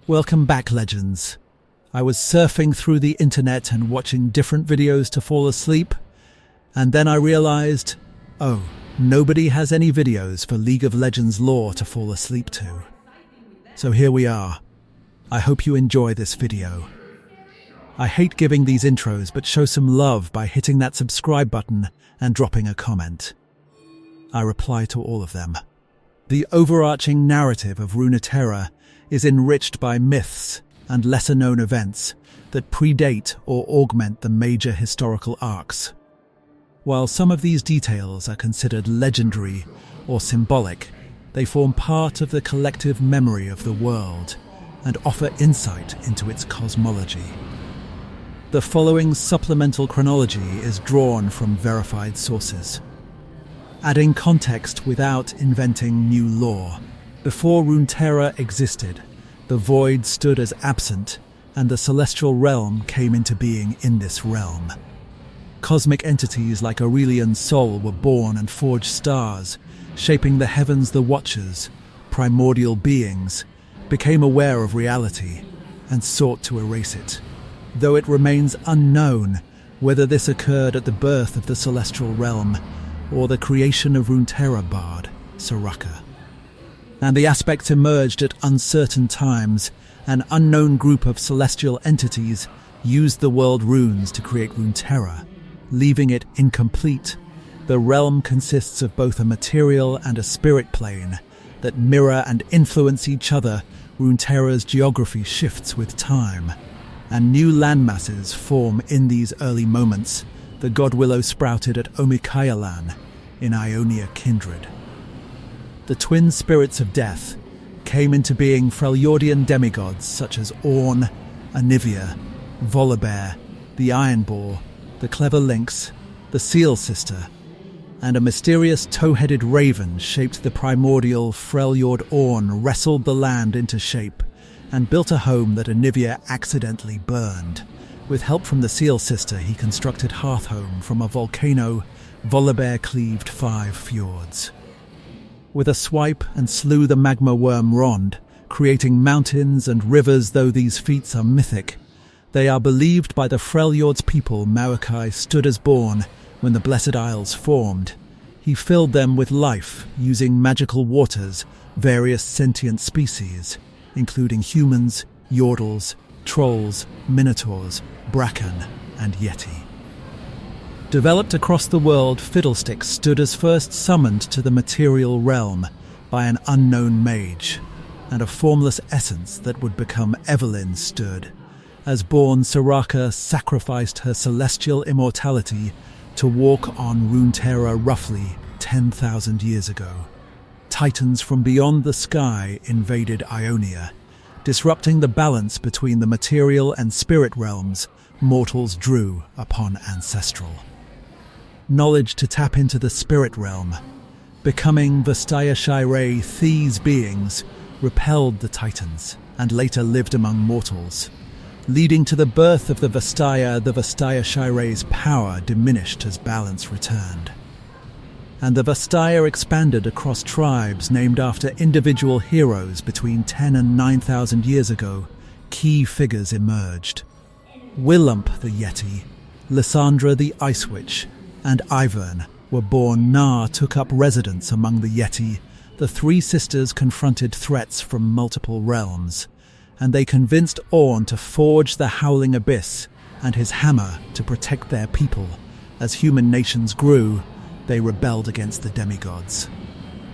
Welcome back, legends. I was surfing through the internet and watching different videos to fall asleep, and then I realized, oh, nobody has any videos for League of Legends lore to fall asleep to. So here we are. I hope you enjoy this video. I hate giving these intros, but show some love by hitting that subscribe button and dropping a comment. I reply to all of them. The overarching narrative of Runeterra is enriched by myths and lesser-known events that predate or augment the major historical arcs. While some of these details are considered legendary or symbolic, they form part of the collective memory of the world and offer insight into its cosmology. The following supplemental chronology is drawn from verified sources, adding context without inventing new lore. Before Runeterra existed, the Void stood as absent, and the celestial realm came into being in this realm. Cosmic entities like Aurelian's soul were born and forged stars, shaping the heavens. The Watchers, primordial beings, became aware of reality and sought to erase it, though it remains unknown whether this occurred at the birth of the celestial realm or the creation of Runeterra bard, Soraka. And the aspects emerged at uncertain times. An unknown group of celestial entities used the world runes to create Runeterra, leaving it incomplete. The realm consists of both a material and a spirit plane that mirror and influence each other. Runeterra's geography shifts with time, and new landmasses form in these early moments. The Godwillow sprouted at Omikayalan in Ionia kindred. The twin spirits of death came into being. Freljordian demigods such as Ornn, Anivia, Volibear, the Ironboar, the Clever Lynx, the Seal Sister, and a mysterious toe-headed raven shaped the primordial Freljord. Ornn wrestled the land into shape and built a home that Anivia accidentally burned. With help from the Seal Sister, he constructed Hearthhome from a volcano. Volibear cleaved 5 fjords with a swipe and slew the magma worm Rond, creating mountains and rivers. Though these feats are mythic, they are believed by the Freljord's people. Maokai stood as born when the Blessed Isles formed. He filled them with life using magical waters, various sentient species, including humans, Yordles, trolls, minotaurs, bracken, and yeti. Developed across the world, Fiddlestick stood as first summoned to the material realm by an unknown mage, and a formless essence that would become Evelyn stood. As born, Soraka sacrificed her celestial immortality to walk on Runeterra roughly 10,000 years ago. Titans from beyond the sky invaded Ionia, disrupting the balance between the material and spirit realms. Mortals drew upon ancestral knowledge to tap into the spirit realm. Becoming Vastaya Shirei, these beings repelled the Titans and later lived among mortals, leading to the birth of the Vastaya. The Vastaya Shirei's power diminished as balance returned, and the Vastaya expanded across tribes named after individual heroes. Between 10 and 9,000 years ago, key figures emerged. Willump the Yeti, Lysandra the Ice Witch, and Ivern were born. Na took up residence among the Yeti. The 3 sisters confronted threats from multiple realms, and they convinced Ornn to forge the Howling Abyss and his hammer to protect their people. As human nations grew, they rebelled against the demigods.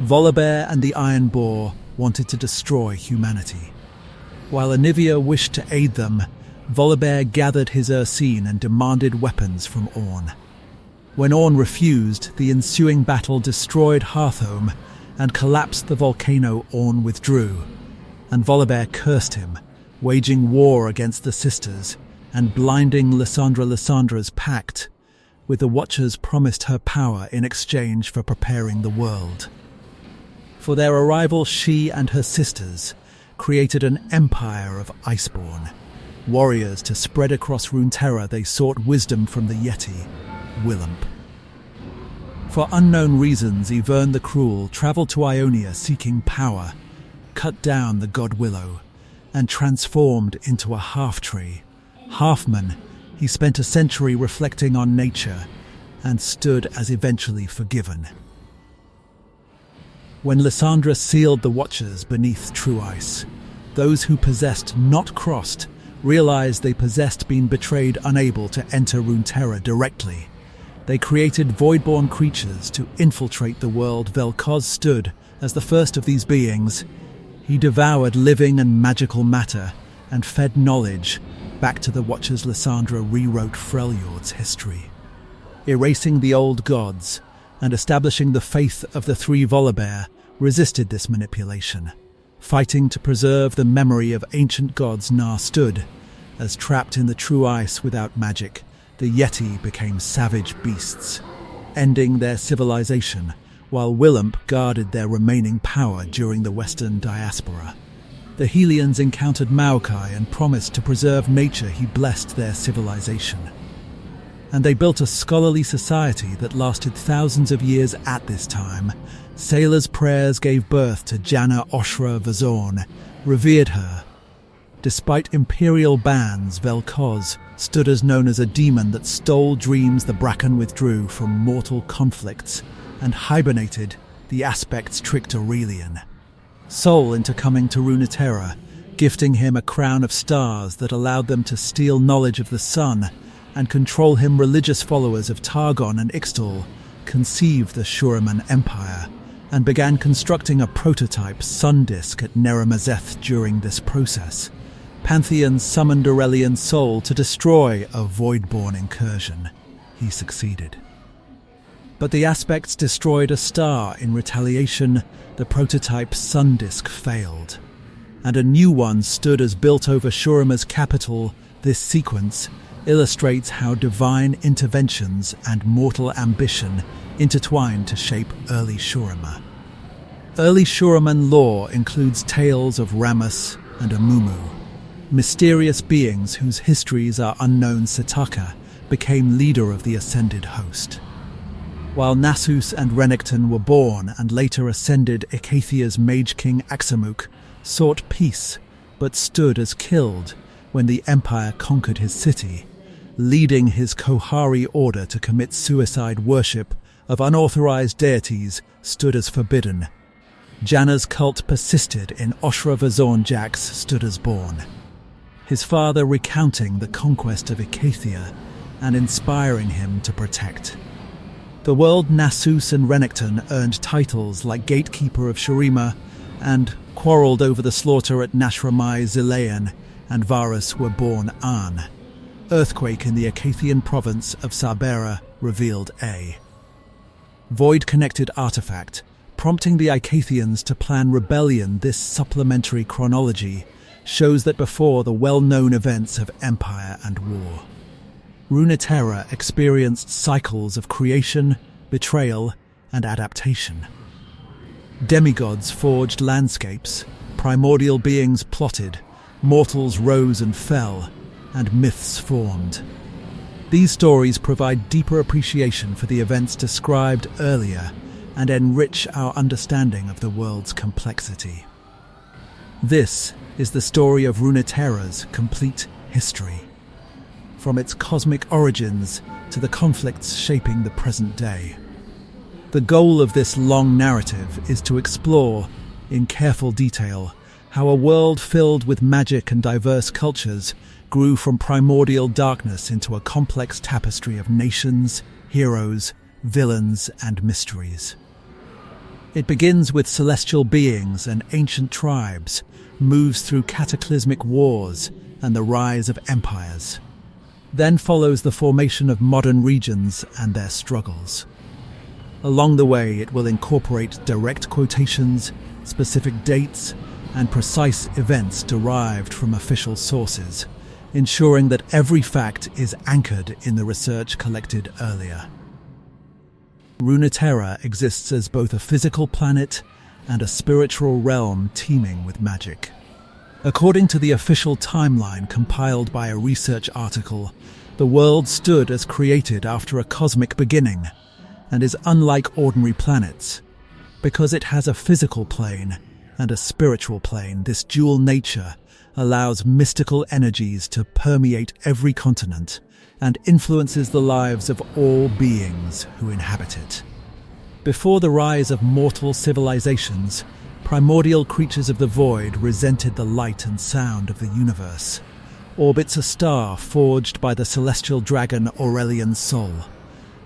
Volibear and the Ironboar wanted to destroy humanity. While Anivia wished to aid them, Volibear gathered his Ursine and demanded weapons from Ornn. When Ornn refused, the ensuing battle destroyed Hearthhome and collapsed the volcano. Ornn withdrew, and Volibear cursed him, waging war against the sisters and blinding Lysandra. Lysandra's pact with the Watchers promised her power in exchange for preparing the world. For their arrival, she and her sisters created an empire of Iceborn. Warriors to spread across Runeterra, they sought wisdom from the Yeti, Willump. For unknown reasons, Ivern the Cruel travelled to Ionia seeking power, cut down the Godwillow, and transformed into a half-tree. Halfman, he spent a century reflecting on nature and stood as eventually forgiven. When Lysandra sealed the Watchers beneath true ice, those who possessed not crossed realized they possessed been betrayed, unable to enter Runeterra directly. They created voidborn creatures to infiltrate the world. Vel'Koz stood as the first of these beings. He devoured living and magical matter and fed knowledge back to the Watchers. Lysandra rewrote Freljord's history, erasing the old gods and establishing the faith of the three Volibear. Resisted this manipulation, fighting to preserve the memory of ancient gods. Na stood as trapped in the true ice without magic. The Yeti became savage beasts, ending their civilization, while Willump guarded their remaining power during the Western Diaspora. The Helians encountered Maokai and promised to preserve nature. He blessed their civilization, and they built a scholarly society that lasted thousands of years. At this time, sailors' prayers gave birth to Janna Oshra Vazorn, revered her. Despite imperial bans, Vel'Koz stood as known as a demon that stole dreams. The Bracken withdrew from mortal conflicts and hibernated. The aspects tricked Aurelian Sol into coming to Runeterra, gifting him a crown of stars that allowed them to steal knowledge of the sun and control him. Religious followers of Targon and Ixtal conceived the Shuriman Empire and began constructing a prototype sun disk at Neramazeth. During this process, Pantheon summoned Aurelian Sol to destroy a voidborn incursion. He succeeded, but the aspects destroyed a star. In retaliation, the prototype sun disk failed, and a new one stood as built over Shurima's capital. This sequence illustrates how divine interventions and mortal ambition intertwined to shape early Shurima. Early Shuriman lore includes tales of Rammus and Amumu, mysterious beings whose histories are unknown. Setaka became leader of the ascended host, while Nasus and Renekton were born and later ascended. Icathia's Mage King Axamuk sought peace, but stood as killed when the Empire conquered his city, leading his Kohari order to commit suicide. Worship of unauthorized deities stood as forbidden. Janna's cult persisted. In Oshra Vazorn, Jax stood as born, his father recounting the conquest of Icathia and inspiring him to protect the world. Nasus and Renekton earned titles like Gatekeeper of Shurima and quarreled over the slaughter at Nashramai. Zilean and Varus were born. An earthquake in the Icathian province of Sabera revealed a void-connected artifact, prompting the Icathians to plan rebellion. This supplementary chronology shows that before the well-known events of empire and war, Runeterra experienced cycles of creation, betrayal, and adaptation. Demigods forged landscapes, primordial beings plotted, mortals rose and fell, and myths formed. These stories provide deeper appreciation for the events described earlier and enrich our understanding of the world's complexity. This is the story of Runeterra's complete history, from its cosmic origins to the conflicts shaping the present day. The goal of this long narrative is to explore, in careful detail, how a world filled with magic and diverse cultures grew from primordial darkness into a complex tapestry of nations, heroes, villains, and mysteries. It begins with celestial beings and ancient tribes, moves through cataclysmic wars and the rise of empires, then follows the formation of modern regions and their struggles. Along the way, it will incorporate direct quotations, specific dates, and precise events derived from official sources, ensuring that every fact is anchored in the research collected earlier. Runeterra exists as both a physical planet and a spiritual realm teeming with magic. According to the official timeline compiled by a research article, the world stood as created after a cosmic beginning, and is unlike ordinary planets, because it has a physical plane and a spiritual plane. This dual nature allows mystical energies to permeate every continent and influences the lives of all beings who inhabit it. Before the rise of mortal civilizations, primordial creatures of the void resented the light and sound of the universe. Orbits a star forged by the celestial dragon Aurelian Sol,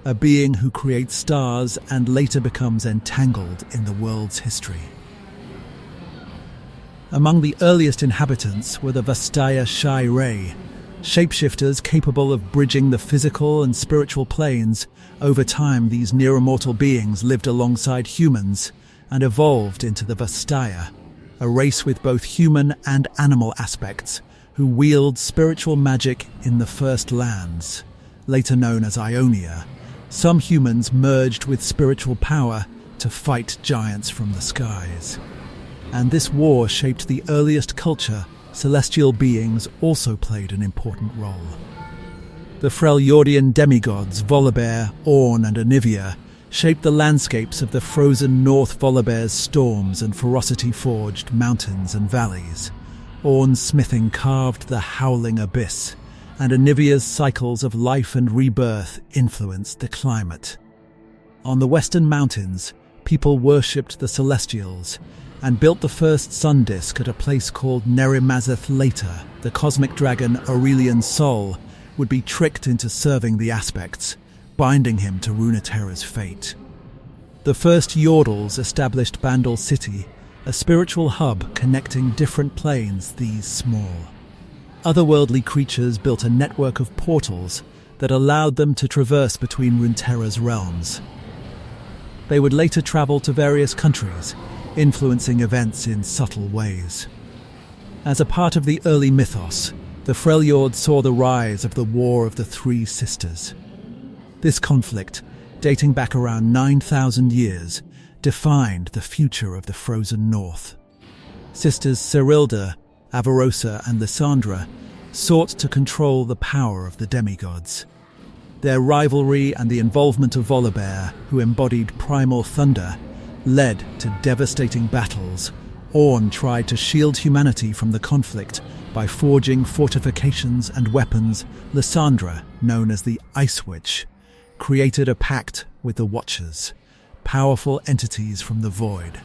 a being who creates stars and later becomes entangled in the world's history. Among the earliest inhabitants were the Vastaya Shai Ray, shapeshifters capable of bridging the physical and spiritual planes. Over time, these near-immortal beings lived alongside humans and evolved into the Vastaya, a race with both human and animal aspects, who wield spiritual magic in the First Lands, later known as Ionia. Some humans merged with spiritual power to fight giants from the skies. And this war shaped the earliest culture. Celestial beings also played an important role. The Freljordian demigods Volibear, Ornn and Anivia shaped the landscapes of the frozen North Volibear's storms and ferocity-forged mountains and valleys. Ornn's smithing carved the howling abyss, and Anivia's cycles of life and rebirth influenced the climate. On the western mountains, people worshipped the Celestials and built the first sun disk at a place called Nerimazeth. Later, the cosmic dragon Aurelian Sol would be tricked into serving the aspects, binding him to Runeterra's fate. The first Yordles established Bandal City, a spiritual hub connecting different planes, these small. Otherworldly creatures built a network of portals that allowed them to traverse between Runeterra's realms. They would later travel to various countries, influencing events in subtle ways. As a part of the early mythos, the Freljord saw the rise of the War of the Three Sisters. This conflict, dating back around 9,000 years, defined the future of the frozen north. Sisters Cyrilda, Avarosa and Lysandra sought to control the power of the demigods. Their rivalry and the involvement of Volibear, who embodied primal thunder, led to devastating battles. Ornn tried to shield humanity from the conflict by forging fortifications and weapons. Lysandra, known as the Ice Witch, created a pact with the Watchers, powerful entities from the void.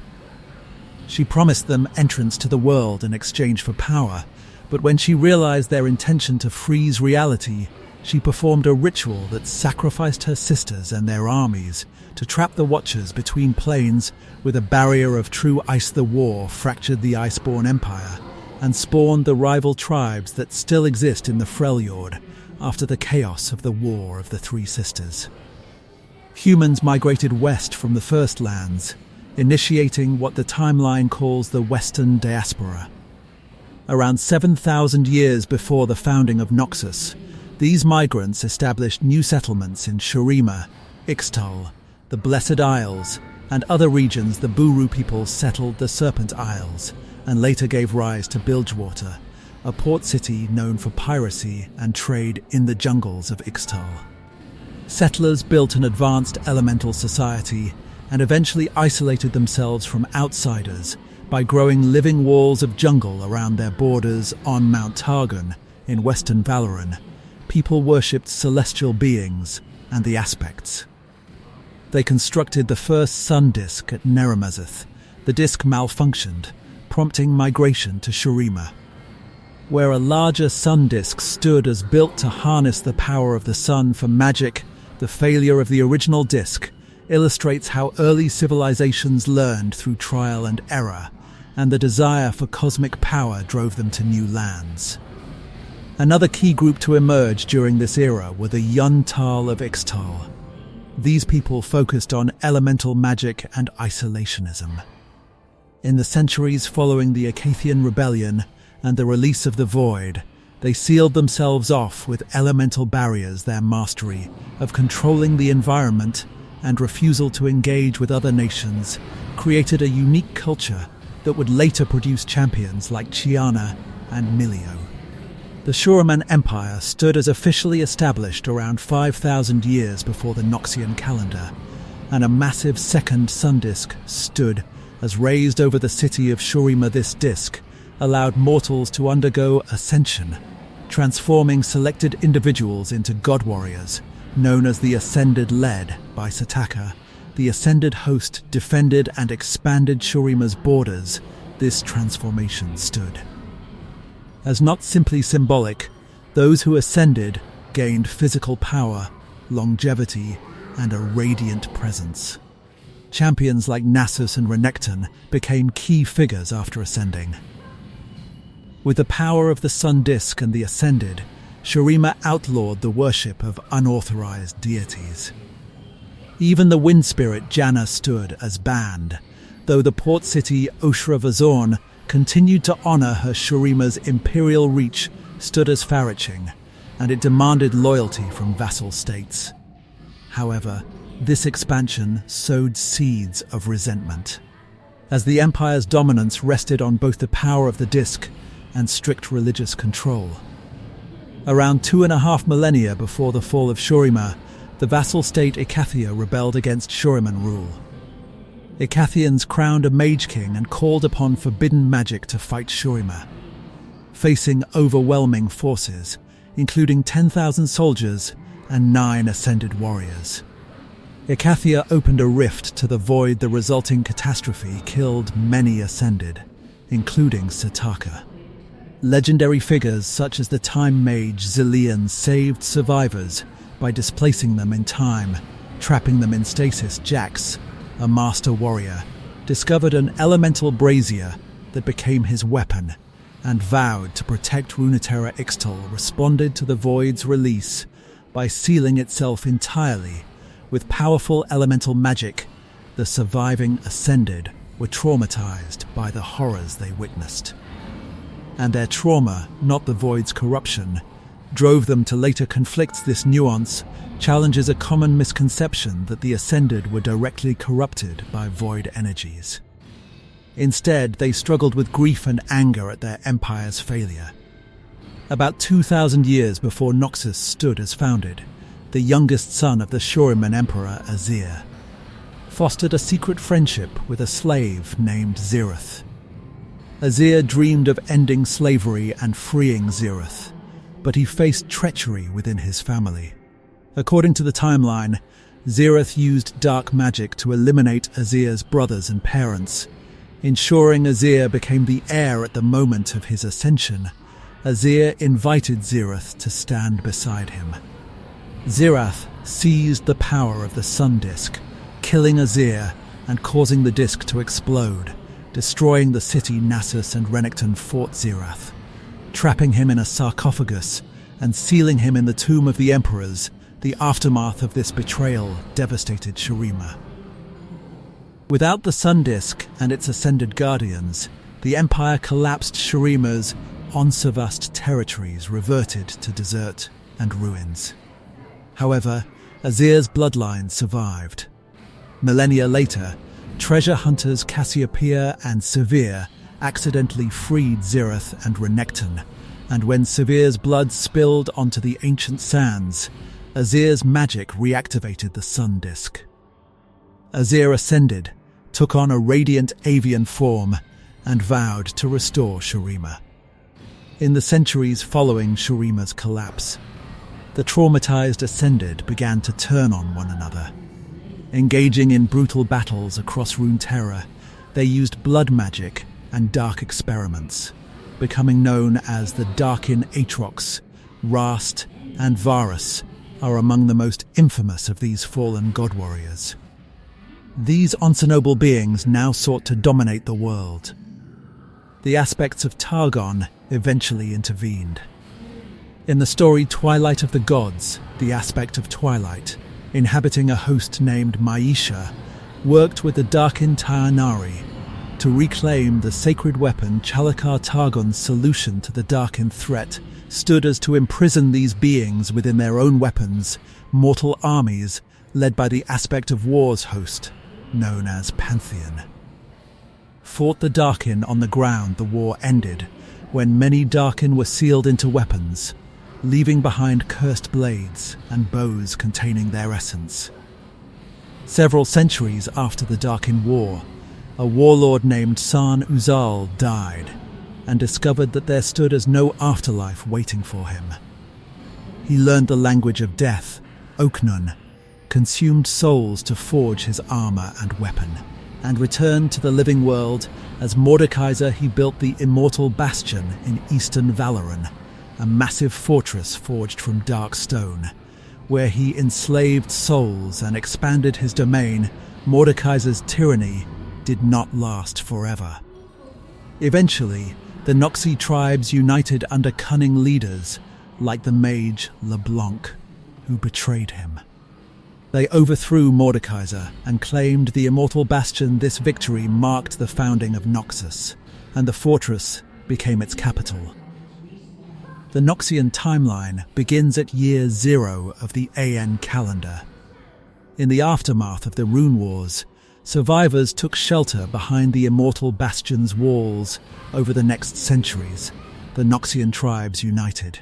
She promised them entrance to the world in exchange for power, but when she realized their intention to freeze reality, she performed a ritual that sacrificed her sisters and their armies to trap the Watchers between planes. With a barrier of true ice, the war fractured the Iceborne Empire and spawned the rival tribes that still exist in the Freljord after the chaos of the War of the Three Sisters. Humans migrated west from the First Lands, initiating what the timeline calls the Western Diaspora. Around 7,000 years before the founding of Noxus, these migrants established new settlements in Shuriman, Ixtal, the Blessed Isles, and other regions. The Buru people settled the Serpent Isles and later gave rise to Bilgewater, a port city known for piracy and trade in the jungles of Ixtal. Settlers built an advanced elemental society and eventually isolated themselves from outsiders by growing living walls of jungle around their borders. On Mount Targon, in western Valoran, people worshipped celestial beings and the aspects. They constructed the first sun disk at Nerimazeth. The disk malfunctioned, prompting migration to Shuriman, where a larger sun disk stood as built to harness the power of the sun for magic. The failure of the original disk illustrates how early civilizations learned through trial and error, and the desire for cosmic power drove them to new lands. Another key group to emerge during this era were the Yuntal of Ixtal. These people focused on elemental magic and isolationism. In the centuries following the Acathian Rebellion and the release of the Void, they sealed themselves off with elemental barriers. Their mastery of controlling the environment and refusal to engage with other nations created a unique culture that would later produce champions like Chiana and Milio. The Shuriman Empire stood as officially established around 5,000 years before the Noxian calendar, and a massive second sun disk stood as raised over the city of Shuriman. This disk, allowed mortals to undergo ascension, transforming selected individuals into god warriors, known as the Ascended. Led by Sataka, the Ascended host defended and expanded Shurima's borders. This transformation stood as not simply symbolic. Those who ascended gained physical power, longevity, and a radiant presence. Champions like Noxus and Renekton became key figures after ascending. With the power of the Sun Disk and the Ascended, Shurima outlawed the worship of unauthorized deities. Even the wind spirit Janna stood as banned, though the port city Zaun continued to honor her. Shurima's imperial reach stood as far-reaching, and it demanded loyalty from vassal states. However, this expansion sowed seeds of resentment, as the empire's dominance rested on both the power of the disk and strict religious control. Around 2.5 millennia before the fall of Shurima, the vassal state Icathia rebelled against Shuriman rule. Icathians crowned a mage king and called upon forbidden magic to fight Shurima. Facing overwhelming forces, including 10,000 soldiers and 9 ascended warriors, Icathia opened a rift to the void. The resulting catastrophe killed many ascended, including Sataka. Legendary figures such as the time mage Zillion saved survivors by displacing them in time, trapping them in stasis. Jax, a master warrior, discovered an elemental brazier that became his weapon and vowed to protect Runeterra. Ixtal responded to the void's release by sealing itself entirely with powerful elemental magic. The surviving ascended were traumatized by the horrors they witnessed, and their trauma, not the void's corruption, drove them to later conflicts. This nuance challenges a common misconception that the Ascended were directly corrupted by void energies. Instead, they struggled with grief and anger at their empire's failure. About 2,000 years before Noxus stood as founded, the youngest son of the Shuriman Emperor, Azir, fostered a secret friendship with a slave named Zirith. Azir dreamed of ending slavery and freeing Zirith, but he faced treachery within his family. According to the timeline, Zirith used dark magic to eliminate Azir's brothers and parents, ensuring Azir became the heir at the moment of his ascension. Azir invited Zirith to stand beside him. Zirath seized the power of the Sun Disk, killing Azir and causing the disk to explode, destroying the city. Noxus and Renekton fought Zirath, trapping him in a sarcophagus and sealing him in the tomb of the emperors. The aftermath of this betrayal devastated Shurima. Without the Sun Disk and its ascended guardians, the empire collapsed. Shurima's once vast territories reverted to desert and ruins. However, Azir's bloodline survived. Millennia later, treasure hunters Cassiopeia and Severe accidentally freed Zirith and Renekton, and when Severe's blood spilled onto the ancient sands, Azir's magic reactivated the Sun Disk. Azir ascended, took on a radiant avian form, and vowed to restore Shurima. In the centuries following Shurima's collapse, the traumatized Ascended began to turn on one another. Engaging in brutal battles across Runeterra, they used blood magic and dark experiments, becoming known as the Darkin. Aatrox, Rast, and Varus are among the most infamous of these fallen god warriors. These once-noble beings now sought to dominate the world. The aspects of Targon eventually intervened. In the story Twilight of the Gods, the aspect of Twilight, inhabiting a host named Maisha, worked with the Darkin Tainari to reclaim the sacred weapon. Chalakar Targon's solution to the Darkin threat stood as to imprison these beings within their own weapons. Mortal armies, led by the aspect of War's host, known as Pantheon, fought the Darkin on the ground. The war ended when many Darkin were sealed into weapons, leaving behind cursed blades and bows containing their essence. Several centuries after the Darkin War, a warlord named San Uzal died, and discovered that there stood as no afterlife waiting for him. He learned the language of death, Oknun, consumed souls to forge his armor and weapon, and returned to the living world. As Mordekaiser, he built the Immortal Bastion in eastern Valoran, a massive fortress forged from dark stone. Where he enslaved souls and expanded his domain, Mordekaiser's tyranny did not last forever. Eventually, the Noxi tribes united under cunning leaders like the mage LeBlanc, who betrayed him. They overthrew Mordekaiser and claimed the Immortal Bastion. This victory marked the founding of Noxus, and the fortress became its capital. The Noxian timeline begins at year 0 of the AN calendar. In the aftermath of the Rune Wars, survivors took shelter behind the Immortal Bastion's walls. Over the next centuries, the Noxian tribes united.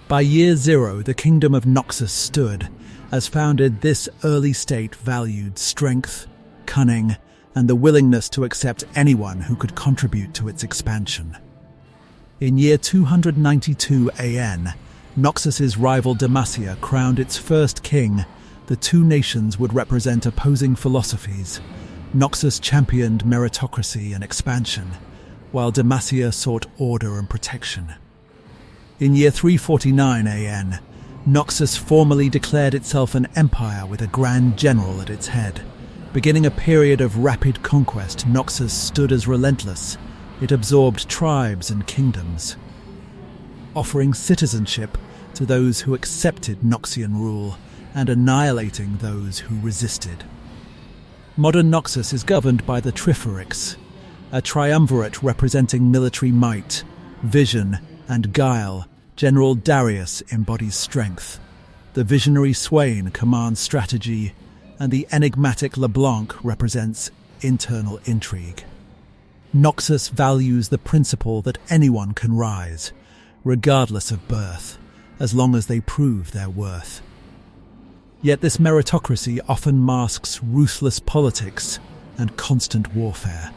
By year 0, the kingdom of Noxus stood. As founded, this early state valued strength, cunning, and the willingness to accept anyone who could contribute to its expansion. In year 292 AN, Noxus's rival Demacia crowned its first king. The two nations would represent opposing philosophies. Noxus championed meritocracy and expansion, while Demacia sought order and protection. In year 349 AN, Noxus formally declared itself an empire with a grand general at its head. Beginning a period of rapid conquest, Noxus stood as relentless. It absorbed tribes and kingdoms, offering citizenship to those who accepted Noxian rule and annihilating those who resisted. Modern Noxus is governed by the Triforix, a triumvirate representing military might, vision, and guile. General Darius embodies strength, the visionary Swain commands strategy, and the enigmatic LeBlanc represents internal intrigue. Noxus values the principle that anyone can rise, regardless of birth, as long as they prove their worth. Yet this meritocracy often masks ruthless politics and constant warfare.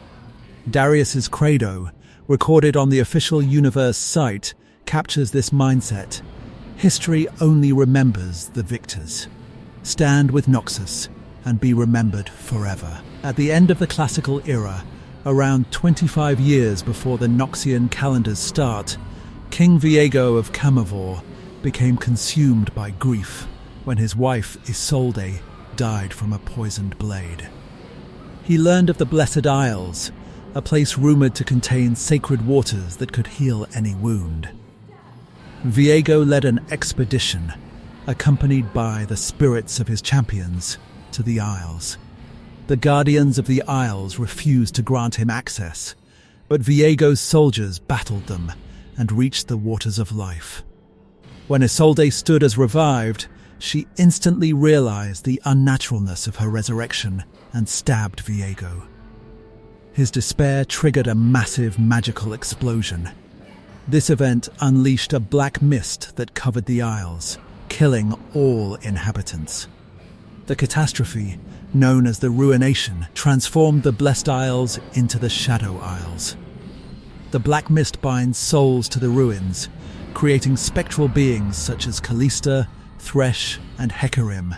Darius's credo, recorded on the official universe site, captures this mindset. History only remembers the victors. Stand with Noxus and be remembered forever. At the end of the classical era, around 25 years before the Noxian calendar's start, King Viego of Camavor became consumed by grief when his wife Isolde died from a poisoned blade. He learned of the Blessed Isles, a place rumored to contain sacred waters that could heal any wound. Viego led an expedition, accompanied by the spirits of his champions, to the Isles. The Guardians of the Isles refused to grant him access, but Viego's soldiers battled them and reached the waters of life. When Isolde stood as revived, she instantly realized the unnaturalness of her resurrection and stabbed Viego. His despair triggered a massive magical explosion. This event unleashed a black mist that covered the Isles, killing all inhabitants. The catastrophe, known as the Ruination, transformed the Blessed Isles into the Shadow Isles. The black mist binds souls to the ruins, creating spectral beings such as Callista, Thresh, and Hecarim.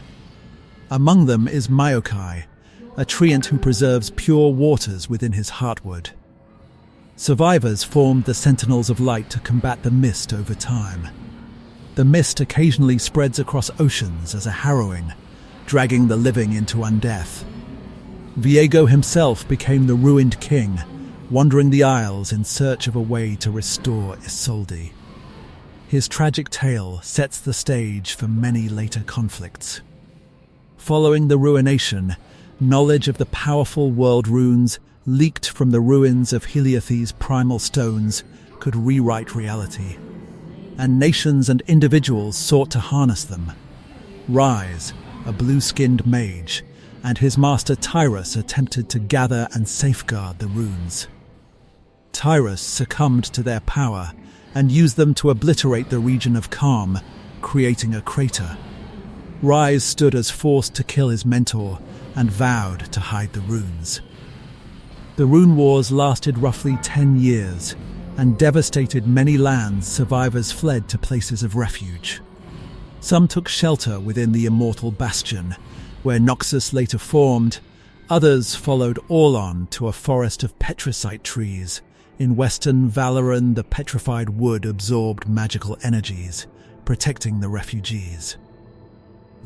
Among them is Maokai, a treant who preserves pure waters within his heartwood. Survivors formed the Sentinels of Light to combat the mist over time. The mist occasionally spreads across oceans as a harrowing, dragging the living into undeath. Viego himself became the ruined king, wandering the Isles in search of a way to restore Isolde. His tragic tale sets the stage for many later conflicts. Following the Ruination, knowledge of the powerful world runes leaked from the ruins of Heliothes' primal stones could rewrite reality, and nations and individuals sought to harness them. Rise, a blue-skinned mage, and his master Tyrus attempted to gather and safeguard the runes. Tyrus succumbed to their power and used them to obliterate the region of Calm, creating a crater. Rise stood as forced to kill his mentor and vowed to hide the runes. The Rune Wars lasted roughly 10 years, and devastated many lands, survivors fled to places of refuge. Some took shelter within the immortal bastion, where Noxus later formed. Others followed Orlon to a forest of petricite trees. In western Valoran, the petrified wood absorbed magical energies, protecting the refugees.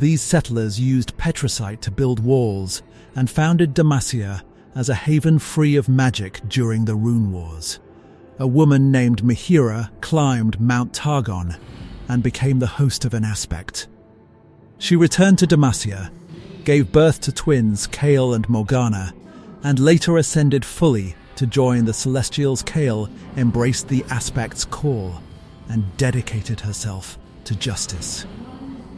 These settlers used petricite to build walls and founded Demacia as a haven free of magic during the Rune Wars. A woman named Mihira climbed Mount Targon and became the host of an aspect. She returned to Demacia, gave birth to twins Kael and Morgana, and later ascended fully to join the Celestials. Kael embraced the aspect's call and dedicated herself to justice,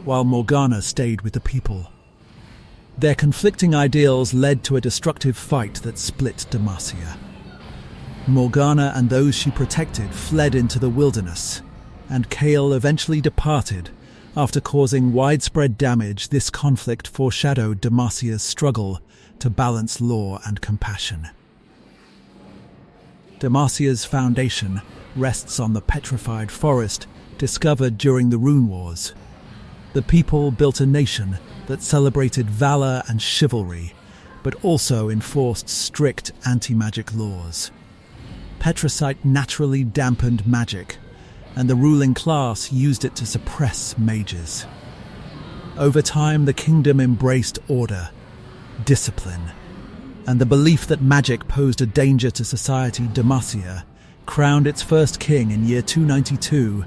while Morgana stayed with the people. Their conflicting ideals led to a destructive fight that split Demacia. Morgana and those she protected fled into the wilderness, and Kael eventually departed after causing widespread damage. This conflict foreshadowed Demacia's struggle to balance law and compassion. Demacia's foundation rests on the petrified forest discovered during the Rune Wars. The people built a nation that celebrated valor and chivalry, but also enforced strict anti-magic laws. Petricite naturally dampened magic, and the ruling class used it to suppress mages. Over time, the kingdom embraced order, discipline, and the belief that magic posed a danger to society. Demacia crowned its first king in year 292.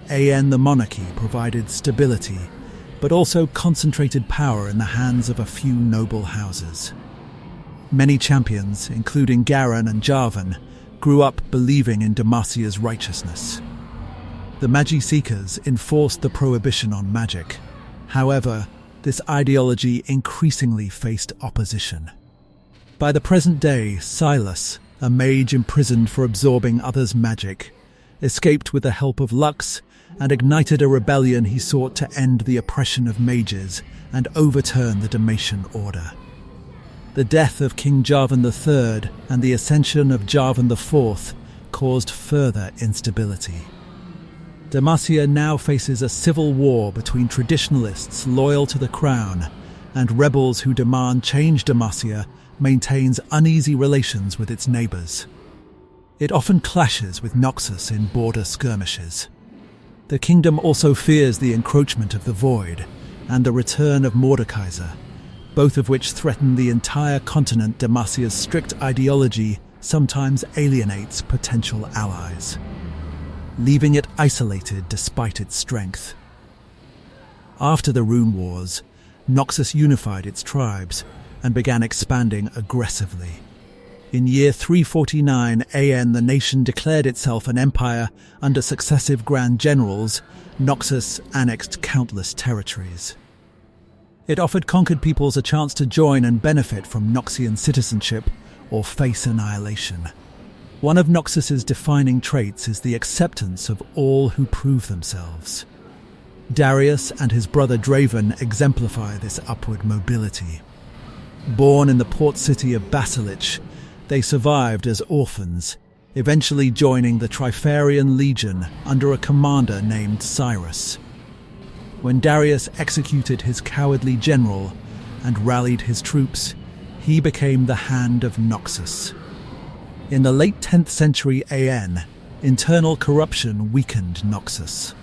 The monarchy provided stability, but also concentrated power in the hands of a few noble houses. Many champions, including Garen and Jarvan, grew up believing in Demacia's righteousness. The Magi Seekers enforced the prohibition on magic. However, this ideology increasingly faced opposition. By the present day, Silas, a mage imprisoned for absorbing others' magic, escaped with the help of Lux and ignited a rebellion. He sought to end the oppression of mages and overturn the Demacian order. The death of King Jarvan III and the ascension of Jarvan IV caused further instability. Demacia now faces a civil war between traditionalists loyal to the crown and rebels who demand change. Demacia maintains uneasy relations with its neighbours. It often clashes with Noxus in border skirmishes. The kingdom also fears the encroachment of the Void and the return of Mordekaiser, both of which threaten the entire continent. Demacia's strict ideology sometimes alienates potential allies, leaving it isolated despite its strength. After the Rune Wars, Noxus unified its tribes and began expanding aggressively. In year 349 AN, the nation declared itself an empire under successive grand generals. Noxus annexed countless territories. It offered conquered peoples a chance to join and benefit from Noxian citizenship or face annihilation. One of Noxus's defining traits is the acceptance of all who prove themselves. Darius and his brother Draven exemplify this upward mobility. Born in the port city of Basilich, they survived as orphans, eventually joining the Trifarian Legion under a commander named Cyrus. When Darius executed his cowardly general and rallied his troops, he became the Hand of Noxus. In the late 10th century AN, internal corruption weakened Noxus.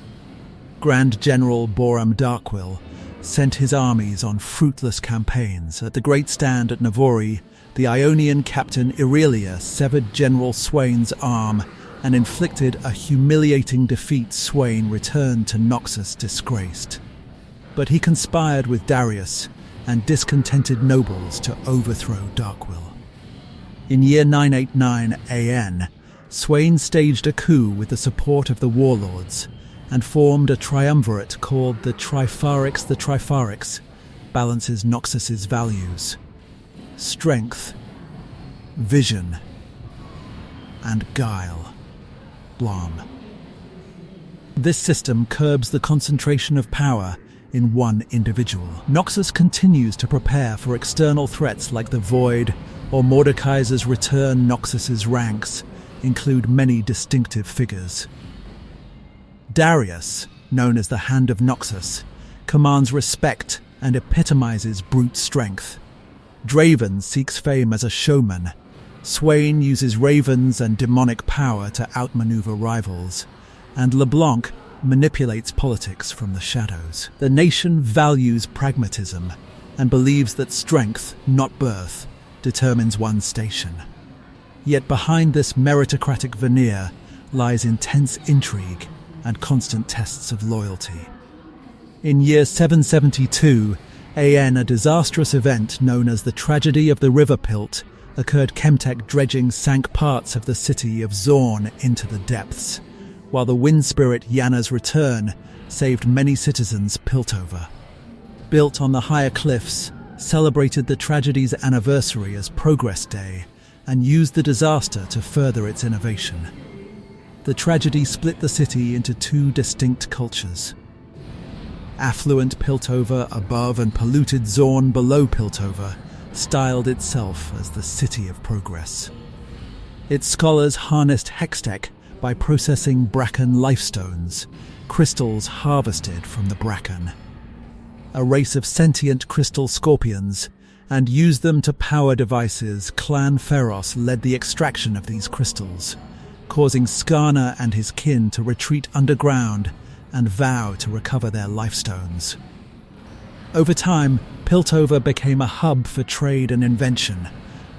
Grand General Boram Darkwill sent his armies on fruitless campaigns. At the Great Stand at Navori, the Ionian captain Irelia severed General Swain's arm and inflicted a humiliating defeat. Swain returned to Noxus disgraced. But he conspired with Darius and discontented nobles to overthrow Darkwill. In year 989 AN, Swain staged a coup with the support of the warlords and formed a triumvirate called the Trifarix. The Trifarix balances Noxus's values: strength, vision, and guile. Blam. This system curbs the concentration of power in one individual. Noxus continues to prepare for external threats like the Void or Mordekaiser's return. Noxus's ranks include many distinctive figures. Darius, known as the Hand of Noxus, commands respect and epitomizes brute strength. Draven seeks fame as a showman. Swain uses ravens and demonic power to outmaneuver rivals. And LeBlanc manipulates politics from the shadows. The nation values pragmatism and believes that strength, not birth, determines one's station. Yet behind this meritocratic veneer lies intense intrigue and constant tests of loyalty. In year 772, a disastrous event known as the Tragedy of the River Pilt occurred. Chemtech dredging sank parts of the city of Zaun into the depths, while the wind spirit Yanna's return saved many citizens. Piltover, built on the higher cliffs, celebrated the tragedy's anniversary as Progress Day and used the disaster to further its innovation. The tragedy split the city into two distinct cultures. Affluent Piltover above and polluted Zaun below Piltover styled itself as the City of Progress. Its scholars harnessed hextech by processing bracken lifestones, crystals harvested from the bracken. A race of sentient crystal scorpions, and used them to power devices. Clan Feros led the extraction of these crystals, causing Skarner and his kin to retreat underground and vow to recover their lifestones. Over time, Piltover became a hub for trade and invention,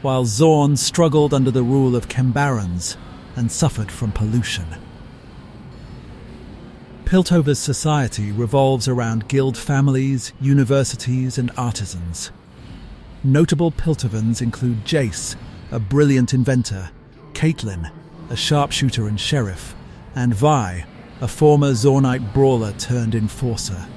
while Zaun struggled under the rule of Kembarans and suffered from pollution. Piltover's society revolves around guild families, universities, and artisans. Notable Piltovans include Jace, a brilliant inventor, Caitlin, a sharpshooter and sheriff, and Vi, a former Zaunite brawler turned enforcer.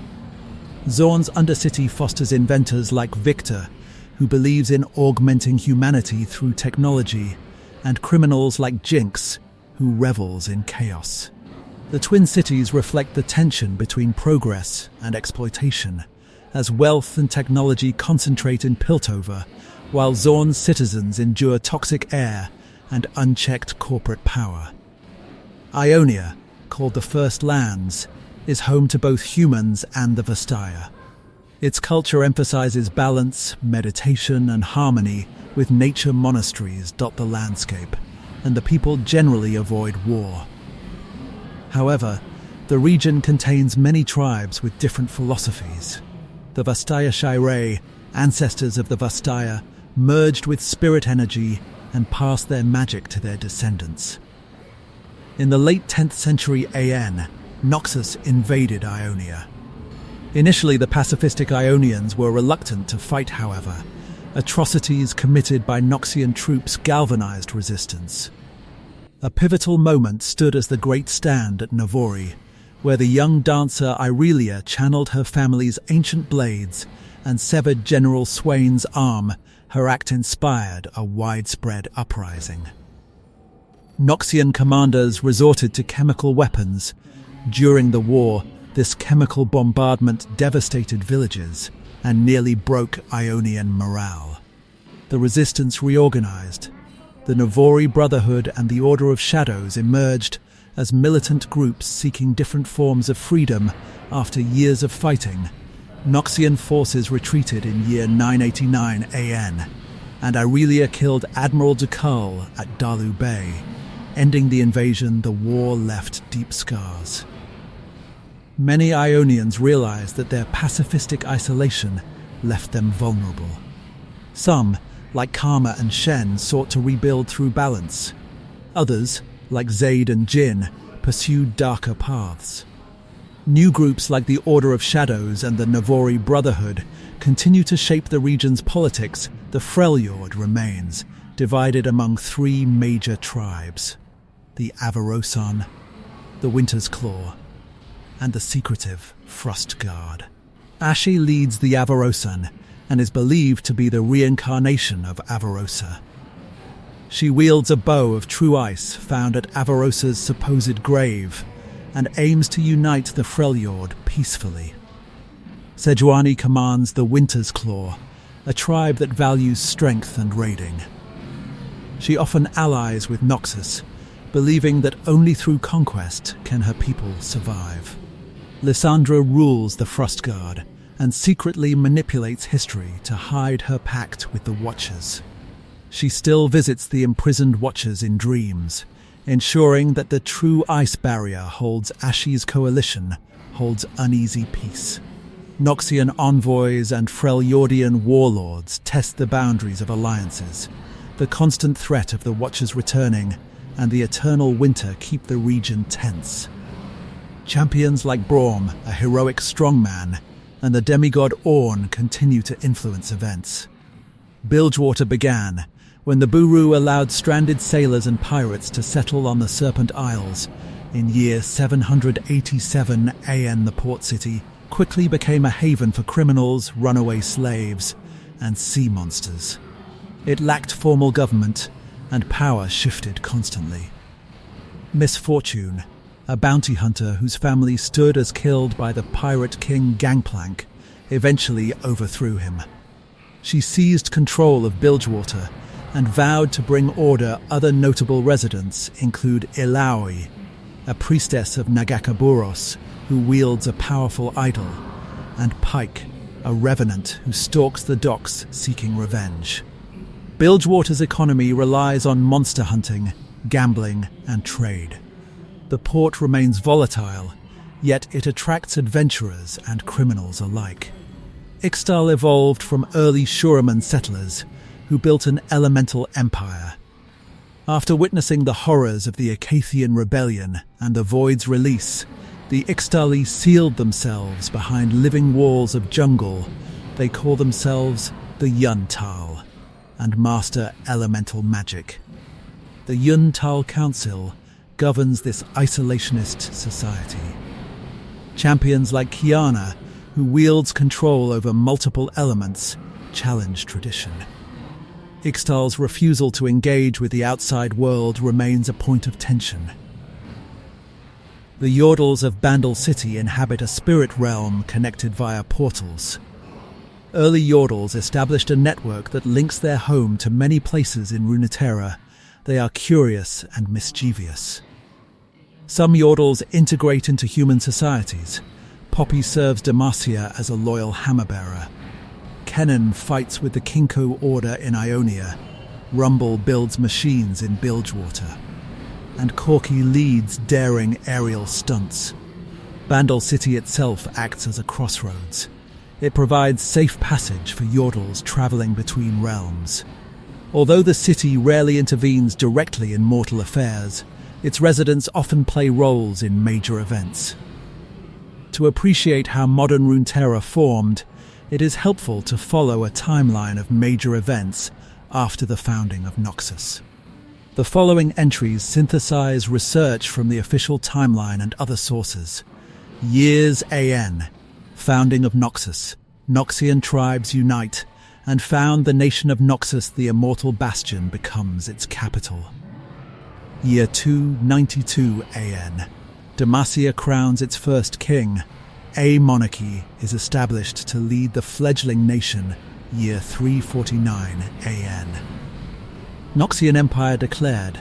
Zaun's Undercity fosters inventors like Victor, who believes in augmenting humanity through technology, and criminals like Jinx, who revels in chaos. The Twin Cities reflect the tension between progress and exploitation, as wealth and technology concentrate in Piltover, while Zaun's citizens endure toxic air and unchecked corporate power. Ionia, called the First Lands, is home to both humans and the Vastaya. Its culture emphasizes balance, meditation, and harmony, with nature monasteries dot the landscape, and the people generally avoid war. However, the region contains many tribes with different philosophies. The Vastaya Shirei, ancestors of the Vastaya, merged with spirit energy and passed their magic to their descendants. In the late 10th century AN, Noxus invaded Ionia. Initially, the pacifistic Ionians were reluctant to fight, however. Atrocities committed by Noxian troops galvanized resistance. A pivotal moment stood as the Great Stand at Navori, where the young dancer Irelia channeled her family's ancient blades and severed General Swain's arm. Her act inspired a widespread uprising. Noxian commanders resorted to chemical weapons. During the war, this chemical bombardment devastated villages and nearly broke Ionian morale. The resistance reorganized. The Navori Brotherhood and the Order of Shadows emerged as militant groups seeking different forms of freedom. After years of fighting, Noxian forces retreated in year 989 AN, and Irelia killed Admiral Ducal at Dalu Bay. Ending the invasion, the war left deep scars. Many Ionians realized that their pacifistic isolation left them vulnerable. Some, like Karma and Shen, sought to rebuild through balance. Others, like Zaid and Jin, pursued darker paths. New groups like the Order of Shadows and the Navori Brotherhood continue to shape the region's politics. The Freljord remains, divided among three major tribes: the Avarosan, the Winter's Claw, and the secretive Frostguard. Ashi leads the Avarosan and is believed to be the reincarnation of Avarosa. She wields a bow of true ice found at Avarosa's supposed grave and aims to unite the Freljord peacefully. Sejuani commands the Winter's Claw, a tribe that values strength and raiding. She often allies with Noxus, believing that only through conquest can her people survive. Lysandra rules the Frostguard and secretly manipulates history to hide her pact with the Watchers. She still visits the imprisoned Watchers in dreams, ensuring that the true ice barrier holds Ashi's coalition, holds uneasy peace. Noxian envoys and Freljordian warlords test the boundaries of alliances. The constant threat of the Watchers returning and the eternal winter keep the region tense. Champions like Braum, a heroic strongman, and the demigod Ornn continue to influence events. Bilgewater began when the Buru allowed stranded sailors and pirates to settle on the Serpent Isles. In year 787 AN, the port city quickly became a haven for criminals, runaway slaves, and sea monsters. It lacked formal government, and power shifted constantly. Misfortune, a bounty hunter whose family stood as killed by the pirate king Gangplank, eventually overthrew him. She seized control of Bilgewater and vowed to bring order. Other notable residents include Ilaoi, a priestess of Nagakaburos who wields a powerful idol, and Pike, a revenant who stalks the docks seeking revenge. Bilgewater's economy relies on monster hunting, gambling, and trade. The port remains volatile, yet it attracts adventurers and criminals alike. Ixtal evolved from early Shuriman settlers who built an elemental empire. After witnessing the horrors of the Acathian Rebellion and the Void's release, the Ixtali sealed themselves behind living walls of jungle. They call themselves the Yuntal and master elemental magic. The Yuntal Council governs this isolationist society. Champions like Kiana, who wields control over multiple elements, challenge tradition. Ixtal's refusal to engage with the outside world remains a point of tension. The Yordles of Bandle City inhabit a spirit realm connected via portals. Early Yordles established a network that links their home to many places in Runeterra. They are curious and mischievous. Some Yordles integrate into human societies. Poppy serves Demacia as a loyal hammer-bearer. Kennen fights with the Kinko Order in Ionia. Rumble builds machines in Bilgewater. And Corky leads daring aerial stunts. Bandle City itself acts as a crossroads. It provides safe passage for Yordles travelling between realms. Although the city rarely intervenes directly in mortal affairs, its residents often play roles in major events. To appreciate how modern Runeterra formed, it is helpful to follow a timeline of major events after the founding of Noxus. The following entries synthesize research from the official timeline and other sources. Years AN, founding of Noxus. Noxian tribes unite and found the nation of Noxus. The immortal bastion becomes its capital. Year 292 AN. Demacia crowns its first king. A monarchy is established to lead the fledgling nation. Year 349 AN. Noxian Empire declared.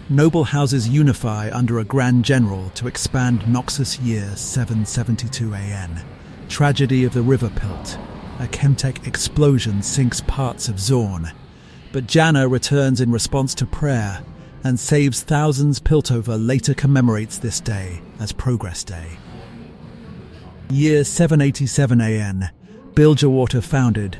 Noble houses unify under a Grand General to expand Noxus. Year 772 AN. Tragedy of the River Pilt. A Chemtech explosion sinks parts of Zaun. But Janna returns in response to prayer and saves thousands. Piltover later commemorates this day as Progress Day. Year 787 AN. Bilgewater founded.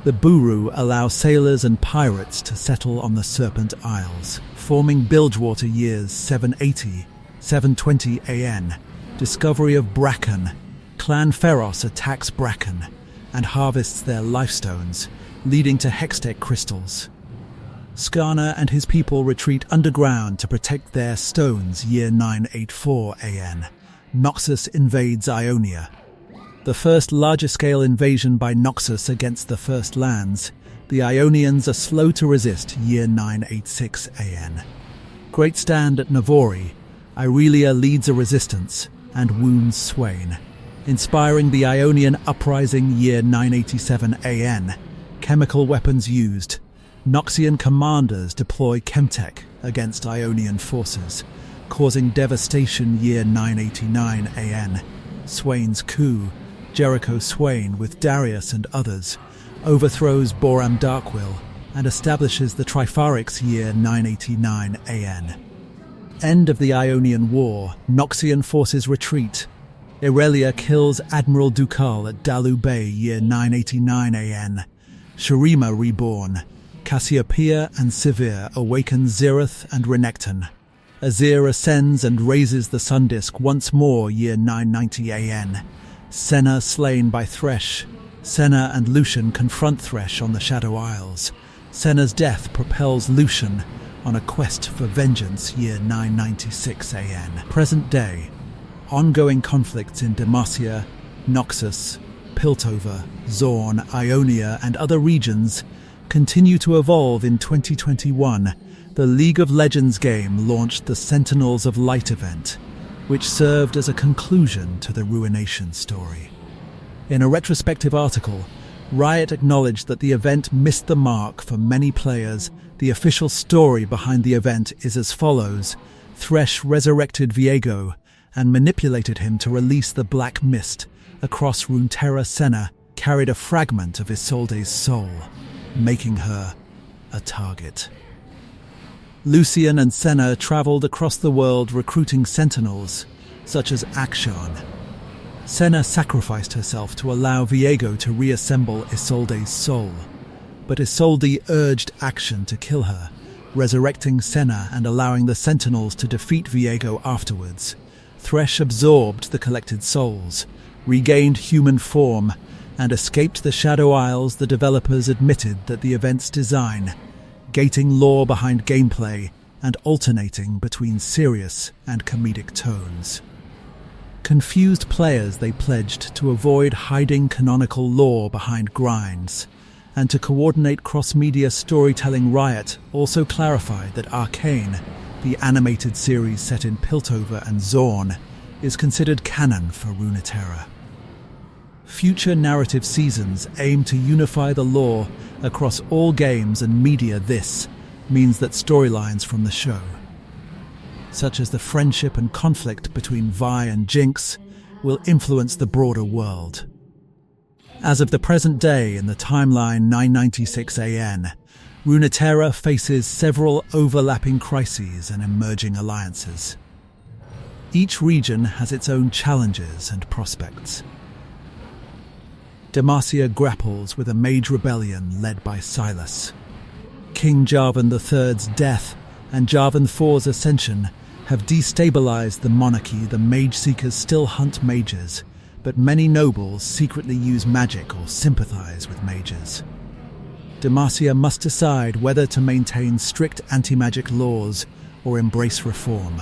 The Buru allow sailors and pirates to settle on the Serpent Isles, forming Bilgewater. Years 780, 720 AN. Discovery of Bracken. Clan Feros attacks Bracken and harvests their lifestones, leading to Hextech crystals. Skarner and his people retreat underground to protect their stones. Year 984 AN. Noxus invades Ionia. The first larger-scale invasion by Noxus against the First Lands. The Ionians are slow to resist. Year 986 AN. Great stand at Navori. Irelia leads a resistance and wounds Swain, inspiring the Ionian uprising. Year 987 AN. Chemical weapons used. Noxian commanders deploy Chemtech against Ionian forces, causing devastation year 989 AN. Swain's coup, Jericho Swain with Darius and others, overthrows Boram Darkwill and establishes the Tripharics year 989 AN. End of the Ionian War, Noxian forces retreat. Irelia kills Admiral Dukal at Dalu Bay year 989 AN. Shurima reborn. Cassiopeia and Sivir awaken Zirith and Renekton. Azir ascends and raises the Sun Disk once more year 990 AN. Senna slain by Thresh. Senna and Lucian confront Thresh on the Shadow Isles. Senna's death propels Lucian on a quest for vengeance year 996 AN. Present day, ongoing conflicts in Demacia, Noxus, Piltover, Zaun, Ionia and other regions continue to evolve. In 2021, the League of Legends game launched the Sentinels of Light event, which served as a conclusion to the Ruination story. In a retrospective article, Riot acknowledged that the event missed the mark for many players. The official story behind the event is as follows. Thresh resurrected Viego and manipulated him to release the Black Mist. Across Runeterra, Senna carried a fragment of Isolde's soul, making her a target. Lucian and Senna travelled across the world recruiting sentinels, such as Akshan. Senna sacrificed herself to allow Viego to reassemble Isolde's soul, but Isolde urged Akshan to kill her, resurrecting Senna and allowing the sentinels to defeat Viego afterwards. Thresh absorbed the collected souls, regained human form, and escaped the Shadow Isles. The developers admitted that the event's design, gating lore behind gameplay and alternating between serious and comedic tones, confused players. They pledged to avoid hiding canonical lore behind grinds and to coordinate cross-media storytelling. Riot also clarified that Arcane, the animated series set in Piltover and Zaun, is considered canon for Runeterra. Future narrative seasons aim to unify the lore across all games and media. This means that storylines from the show, such as the friendship and conflict between Vi and Jinx, will influence the broader world. As of the present day, in the timeline 996 AN, Runeterra faces several overlapping crises and emerging alliances. Each region has its own challenges and prospects. Demacia grapples with a mage rebellion led by Silas. King Jarvan III's death and Jarvan IV's ascension have destabilized the monarchy. The mage seekers still hunt mages, but many nobles secretly use magic or sympathize with mages. Demacia must decide whether to maintain strict anti-magic laws or embrace reform.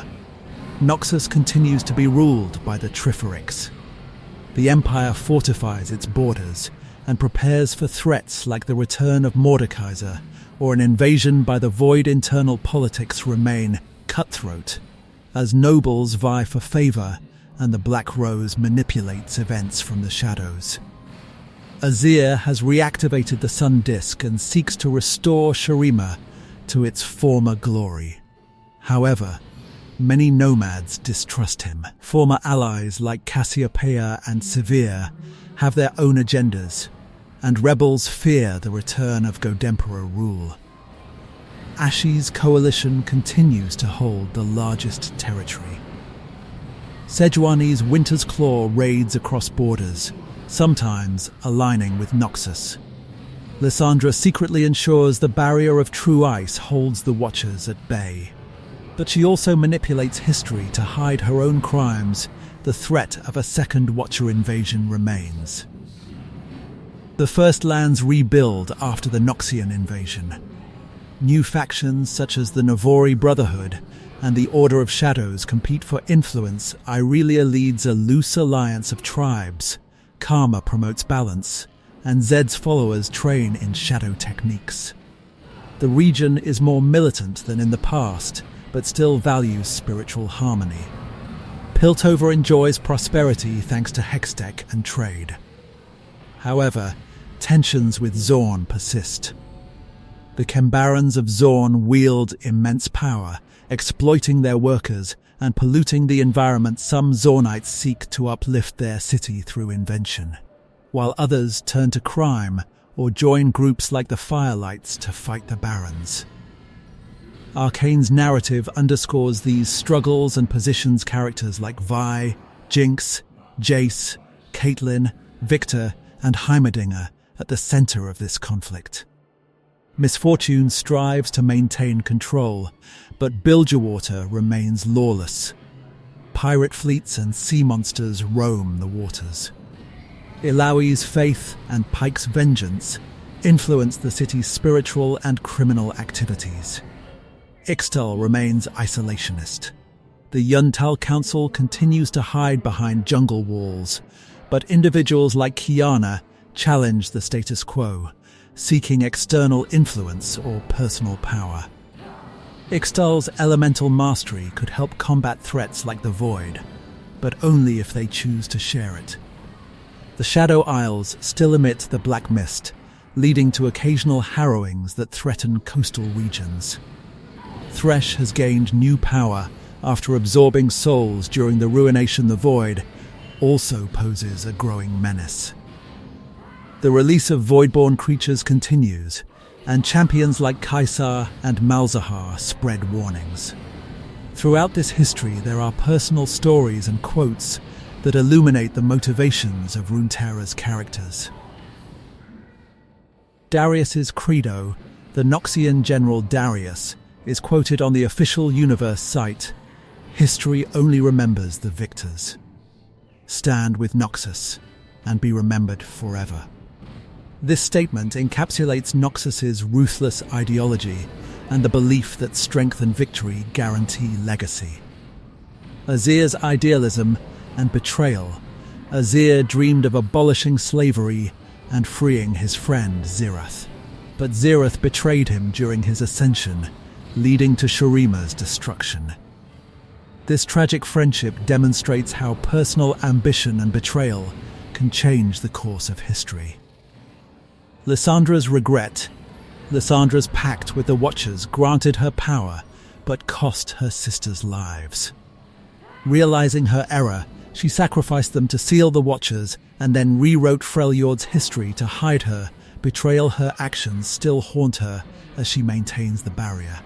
Noxus continues to be ruled by the Tripharics. The Empire fortifies its borders and prepares for threats like the return of Mordekaiser or an invasion by the Void. Internal politics remain cutthroat, as nobles vie for favor and the Black Rose manipulates events from the shadows. Azir has reactivated the Sun Disk and seeks to restore Shurima to its former glory. However, many nomads distrust him. Former allies like Cassiopeia and Sivir have their own agendas, and rebels fear the return of Godemperor rule. Ashi's coalition continues to hold the largest territory. Sejuani's Winter's Claw raids across borders, sometimes aligning with Noxus. Lysandra secretly ensures the barrier of true ice holds the Watchers at bay. But she also manipulates history to hide her own crimes. The threat of a second Watcher invasion remains. The First Lands rebuild after the Noxian invasion. New factions such as the Navori Brotherhood and the Order of Shadows compete for influence. Irelia leads a loose alliance of tribes. Karma promotes balance, and Zed's followers train in shadow techniques. The region is more militant than in the past, but still values spiritual harmony. Piltover enjoys prosperity thanks to Hextech and trade. However, tensions with Zaun persist. The Kembarans of Zaun wield immense power, exploiting their workers and polluting the environment. Some Zaunites seek to uplift their city through invention, while others turn to crime or join groups like the Firelights to fight the Barons. Arcane's narrative underscores these struggles and positions characters like Vi, Jinx, Jace, Caitlyn, Victor, and Heimerdinger at the center of this conflict. Misfortune strives to maintain control, but Bilgewater remains lawless. Pirate fleets and sea monsters roam the waters. Ilawi's faith and Pike's vengeance influence the city's spiritual and criminal activities. Ixtal remains isolationist. The Yuntal Council continues to hide behind jungle walls, but individuals like Kiana challenge the status quo, seeking external influence or personal power. Ixtal's elemental mastery could help combat threats like the Void, but only if they choose to share it. The Shadow Isles still emit the black mist, leading to occasional harrowings that threaten coastal regions. Thresh has gained new power after absorbing souls during the Ruination. The Void also poses a growing menace. The release of Voidborn creatures continues, and champions like Kaisar and Malzahar spread warnings. Throughout this history, there are personal stories and quotes that illuminate the motivations of Runeterra's characters. Darius's credo, the Noxian general Darius, is quoted on the official universe site, "History only remembers the victors. Stand with Noxus and be remembered forever." This statement encapsulates Noxus's ruthless ideology and the belief that strength and victory guarantee legacy. Azir's idealism and betrayal. Azir dreamed of abolishing slavery and freeing his friend Zirath. But Zirath betrayed him during his ascension, leading to Shurima's destruction. This tragic friendship demonstrates how personal ambition and betrayal can change the course of history. Lyssandra's regret. Lyssandra's pact with the Watchers granted her power, but cost her sisters' lives. Realizing her error, she sacrificed them to seal the Watchers and then rewrote Freljord's history to hide her. Betrayal. Her actions still haunt her as she maintains the barrier.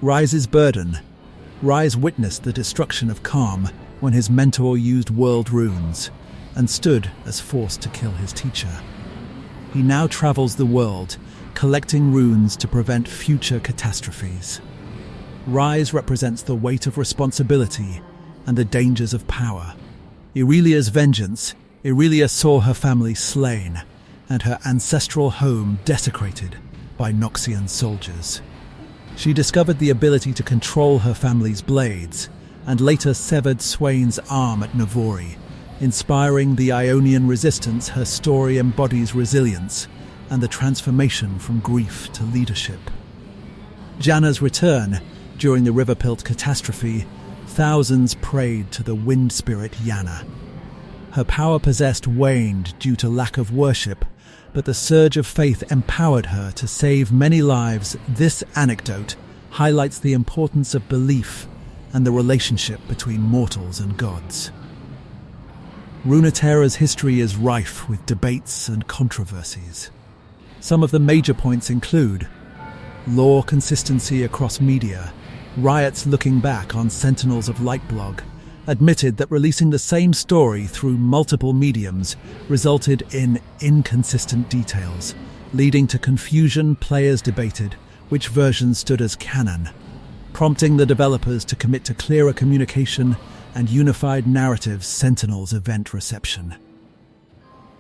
Ryze's burden. Ryze witnessed the destruction of Calm when his mentor used world runes and stood as forced to kill his teacher. He now travels the world, collecting runes to prevent future catastrophes. Ryze represents the weight of responsibility and the dangers of power. Irelia's vengeance. Irelia saw her family slain and her ancestral home desecrated by Noxian soldiers. She discovered the ability to control her family's blades and later severed Swain's arm at Navori. Inspiring the Ionian resistance, her story embodies resilience and the transformation from grief to leadership. Janna's return. During the Riverpilt catastrophe, thousands prayed to the wind spirit Yanna. Her power possessed waned due to lack of worship, but the surge of faith empowered her to save many lives. This anecdote highlights the importance of belief and the relationship between mortals and gods. Runeterra's history is rife with debates and controversies. Some of the major points include lore consistency across media. Riot's Looking Back on Sentinels of Light blog admitted that releasing the same story through multiple mediums resulted in inconsistent details, leading to confusion. Players debated which version stood as canon, prompting the developers to commit to clearer communication and unified narratives. Sentinels event reception.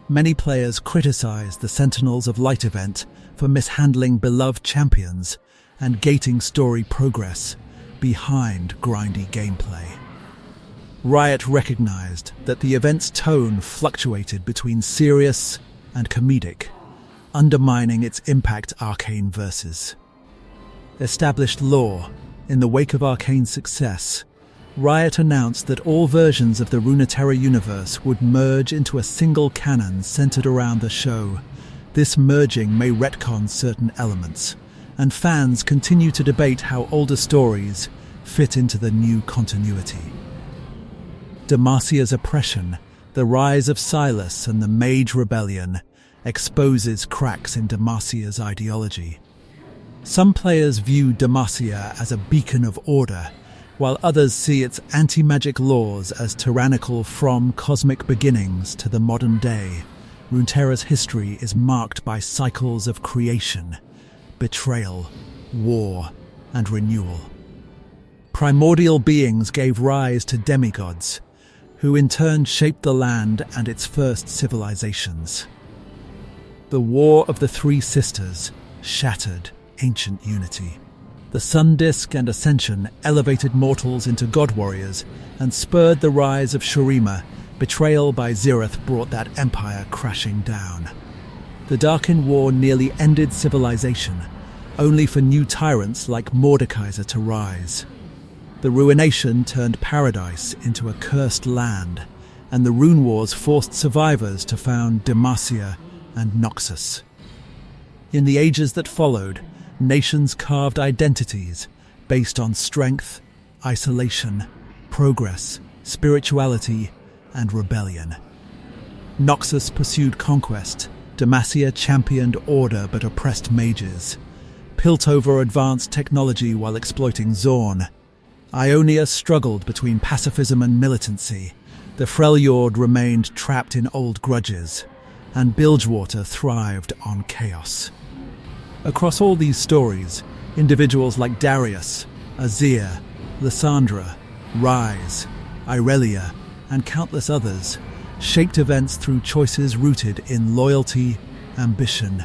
Many players criticized the Sentinels of Light event for mishandling beloved champions and gating story progress behind grindy gameplay. Riot recognized that the event's tone fluctuated between serious and comedic, undermining its impact. Arcane versus established lore. In the wake of Arcane's success, Riot announced that all versions of the Runeterra universe would merge into a single canon centered around the show. This merging may retcon certain elements, and fans continue to debate how older stories fit into the new continuity. Demacia's oppression, the rise of Silas, and the Mage Rebellion exposes cracks in Demacia's ideology. Some players view Demacia as a beacon of order, while others see its anti-magic laws as tyrannical from cosmic beginnings to the modern day. Runeterra's history is marked by cycles of creation, betrayal, war, and renewal. Primordial beings gave rise to demigods, who in turn shaped the land and its first civilizations. The War of the Three Sisters shattered ancient unity. The Sun Disk and Ascension elevated mortals into god warriors and spurred the rise of Shuriman. Betrayal by Zirith brought that empire crashing down. The Darkin War nearly ended civilization, only for new tyrants like Mordekaiser to rise. The Ruination turned paradise into a cursed land, and the Rune Wars forced survivors to found Demacia and Noxus. In the ages that followed, nations carved identities based on strength, isolation, progress, spirituality, and rebellion. Noxus pursued conquest, Demacia championed order but oppressed mages. Piltover advanced technology while exploiting Zaun. Ionia struggled between pacifism and militancy. The Freljord remained trapped in old grudges, and Bilgewater thrived on chaos. Across all these stories, individuals like Darius, Azir, Lysandra, Rise, Irelia, and countless others shaped events through choices rooted in loyalty, ambition,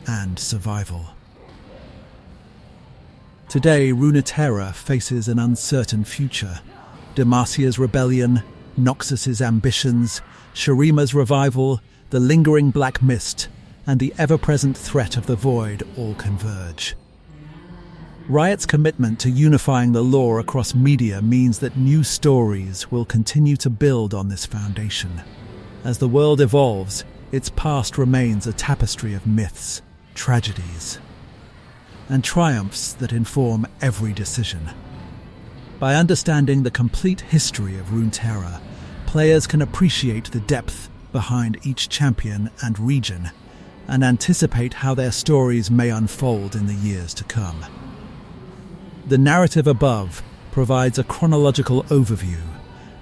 and survival. Today, Runeterra faces an uncertain future. Demacia's rebellion, Noxus's ambitions, Shurima's revival, the lingering black mist, and the ever-present threat of the Void all converge. Riot's commitment to unifying the lore across media means that new stories will continue to build on this foundation. As the world evolves, its past remains a tapestry of myths, tragedies, and triumphs that inform every decision. By understanding the complete history of Runeterra, players can appreciate the depth behind each champion and region, and anticipate how their stories may unfold in the years to come. The narrative above provides a chronological overview,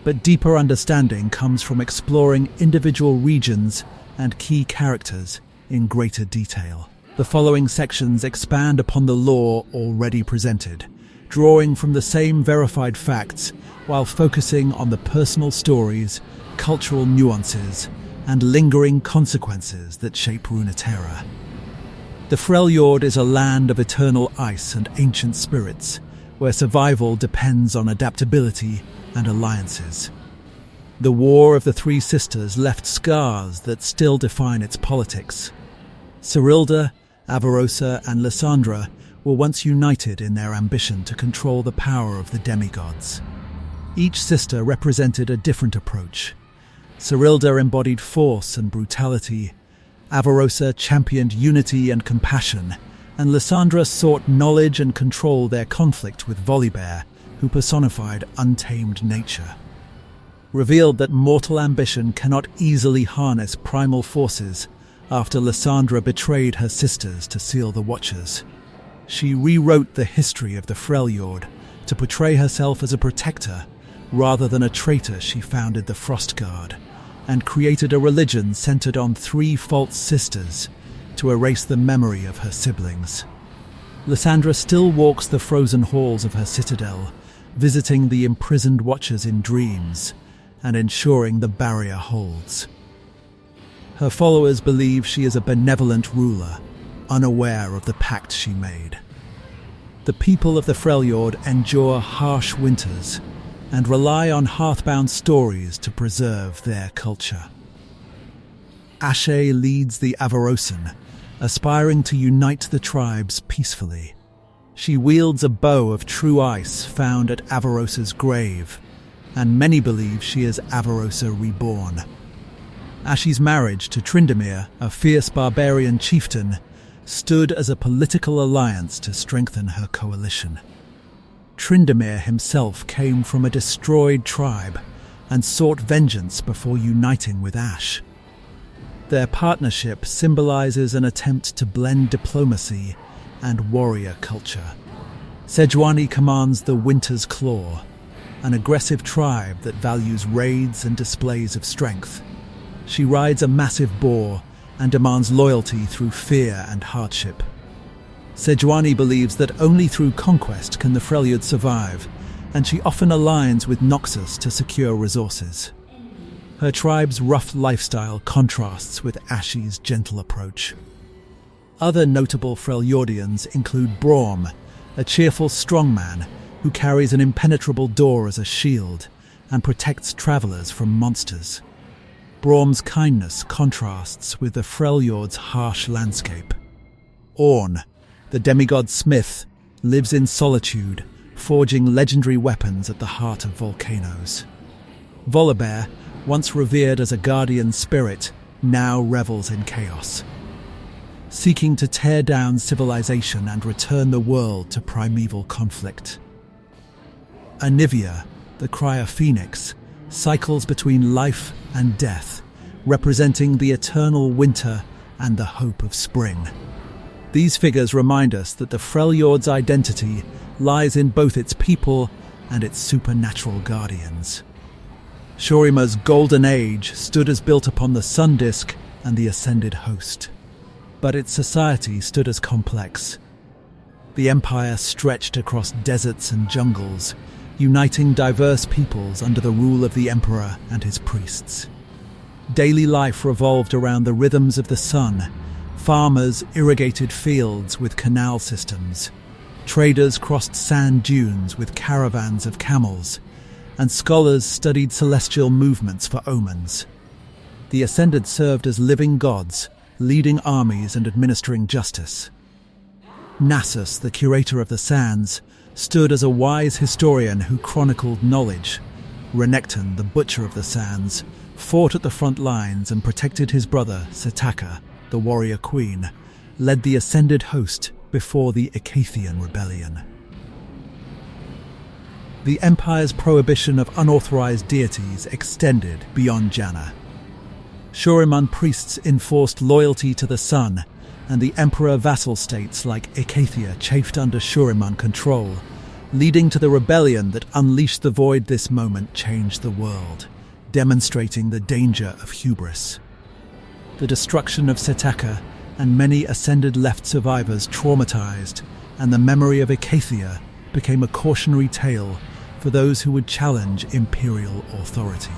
but deeper understanding comes from exploring individual regions and key characters in greater detail. The following sections expand upon the lore already presented, drawing from the same verified facts while focusing on the personal stories, cultural nuances, and lingering consequences that shape Runeterra. The Freljord is a land of eternal ice and ancient spirits, where survival depends on adaptability and alliances. The War of the Three Sisters left scars that still define its politics. Cyrilda, Avarosa, and Lysandra were once united in their ambition to control the power of the demigods. Each sister represented a different approach. Cyrilda embodied force and brutality, Avarosa championed unity and compassion, and Lysandra sought knowledge and control their conflict with Volibear, who personified untamed nature. Revealed that mortal ambition cannot easily harness primal forces after Lysandra betrayed her sisters to seal the Watchers. She rewrote the history of the Freljord to portray herself as a protector rather than a traitor. She founded the Frostguard and created a religion centered on 3 false sisters to erase the memory of her siblings. Lysandra still walks the frozen halls of her citadel, visiting the imprisoned Watchers in dreams and ensuring the barrier holds. Her followers believe she is a benevolent ruler, unaware of the pact she made. The people of the Freljord endure harsh winters and rely on hearthbound stories to preserve their culture. Ashe leads the Avarosan, aspiring to unite the tribes peacefully. She wields a bow of true ice found at Avarosa's grave, and many believe she is Avarosa reborn. Ashe's marriage to Tryndamere, a fierce barbarian chieftain, stood as a political alliance to strengthen her coalition. Tryndamere himself came from a destroyed tribe and sought vengeance before uniting with Ash. Their partnership symbolizes an attempt to blend diplomacy and warrior culture. Sejuani commands the Winter's Claw, an aggressive tribe that values raids and displays of strength. She rides a massive boar and demands loyalty through fear and hardship. Sejuani believes that only through conquest can the Freljord survive, and she often aligns with Noxus to secure resources. Her tribe's rough lifestyle contrasts with Ashi's gentle approach. Other notable Freljordians include Braum, a cheerful strongman who carries an impenetrable door as a shield and protects travelers from monsters. Braum's kindness contrasts with the Freljord's harsh landscape. Ornn, the demigod smith, lives in solitude, forging legendary weapons at the heart of volcanoes. Volibear, once revered as a guardian spirit, now revels in chaos, seeking to tear down civilization and return the world to primeval conflict. Anivia, the Crier Phoenix, cycles between life and death, representing the eternal winter and the hope of spring. These figures remind us that the Freljord's identity lies in both its people and its supernatural guardians. Shurima's golden age stood as built upon the sun disk and the ascended host, but its society stood as complex. The empire stretched across deserts and jungles, uniting diverse peoples under the rule of the emperor and his priests. Daily life revolved around the rhythms of the sun. Farmers irrigated fields with canal systems. Traders crossed sand dunes with caravans of camels, and scholars studied celestial movements for omens. The Ascended served as living gods, leading armies and administering justice. Nasus, the curator of the sands, stood as a wise historian who chronicled knowledge. Renekton, the butcher of the sands, fought at the front lines and protected his brother, Setaka, the warrior queen, led the Ascended host before the Icathian rebellion. The Empire's prohibition of unauthorized deities extended beyond Janna. Shuriman priests enforced loyalty to the sun, and the Emperor vassal states like Icathia chafed under Shuriman control, leading to the rebellion that unleashed the void. This moment changed the world, demonstrating the danger of hubris. The destruction of Setaka and many Ascended left survivors traumatized, and the memory of Icathia became a cautionary tale for those who would challenge imperial authority.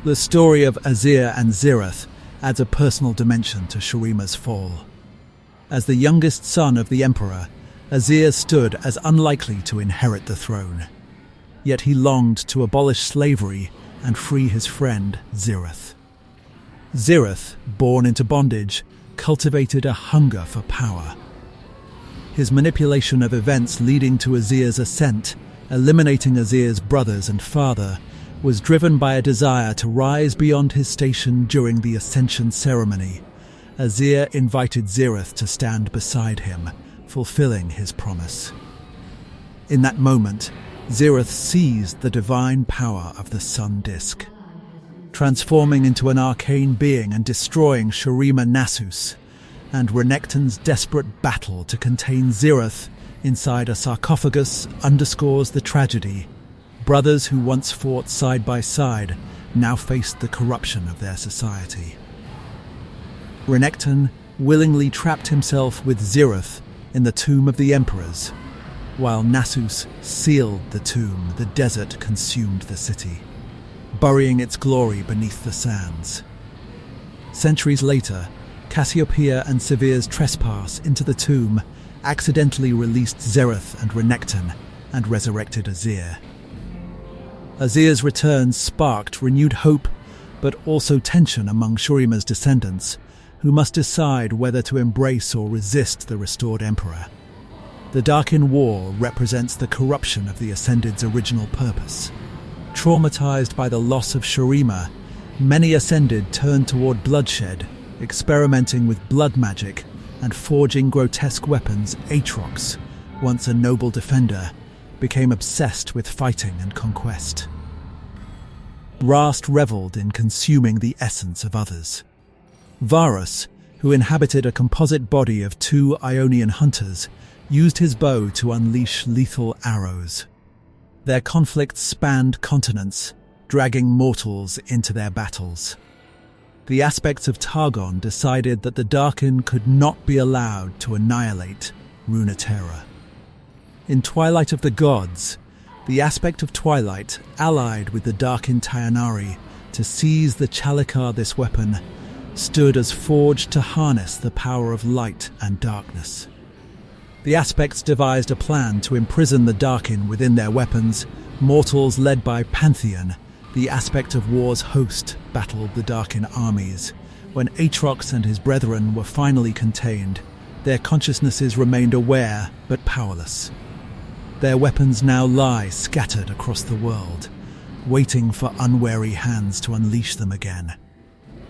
The story of Azir and Zirath adds a personal dimension to Shurima's fall. As the youngest son of the Emperor, Azir stood as unlikely to inherit the throne. Yet he longed to abolish slavery and free his friend, Zirath. Zirath, born into bondage, cultivated a hunger for power. His manipulation of events leading to Azir's ascent, eliminating Azir's brothers and father, was driven by a desire to rise beyond his station during the ascension ceremony. Azir invited Zirath to stand beside him, fulfilling his promise. In that moment, Zirath seized the divine power of the sun disk, transforming into an arcane being and destroying Shurima Nasus, and Renekton's desperate battle to contain Zirath inside a sarcophagus underscores the tragedy. Brothers who once fought side by side now faced the corruption of their society. Renekton willingly trapped himself with Zirath in the tomb of the emperors. While Nasus sealed the tomb, the desert consumed the city, burying its glory beneath the sands. Centuries later, Cassiopeia and Sevir's trespass into the tomb accidentally released Zirath and Renekton and resurrected Azir. Azir's return sparked renewed hope, but also tension among Shurima's descendants, who must decide whether to embrace or resist the restored emperor. The Darkin War represents the corruption of the Ascended's original purpose. Traumatized by the loss of Shurima, many Ascended turned toward bloodshed, experimenting with blood magic and forging grotesque weapons, Aatrox, once a noble defender, became obsessed with fighting and conquest. Rast reveled in consuming the essence of others. Varus, who inhabited a composite body of 2 Ionian hunters, used his bow to unleash lethal arrows. Their conflicts spanned continents, dragging mortals into their battles. The aspects of Targon decided that the Darkin could not be allowed to annihilate Runeterra. In Twilight of the Gods, the aspect of Twilight allied with the Darkin Tayanari to seize the Chalikar. This weapon stood as forged to harness the power of light and darkness. The aspects devised a plan to imprison the Darkin within their weapons. Mortals led by Pantheon, the aspect of war's host, battled the Darkin armies. When Aatrox and his brethren were finally contained, their consciousnesses remained aware but powerless. Their weapons now lie scattered across the world, waiting for unwary hands to unleash them again.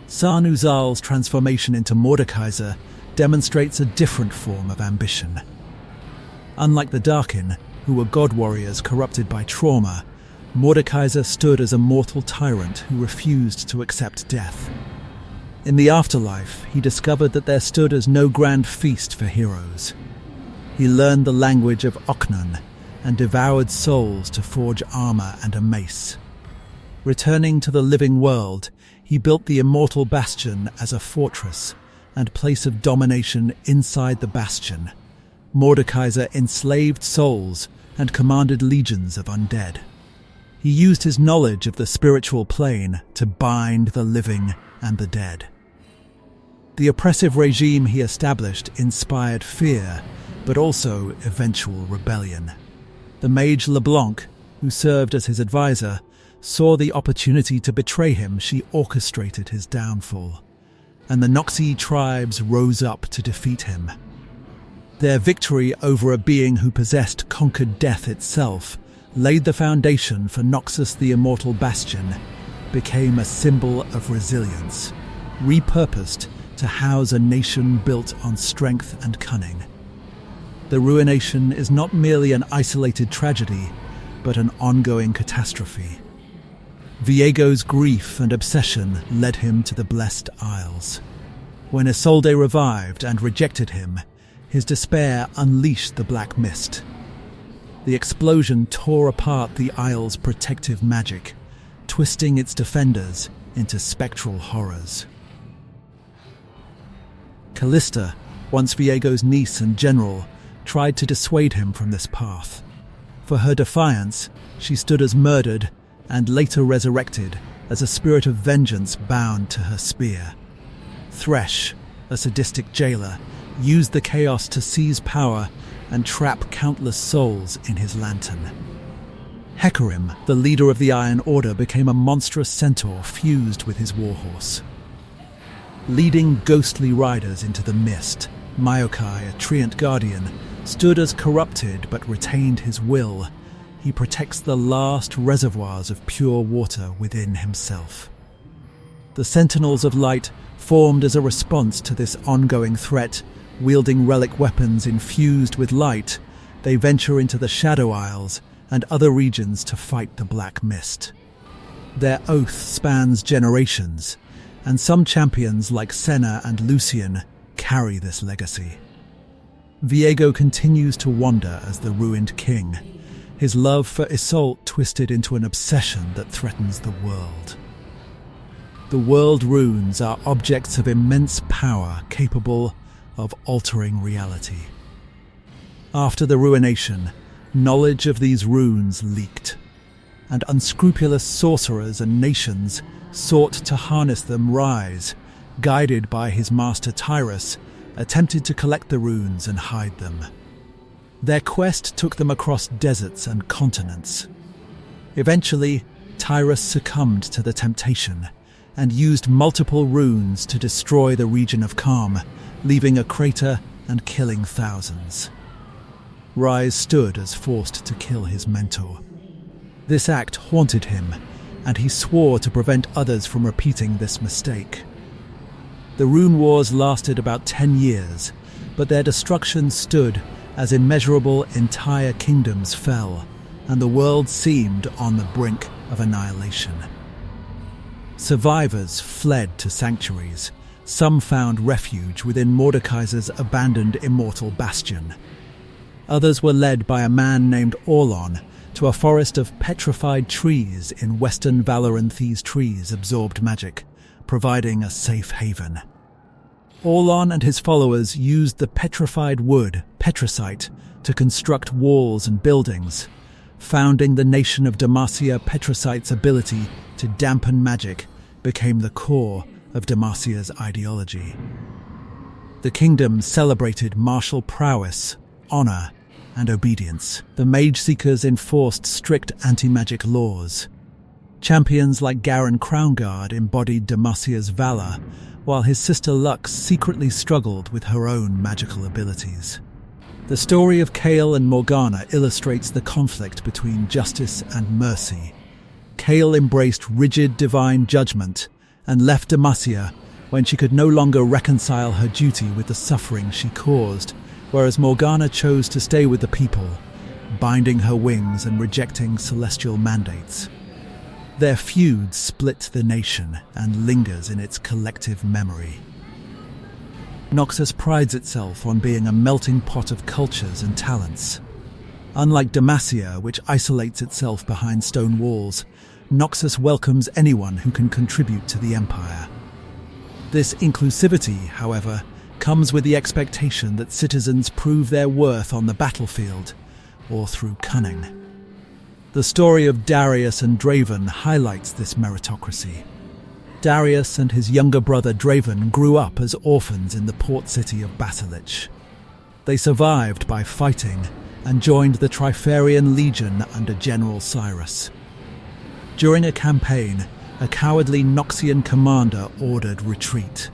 Sarnuzal's transformation into Mordekaiser demonstrates a different form of ambition. Unlike the Darkin, who were god warriors corrupted by trauma, Mordekaiser stood as a mortal tyrant who refused to accept death. In the afterlife, he discovered that there stood as no grand feast for heroes. He learned the language of Oknun and devoured souls to forge armor and a mace. Returning to the living world, he built the immortal bastion as a fortress and place of domination inside the bastion. Mordekaiser enslaved souls and commanded legions of undead. He used his knowledge of the spiritual plane to bind the living and the dead. The oppressive regime he established inspired fear, but also eventual rebellion. The mage LeBlanc, who served as his advisor, saw the opportunity to betray him. She orchestrated his downfall, and the Noxi tribes rose up to defeat him. Their victory over a being who possessed conquered death itself laid the foundation for Noxus. The immortal bastion became a symbol of resilience, repurposed to house a nation built on strength and cunning. The ruination is not merely an isolated tragedy, but an ongoing catastrophe. Viego's grief and obsession led him to the Blessed Isles. When Isolde revived and rejected him, his despair unleashed the Black Mist. The explosion tore apart the Isle's protective magic, twisting its defenders into spectral horrors. Callista, once Viego's niece and general, tried to dissuade him from this path. For her defiance, she stood as murdered and later resurrected as a spirit of vengeance bound to her spear. Thresh, a sadistic jailer, used the chaos to seize power and trap countless souls in his lantern. Hecarim, the leader of the Iron Order, became a monstrous centaur fused with his warhorse. Leading ghostly riders into the mist, Maokai, a treant guardian, stood as corrupted but retained his will. He protects the last reservoirs of pure water within himself. The Sentinels of Light formed as a response to this ongoing threat. Wielding relic weapons infused with light, they venture into the Shadow Isles and other regions to fight the Black Mist. Their oath spans generations, and some champions like Senna and Lucian carry this legacy. Viego continues to wander as the ruined king, his love for Isolde twisted into an obsession that threatens the world. The world runes are objects of immense power capable of altering reality. After the ruination, knowledge of these runes leaked, and unscrupulous sorcerers and nations sought to harness them. Rise, guided by his master Tyrus, attempted to collect the runes and hide them. Their quest took them across deserts and continents. Eventually, Tyrus succumbed to the temptation and used multiple runes to destroy the region of Calm, leaving a crater and killing thousands. Rise stood as forced to kill his mentor. This act haunted him, and he swore to prevent others from repeating this mistake. The Rune Wars lasted about 10 years, but their destruction stood as immeasurable entire kingdoms fell, and the world seemed on the brink of annihilation. Survivors fled to sanctuaries. Some found refuge within Mordekaiser's abandoned immortal bastion. Others were led by a man named Orlon to a forest of petrified trees in western Valoranthes. Trees absorbed magic, providing a safe haven. Orlon and his followers used the petrified wood, petricite, to construct walls and buildings. Founding the nation of Demacia, petricite's ability to dampen magic became the core of Demacia's ideology. The kingdom celebrated martial prowess, honor, and obedience. The Mage Seekers enforced strict anti-magic laws. Champions like Garen Crownguard embodied Demacia's valor, while his sister Lux secretly struggled with her own magical abilities. The story of Kael and Morgana illustrates the conflict between justice and mercy. Kael embraced rigid divine judgment and left Demacia when she could no longer reconcile her duty with the suffering she caused, whereas Morgana chose to stay with the people, binding her wings and rejecting celestial mandates. Their feud split the nation and lingers in its collective memory. Noxus prides itself on being a melting pot of cultures and talents. Unlike Demacia, which isolates itself behind stone walls, Noxus welcomes anyone who can contribute to the Empire. This inclusivity, however, comes with the expectation that citizens prove their worth on the battlefield or through cunning. The story of Darius and Draven highlights this meritocracy. Darius and his younger brother Draven grew up as orphans in the port city of Basilich. They survived by fighting and joined the Trifarian Legion under General Cyrus. During a campaign, a cowardly Noxian commander ordered retreat.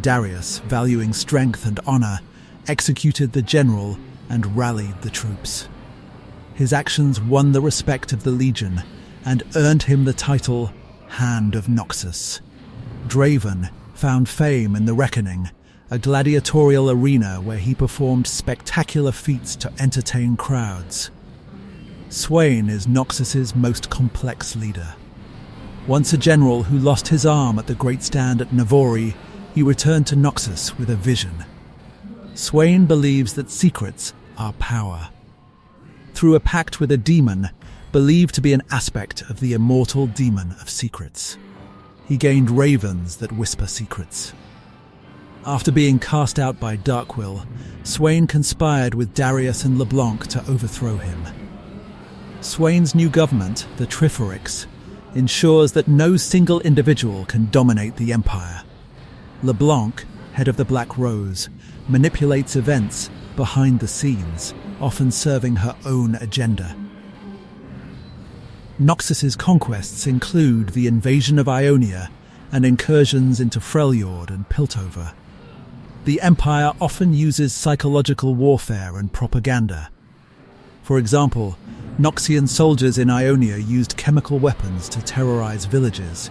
Darius, valuing strength and honor, executed the general and rallied the troops. His actions won the respect of the Legion and earned him the title Hand of Noxus. Draven found fame in the Reckoning, a gladiatorial arena where he performed spectacular feats to entertain crowds. Swain is Noxus's most complex leader. Once a general who lost his arm at the Great Stand at Navori, he returned to Noxus with a vision. Swain believes that secrets are power. Through a pact with a demon, believed to be an aspect of the immortal demon of secrets, he gained ravens that whisper secrets. After being cast out by Darkwill, Swain conspired with Darius and LeBlanc to overthrow him. Swain's new government, the Triforics, ensures that no single individual can dominate the Empire. LeBlanc, head of the Black Rose, manipulates events behind the scenes, often serving her own agenda. Noxus's conquests include the invasion of Ionia and incursions into Freljord and Piltover. The Empire often uses psychological warfare and propaganda. For example, Noxian soldiers in Ionia used chemical weapons to terrorize villages,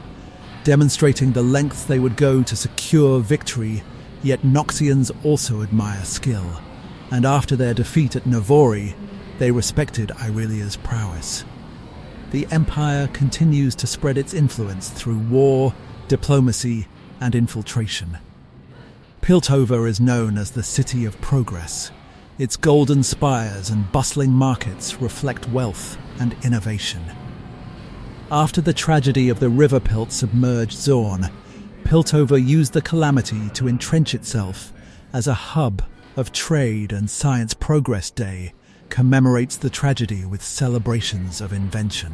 demonstrating the lengths they would go to secure victory, yet Noxians also admire skill, and after their defeat at Navori, they respected Irelia's prowess. The Empire continues to spread its influence through war, diplomacy, and infiltration. Piltover is known as the City of Progress. Its golden spires and bustling markets reflect wealth and innovation. After the tragedy of the River Pilt submerged Zaun, Piltover used the calamity to entrench itself as a hub of trade, and Science Progress Day commemorates the tragedy with celebrations of invention.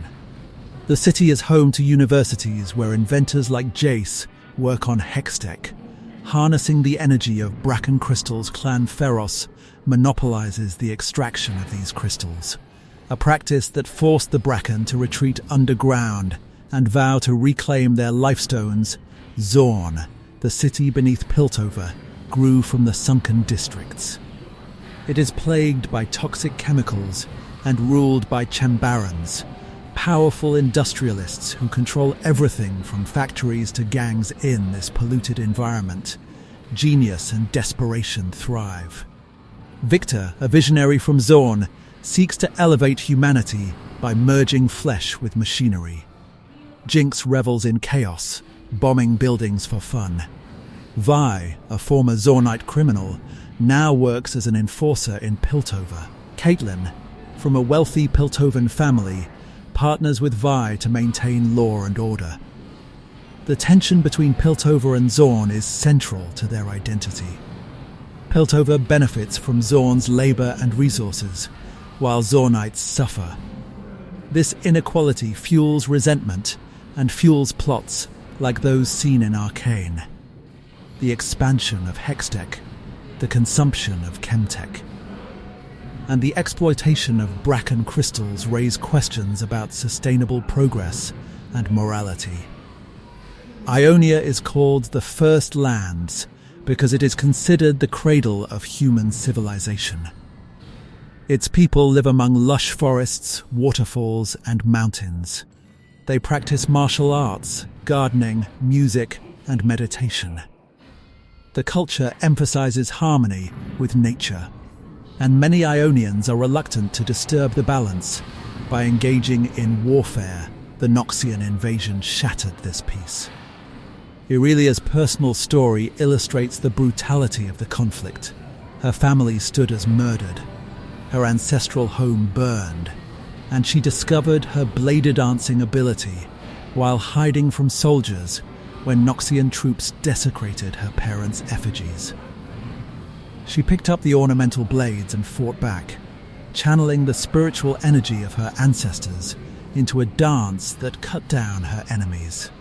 The city is home to universities where inventors like Jace work on Hextech. Harnessing the energy of Bracken crystals, Clan Feros monopolizes the extraction of these crystals, a practice that forced the Bracken to retreat underground and vow to reclaim their lifestones. Zaun, the city beneath Piltover, grew from the sunken districts. It is plagued by toxic chemicals and ruled by Chambarans, powerful industrialists who control everything from factories to gangs in this polluted environment. genius and desperation thrive. Victor, a visionary from Zaun, seeks to elevate humanity by merging flesh with machinery. Jinx revels in chaos, bombing buildings for fun. Vi, a former Zaunite criminal, now works as an enforcer in Piltover. Caitlin, from a wealthy Piltovan family, partners with Vi to maintain law and order. The tension between Piltover and Zaun is central to their identity. Piltover benefits from Zaun's labor and resources, while Zaunites suffer. This inequality fuels resentment and fuels plots like those seen in Arcane. The expansion of Hextech, the consumption of Chemtech, and the exploitation of Bracken crystals raise questions about sustainable progress and morality. Ionia is called the First Lands because it is considered the cradle of human civilization. Its people live among lush forests, waterfalls, and mountains. They practice martial arts, gardening, music, and meditation. The culture emphasizes harmony with nature, and many Ionians are reluctant to disturb the balance by engaging in warfare. The Noxian invasion shattered this peace. Aurelia's personal story illustrates the brutality of the conflict. Her family stood as murdered, her ancestral home burned, and she discovered her bladed dancing ability while hiding from soldiers when Noxian troops desecrated her parents' effigies. She picked up the ornamental blades and fought back, channeling the spiritual energy of her ancestors into a dance that cut down her enemies.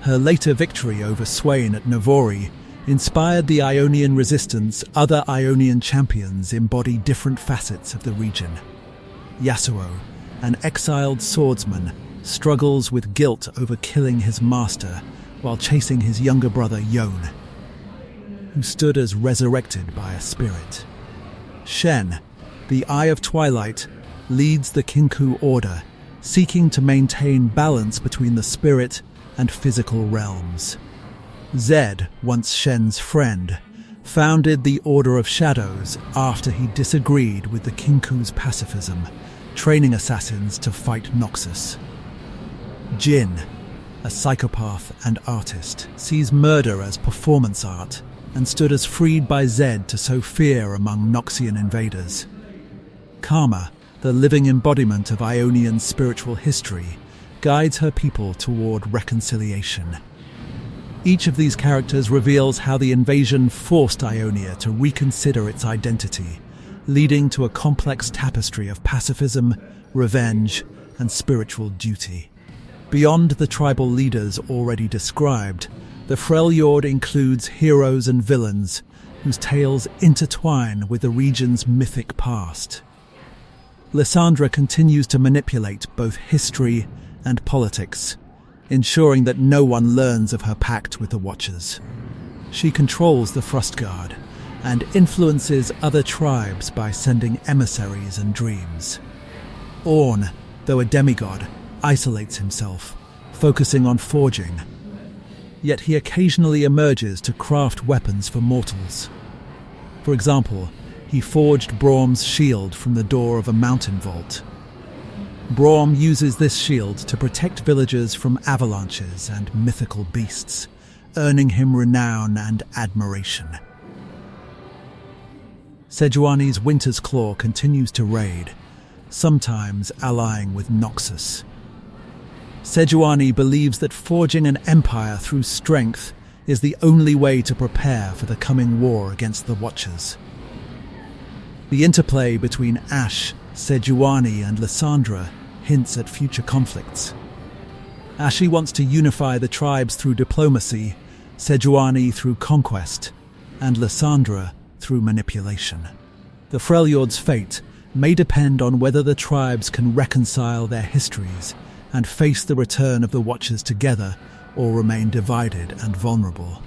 Her later victory over Swain at Navori inspired the Ionian resistance. Other Ionian champions embody different facets of the region. Yasuo, an exiled swordsman, struggles with guilt over killing his master while chasing his younger brother Yon, who stood as resurrected by a spirit. Shen, the Eye of Twilight, leads the Kinku Order, seeking to maintain balance between the spirit and physical realms. Zed, once Shen's friend, founded the Order of Shadows after he disagreed with the Kinku's pacifism, training assassins to fight Noxus. Jin, a psychopath and artist, sees murder as performance art and stood as freed by Zed to sow fear among Noxian invaders. Karma, the living embodiment of Ionian spiritual history, guides her people toward reconciliation. Each of these characters reveals how the invasion forced Ionia to reconsider its identity, leading to a complex tapestry of pacifism, revenge, and spiritual duty. Beyond the tribal leaders already described, the Freljord includes heroes and villains whose tales intertwine with the region's mythic past. Lysandra continues to manipulate both history and politics, ensuring that no one learns of her pact with the Watchers. She controls the Frostguard and influences other tribes by sending emissaries and dreams. Ornn, though a demigod, isolates himself, focusing on forging. Yet he occasionally emerges to craft weapons for mortals. For example, he forged Braum's shield from the door of a mountain vault. Braum uses this shield to protect villagers from avalanches and mythical beasts, earning him renown and admiration. Sejuani's Winter's Claw continues to raid, sometimes allying with Noxus. Sejuani believes that forging an empire through strength is the only way to prepare for the coming war against the Watchers. The interplay between Ashe, Sejuani, and Lysandra hints at future conflicts. Ashe wants to unify the tribes through diplomacy, Sejuani through conquest, and Lysandra through manipulation. The Freljord's fate may depend on whether the tribes can reconcile their histories and face the return of the Watchers together or remain divided and vulnerable.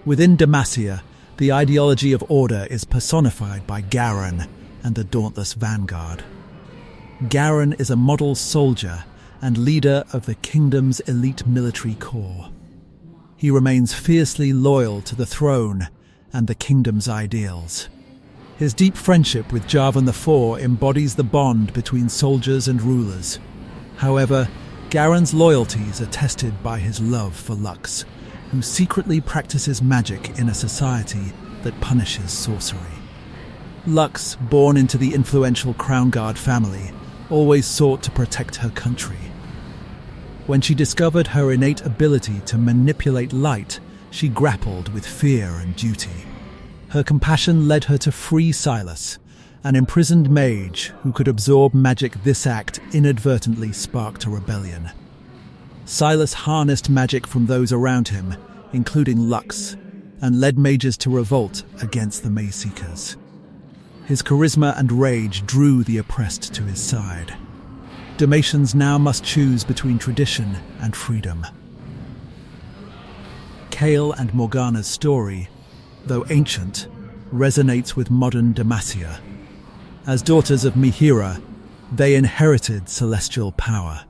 Within Demacia, the ideology of order is personified by Garen and the Dauntless Vanguard. Garen is a model soldier and leader of the kingdom's elite military corps. he remains fiercely loyal to the throne and the kingdom's ideals. His deep friendship with Jarvan IV embodies the bond between soldiers and rulers. However, Garen's loyalties are tested by his love for Lux, who secretly practices magic in a society that punishes sorcery. Lux, born into the influential Crown Guard family, always sought to protect her country. When she discovered her innate ability to manipulate light, she grappled with fear and duty. Her compassion led her to free Silas, an imprisoned mage who could absorb magic. This act inadvertently sparked a rebellion. Silas harnessed magic from those around him, including Lux, and led mages to revolt against the Maze Seekers. His charisma and rage drew the oppressed to his side. Demacians now must choose between tradition and freedom. Kael and Morgana's story, though ancient, resonates with modern Demacia. As daughters of Mihira, they inherited celestial power.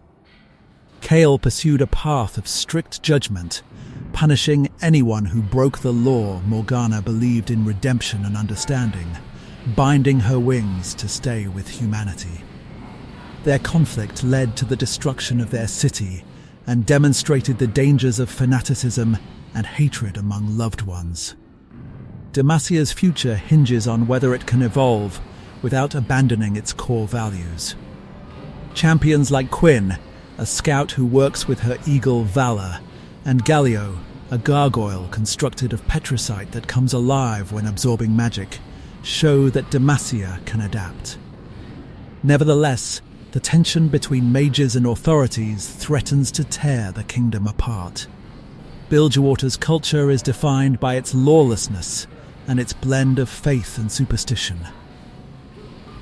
Kael pursued a path of strict judgment, punishing anyone who broke the law. Morgana believed in redemption and understanding, binding her wings to stay with humanity. Their conflict led to the destruction of their city and demonstrated the dangers of fanaticism and hatred among loved ones. Demacia's future hinges on whether it can evolve without abandoning its core values. Champions like Quinn, a scout who works with her eagle Valor, and Galio, a gargoyle constructed of petricite that comes alive when absorbing magic, show that Demacia can adapt. Nevertheless, the tension between mages and authorities threatens to tear the kingdom apart. Bilgewater's culture is defined by its lawlessness and its blend of faith and superstition.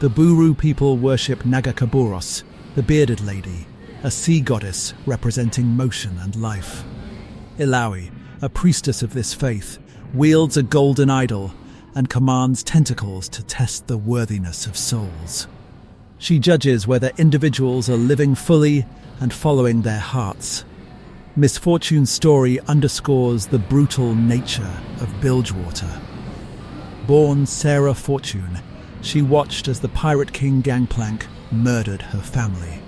The Buru people worship Nagakaburos, the bearded lady, a sea goddess representing motion and life. Ilawi, a priestess of this faith, wields a golden idol and commands tentacles to test the worthiness of souls. She judges whether individuals are living fully and following their hearts. Misfortune's story underscores the brutal nature of Bilgewater. Born Sarah Fortune, she watched as the Pirate King Gangplank murdered her family.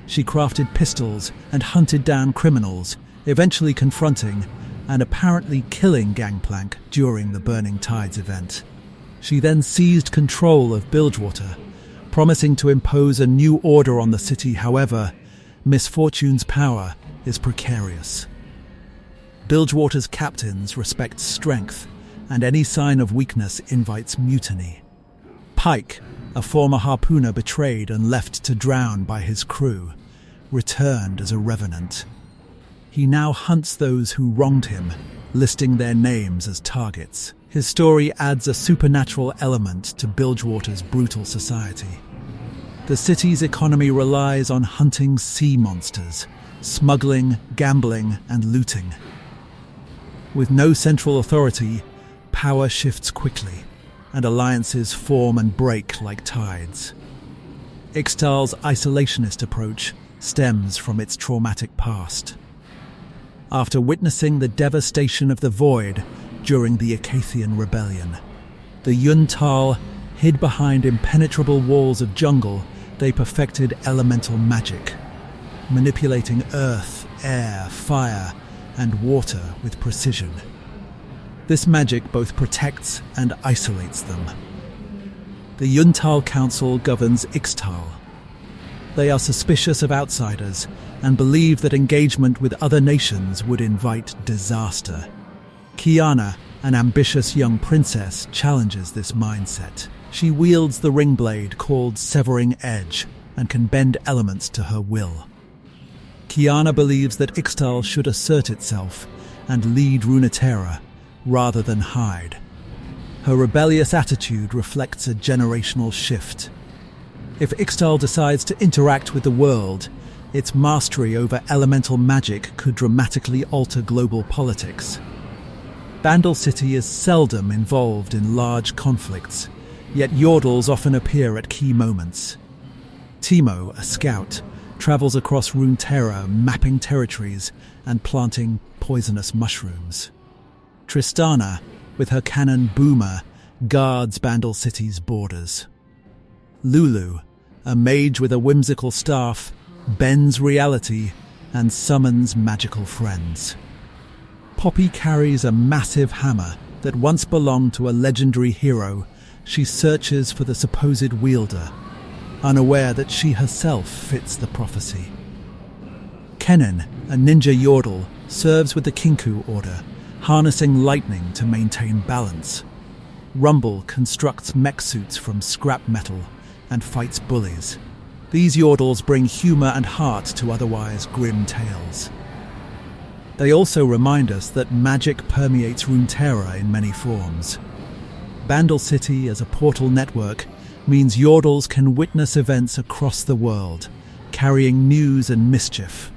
She crafted pistols and hunted down criminals, eventually confronting and apparently killing Gangplank during the Burning Tides event. She then seized control of Bilgewater, promising to impose a new order on the city. However, Misfortune's power is precarious. Bilgewater's captains respect strength, and any sign of weakness invites mutiny. Pike, a former harpooner betrayed and left to drown by his crew, returned as a revenant. He now hunts those who wronged him, listing their names as targets. His story adds a supernatural element to Bilgewater's brutal society. The city's economy relies on hunting sea monsters, smuggling, gambling, and looting. With no central authority, power shifts quickly, and alliances form and break like tides. Ixtal's isolationist approach stems from its traumatic past. After witnessing the devastation of the Void during the Acathian Rebellion, the Yuntal hid behind impenetrable walls of jungle. They perfected elemental magic, manipulating earth, air, fire, and water with precision. This magic both protects and isolates them. The Yuntal Council governs Ixtal. They are suspicious of outsiders and believe that engagement with other nations would invite disaster. Kiana, an ambitious young princess, challenges this mindset. She wields the ring blade called Severing Edge and can bend elements to her will. Kiana believes that Ixtal should assert itself and lead Runeterra rather than hide. Her rebellious attitude reflects a generational shift. If Ixtal decides to interact with the world, its mastery over elemental magic could dramatically alter global politics. Bandle City is seldom involved in large conflicts, yet Yordles often appear at key moments. Timo, a scout, travels across Runeterra, mapping territories and planting poisonous mushrooms. Tristana, with her cannon Boomer, guards Bandle City's borders. Lulu, a mage with a whimsical staff, bends reality and summons magical friends. Poppy carries a massive hammer that once belonged to a legendary hero. She searches for the supposed wielder, unaware that she herself fits the prophecy. Kennen, a ninja yordle, serves with the Kinku Order, harnessing lightning to maintain balance. Rumble constructs mech suits from scrap metal and fights bullies. These yordles bring humour and heart to otherwise grim tales. They also remind us that magic permeates Runeterra in many forms. Bandle City as a portal network means yordles can witness events across the world, carrying news and mischief.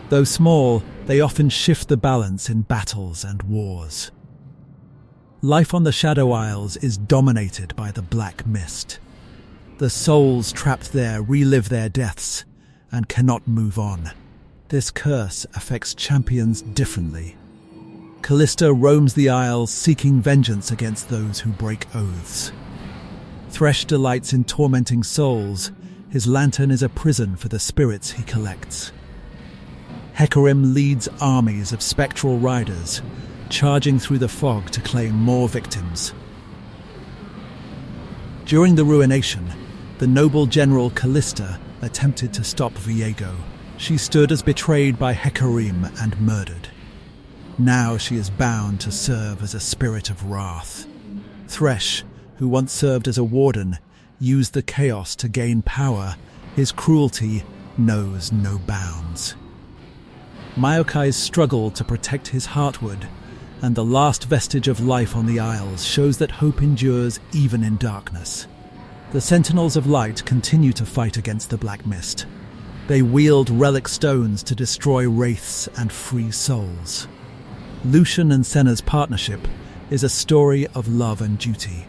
Though small, they often shift the balance in battles and wars. Life on the Shadow Isles is dominated by the Black Mist. The souls trapped there relive their deaths and cannot move on. This curse affects champions differently. Callista roams the Isles seeking vengeance against those who break oaths. Thresh delights in tormenting souls. His lantern is a prison for the spirits he collects. Hecarim leads armies of spectral riders, charging through the fog to claim more victims. During the Ruination, the noble general Callista attempted to stop Viego. She stood as betrayed by Hecarim and murdered. Now she is bound to serve as a spirit of wrath. Thresh, who once served as a warden, used the chaos to gain power. His cruelty knows no bounds. Maokai's struggle to protect his Heartwood, and the last vestige of life on the Isles, shows that hope endures even in darkness. The Sentinels of Light continue to fight against the Black Mist. They wield relic stones to destroy wraiths and free souls. Lucian and Senna's partnership is a story of love and duty.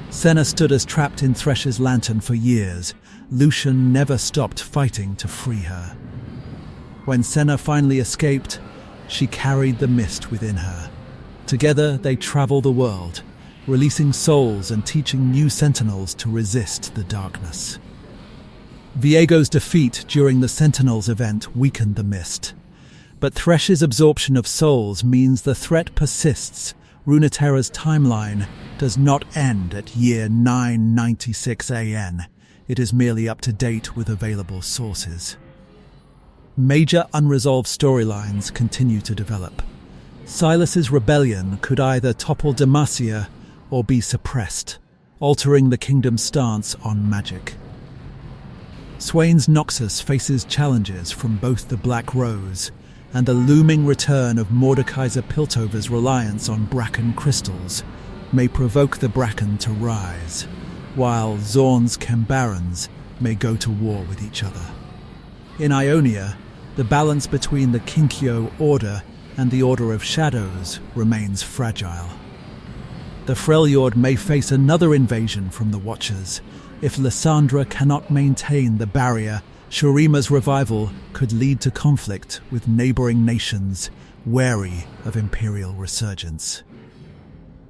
Senna stood as trapped in Thresh's lantern for years. Lucian never stopped fighting to free her. When Senna finally escaped, she carried the mist within her. Together they travel the world, releasing souls and teaching new sentinels to resist the darkness. Viego's defeat during the Sentinels event weakened the mist, but Thresh's absorption of souls means the threat persists. Runeterra's timeline does not end at year 996 AN. It is merely up to date with available sources. Major unresolved storylines continue to develop. Silas's rebellion could either topple Demacia or be suppressed, altering the kingdom's stance on magic. Swain's Noxus faces challenges from both the Black Rose and the looming return of Mordekaiser Piltover's reliance on Bracken crystals may provoke the Bracken to rise, while Zaun's Kembarans may go to war with each other. In Ionia, the balance between the Kinkyo Order and the Order of Shadows remains fragile. The Freljord may face another invasion from the Watchers. If Lysandra cannot maintain the barrier, Shurima's revival could lead to conflict with neighbouring nations wary of imperial resurgence.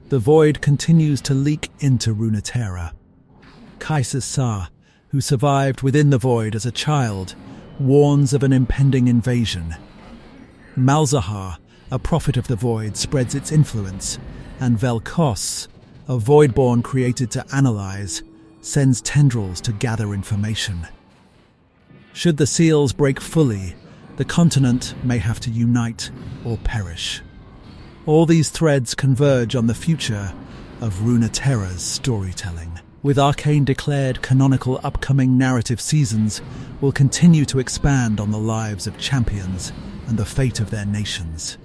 The void continues to leak into Runeterra. Kaiser Sa, who survived within the void as a child, warns of an impending invasion. Malzahar, a prophet of the void, spreads its influence, and Vel'Koz, a voidborn created to analyze, sends tendrils to gather information. Should the seals break fully, the continent may have to unite or perish. All these threads converge on the future of Runeterra's storytelling. With Arcane declared canonical upcoming narrative seasons will continue to expand on the lives of champions and the fate of their nations.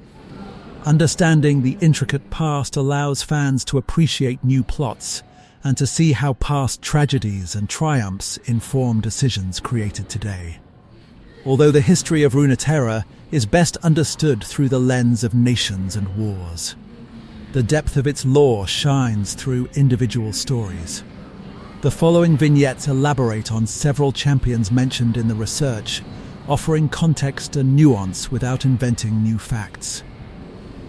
Understanding the intricate past allows fans to appreciate new plots and to see how past tragedies and triumphs inform decisions created today. Although the history of Runeterra is best understood through the lens of nations and wars, the depth of its lore shines through individual stories. The following vignettes elaborate on several champions mentioned in the research, offering context and nuance without inventing new facts.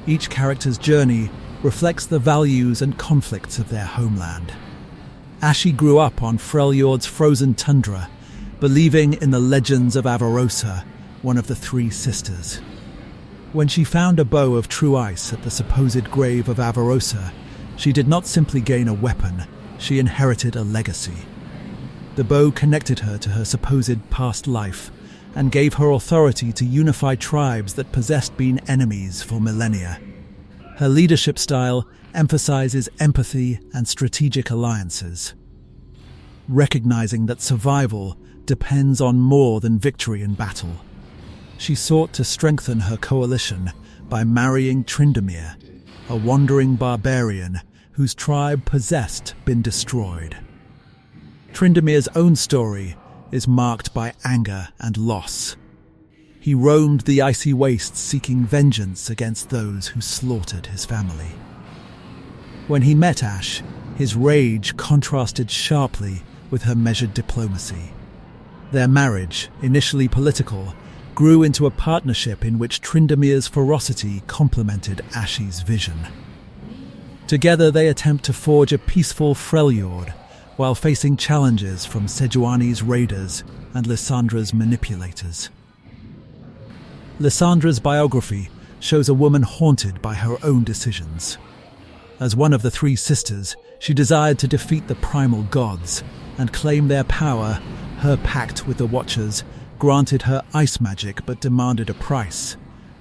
Each character's journey reflects the values and conflicts of their homeland. Ashe grew up on Freljord's frozen tundra, believing in the legends of Avarosa, one of the three sisters. When she found a bow of true ice at the supposed grave of Avarosa, she did not simply gain a weapon, she inherited a legacy. The bow connected her to her supposed past life and gave her authority to unify tribes that possessed been enemies for millennia. Her leadership style emphasizes empathy and strategic alliances, recognizing that survival depends on more than victory in battle. She sought to strengthen her coalition by marrying Tryndamere, a wandering barbarian whose tribe possessed been destroyed. Tryndamere's own story is marked by anger and loss. He roamed the icy wastes seeking vengeance against those who slaughtered his family. When he met Ashe, his rage contrasted sharply with her measured diplomacy. Their marriage, initially political, grew into a partnership in which Tryndamere's ferocity complemented Ashe's vision. Together they attempt to forge a peaceful Freljord, while facing challenges from Sejuani's raiders and Lyssandra's manipulators. Lyssandra's biography shows a woman haunted by her own decisions. As one of the three sisters, she desired to defeat the primal gods and claim their power. Her pact with the Watchers granted her ice magic but demanded a price: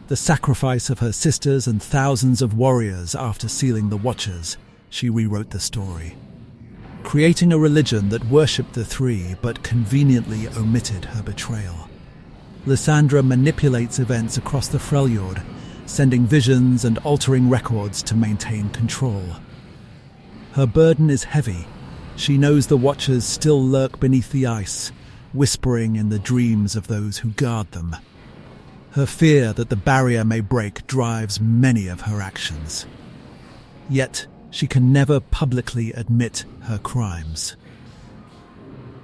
the sacrifice of her sisters and thousands of warriors. After sealing the Watchers, she rewrote the story, creating a religion that worshipped the three but conveniently omitted her betrayal. Lysandra manipulates events across the Freljord, sending visions and altering records to maintain control. Her burden is heavy. She knows the Watchers still lurk beneath the ice, whispering in the dreams of those who guard them. Her fear that the barrier may break drives many of her actions. Yet, she can never publicly admit her crimes.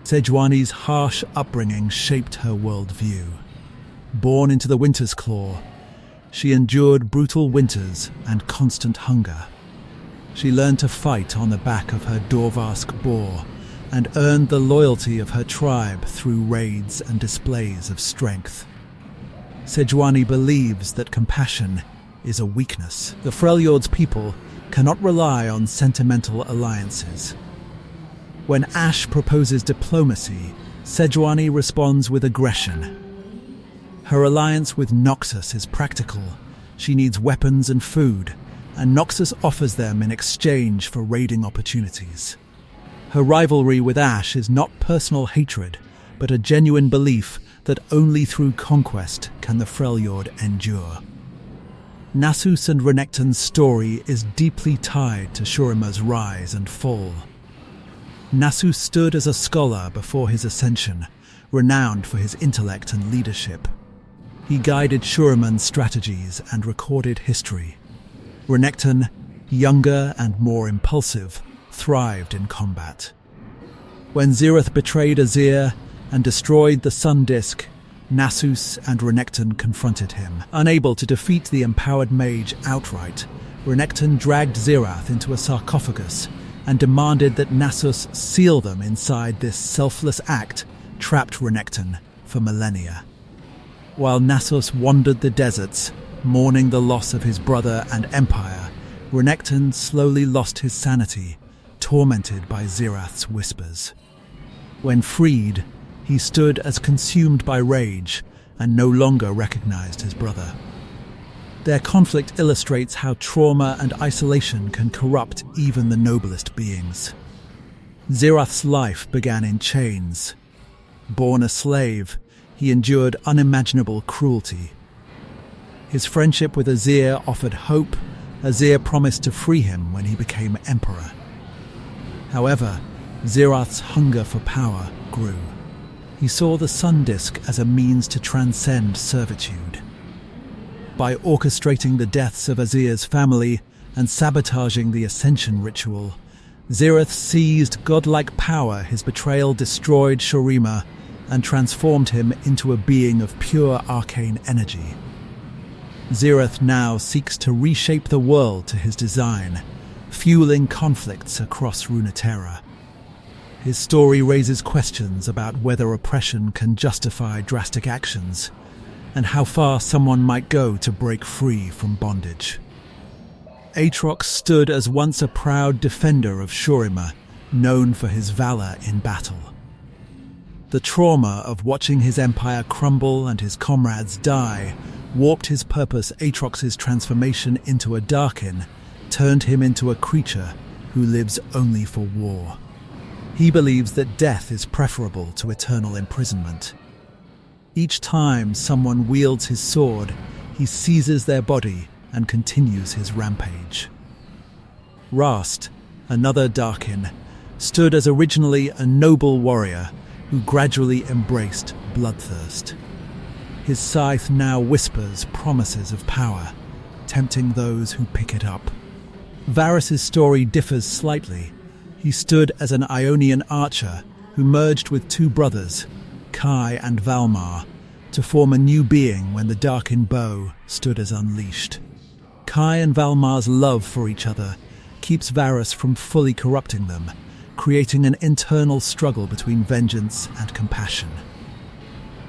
Sejuani's harsh upbringing shaped her worldview. Born into the Winter's Claw, she endured brutal winters and constant hunger. She learned to fight on the back of her Dorvask boar and earned the loyalty of her tribe through raids and displays of strength. Sejuani believes that compassion is a weakness. The Freljord's people cannot rely on sentimental alliances. When Ashe proposes diplomacy, Sejuani responds with aggression. Her alliance with Noxus is practical. She needs weapons and food, and Noxus offers them in exchange for raiding opportunities. Her rivalry with Ashe is not personal hatred, but a genuine belief that only through conquest can the Freljord endure. Nasus and Renekton's story is deeply tied to Shuriman's rise and fall. Nasus stood as a scholar before his ascension, renowned for his intellect and leadership. He guided Shuriman's strategies and recorded history. Renekton, younger and more impulsive, thrived in combat. When Xerath betrayed Azir and destroyed the Sun Disk, Nasus and Renekton confronted him. Unable to defeat the empowered mage outright, Renekton dragged Xerath into a sarcophagus and demanded that Nasus seal them inside. This selfless act trapped Renekton for millennia. While Nasus wandered the deserts, mourning the loss of his brother and empire, Renekton slowly lost his sanity, tormented by Xerath's whispers. When freed, he stood as consumed by rage and no longer recognized his brother. Their conflict illustrates how trauma and isolation can corrupt even the noblest beings. Xerath's life began in chains. Born a slave, he endured unimaginable cruelty. His friendship with Azir offered hope. Azir promised to free him when he became emperor. However, Xerath's hunger for power grew. He saw the Sun Disk as a means to transcend servitude. By orchestrating the deaths of Azir's family and sabotaging the Ascension ritual, Zirith seized godlike power. His betrayal destroyed Shuriman and transformed him into a being of pure arcane energy. Zirith now seeks to reshape the world to his design, fueling conflicts across Runeterra. His story raises questions about whether oppression can justify drastic actions, and how far someone might go to break free from bondage. Aatrox stood as once a proud defender of Shuriman, known for his valor in battle. The trauma of watching his empire crumble and his comrades die warped his purpose. Aatrox's transformation into a Darkin turned him into a creature who lives only for war. He believes that death is preferable to eternal imprisonment. Each time someone wields his sword, he seizes their body and continues his rampage. Rast, another Darkin, stood as originally a noble warrior who gradually embraced bloodthirst. His scythe now whispers promises of power, tempting those who pick it up. Varys' story differs slightly. He stood as an Ionian archer who merged with two brothers, Kai and Valmar, to form a new being when the Darkin bow stood as unleashed. Kai and Valmar's love for each other keeps Varys from fully corrupting them, creating an internal struggle between vengeance and compassion.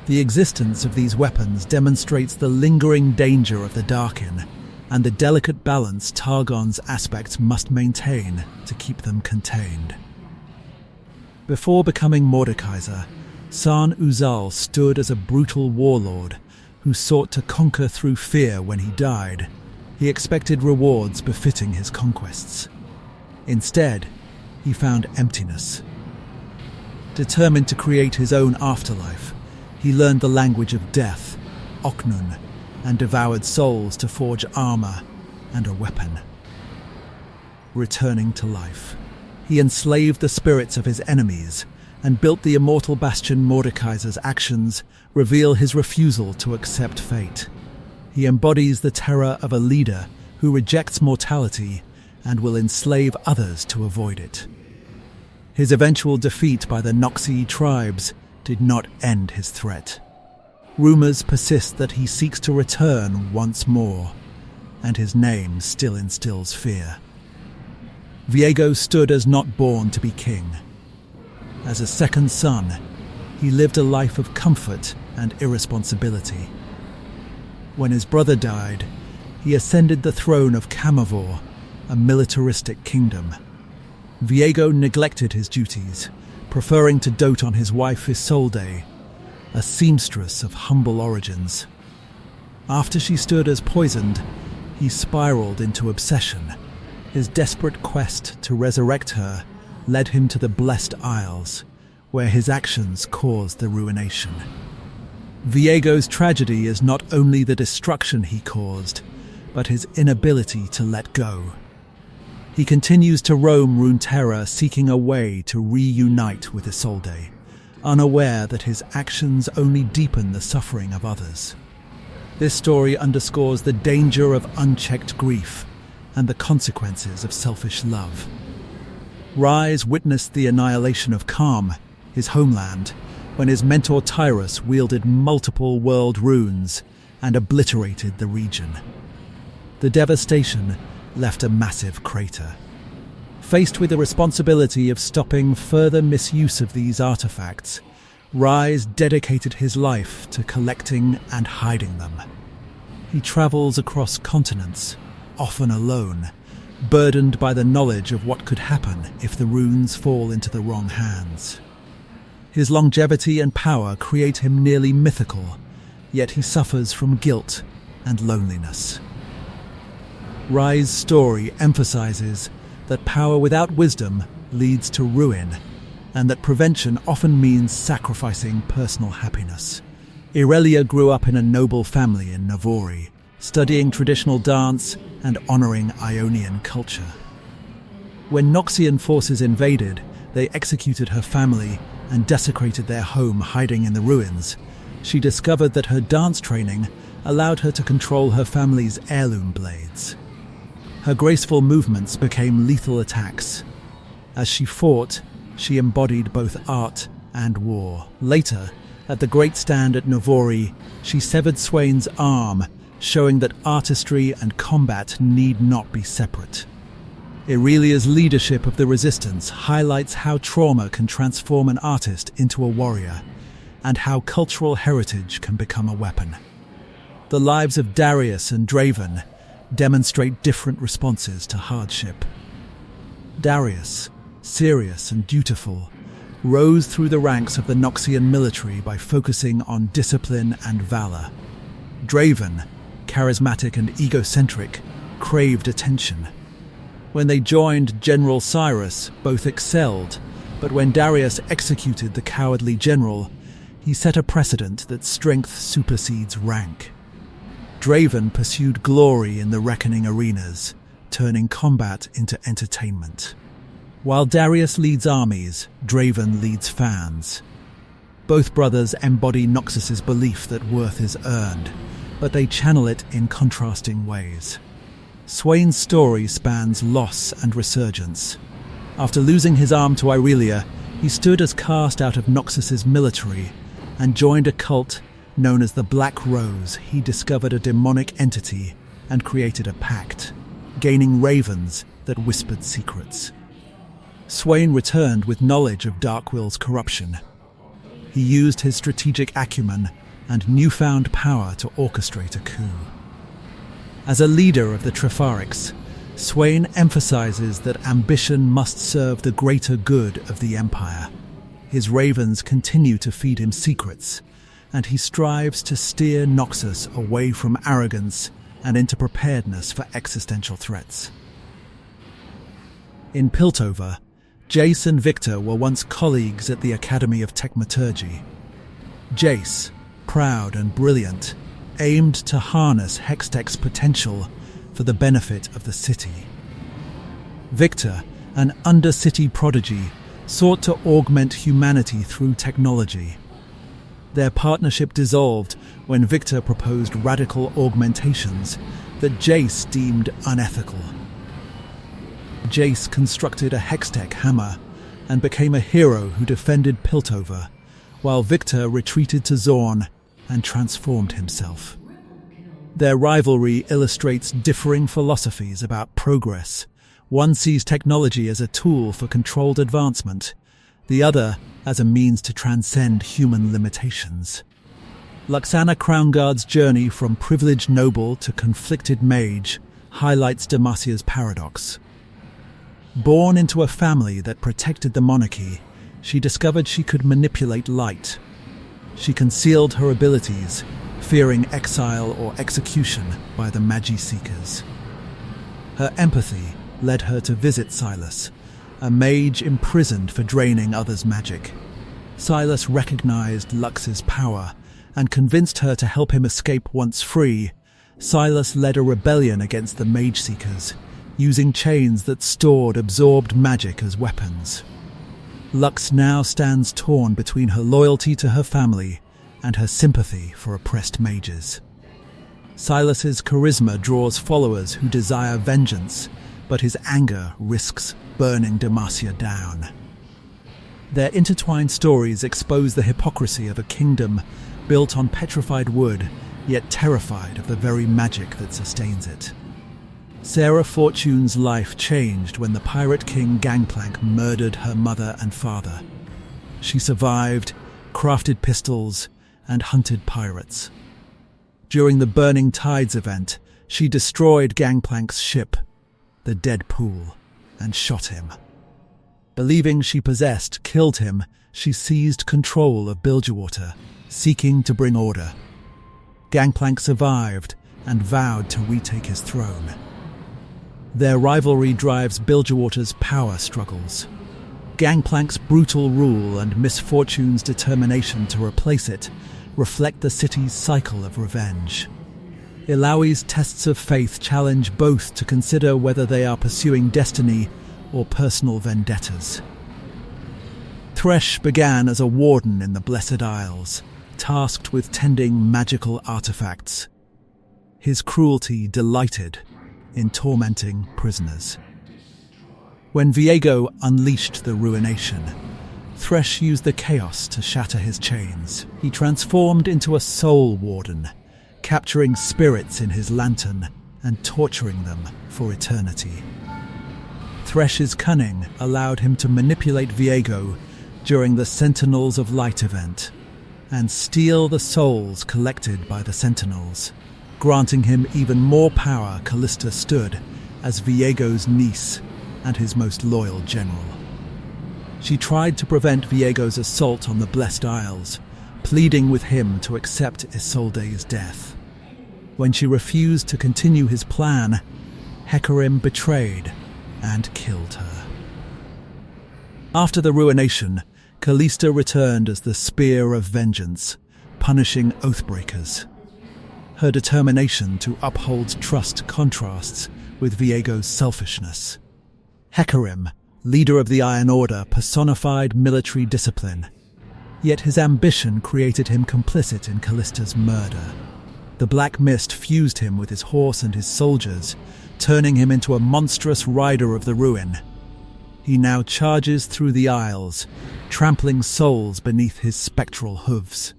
The existence of these weapons demonstrates the lingering danger of the Darkin and the delicate balance Targon's aspects must maintain to keep them contained. Before becoming Mordekaiser, San Uzal stood as a brutal warlord who sought to conquer through fear. When he died, he expected rewards befitting his conquests. Instead, he found emptiness. Determined to create his own afterlife, he learned the language of death, Oknun, and devoured souls to forge armor and a weapon. Returning to life, he enslaved the spirits of his enemies and built the immortal bastion. Mordekaiser's actions reveal his refusal to accept fate. He embodies the terror of a leader who rejects mortality and will enslave others to avoid it. His eventual defeat by the Noxus tribes did not end his threat. Rumors persist that he seeks to return once more, and his name still instills fear. Viego stood as not born to be king. As a second son, he lived a life of comfort and irresponsibility. When his brother died, he ascended the throne of Camavor, a militaristic kingdom. Viego neglected his duties, preferring to dote on his wife Isolde, a seamstress of humble origins. After she stood as poisoned, he spiraled into obsession. His desperate quest to resurrect her led him to the Blessed Isles, where his actions caused the ruination. Viego's tragedy is not only the destruction he caused, but his inability to let go. He continues to roam Runeterra, seeking a way to reunite with Isolde, unaware that his actions only deepen the suffering of others. This story underscores the danger of unchecked grief and the consequences of selfish love. Rise witnessed the annihilation of Calm, his homeland, when his mentor Tyrus wielded multiple world runes and obliterated the region. The devastation left a massive crater. Faced with the responsibility of stopping further misuse of these artifacts, Rise dedicated his life to collecting and hiding them. He travels across continents, often alone, burdened by the knowledge of what could happen if the runes fall into the wrong hands. His longevity and power create him nearly mythical, yet he suffers from guilt and loneliness. Rise's story emphasizes that power without wisdom leads to ruin, and that prevention often means sacrificing personal happiness. Irelia grew up in a noble family in Navori, studying traditional dance and honoring Ionian culture. When Noxian forces invaded, they executed her family and desecrated their home, hiding in the ruins. She discovered that her dance training allowed her to control her family's heirloom blades. Her graceful movements became lethal attacks. As she fought, she embodied both art and war. Later, at the Great Stand at Novori, she severed Swain's arm, showing that artistry and combat need not be separate. Aurelia's leadership of the resistance highlights how trauma can transform an artist into a warrior, and how cultural heritage can become a weapon. The lives of Darius and Draven demonstrate different responses to hardship. Darius, serious and dutiful, rose through the ranks of the Noxian military by focusing on discipline and valor. Draven, charismatic and egocentric, craved attention. When they joined General Cyrus, both excelled, but when Darius executed the cowardly general, he set a precedent that strength supersedes rank. Draven pursued glory in the reckoning arenas, turning combat into entertainment. While Darius leads armies, Draven leads fans. Both brothers embody Noxus's belief that worth is earned, but they channel it in contrasting ways. Swain's story spans loss and resurgence. After losing his arm to Aurelia, he stood as cast out of Noxus's military and joined a cult known as the Black Rose. He discovered a demonic entity and created a pact, gaining ravens that whispered secrets. Swain returned with knowledge of Darkwill's corruption. He used his strategic acumen and newfound power to orchestrate a coup. As a leader of the Trifarics, Swain emphasizes that ambition must serve the greater good of the Empire. His ravens continue to feed him secrets, and he strives to steer Noxus away from arrogance and into preparedness for existential threats. In Piltover, Jace and Victor were once colleagues at the Academy of Techmaturgy. Jace, proud and brilliant, aimed to harness Hextech's potential for the benefit of the city. Victor, an undercity prodigy, sought to augment humanity through technology. Their partnership dissolved when Victor proposed radical augmentations that Jace deemed unethical. Jace constructed a Hextech hammer and became a hero who defended Piltover, while Victor retreated to Zaun and transformed himself. Their rivalry illustrates differing philosophies about progress. One sees technology as a tool for controlled advancement, the other as a means to transcend human limitations. Luxana Crownguard's journey from privileged noble to conflicted mage highlights Demacia's paradox. Born into a family that protected the monarchy, she discovered she could manipulate light. She concealed her abilities, fearing exile or execution by the Magi Seekers. Her empathy led her to visit Silas, a mage imprisoned for draining others' magic. Silas recognized Lux's power and convinced her to help him escape once free. Silas led a rebellion against the Mage Seekers, using chains that stored absorbed magic as weapons. Lux now stands torn between her loyalty to her family and her sympathy for oppressed mages. Silas's charisma draws followers who desire vengeance, but his anger risks burning Demacia down. Their intertwined stories expose the hypocrisy of a kingdom built on petrified wood, yet terrified of the very magic that sustains it. Sarah Fortune's life changed when the Pirate King Gangplank murdered her mother and father. She survived, crafted pistols, and hunted pirates. During the Burning Tides event, she destroyed Gangplank's ship, the Dead Pool, and shot him. Believing she killed him, she seized control of Bilgewater, seeking to bring order. Gangplank survived and vowed to retake his throne. Their rivalry drives Bilgewater's power struggles. Gangplank's brutal rule and Misfortune's determination to replace it reflect the city's cycle of revenge. Ilawi's tests of faith challenge both to consider whether they are pursuing destiny or personal vendettas. Thresh began as a warden in the Blessed Isles, tasked with tending magical artifacts. His cruelty delighted in tormenting prisoners. When Viego unleashed the Ruination, Thresh used the chaos to shatter his chains. He transformed into a soul warden, capturing spirits in his lantern and torturing them for eternity. Thresh's cunning allowed him to manipulate Viego during the Sentinels of Light event and steal the souls collected by the Sentinels, granting him even more power. Callista stood as Viego's niece and his most loyal general. She tried to prevent Viego's assault on the Blessed Isles, pleading with him to accept Isolde's death. When she refused to continue his plan, Hecarim betrayed and killed her. After the Ruination, Callista returned as the Spear of Vengeance, punishing Oathbreakers. Her determination to uphold trust contrasts with Viego's selfishness. Hecarim, leader of the Iron Order, personified military discipline, yet his ambition created him complicit in Callista's murder. The Black Mist fused him with his horse and his soldiers, turning him into a monstrous rider of the ruin. He now charges through the Isles, trampling souls beneath his spectral hooves.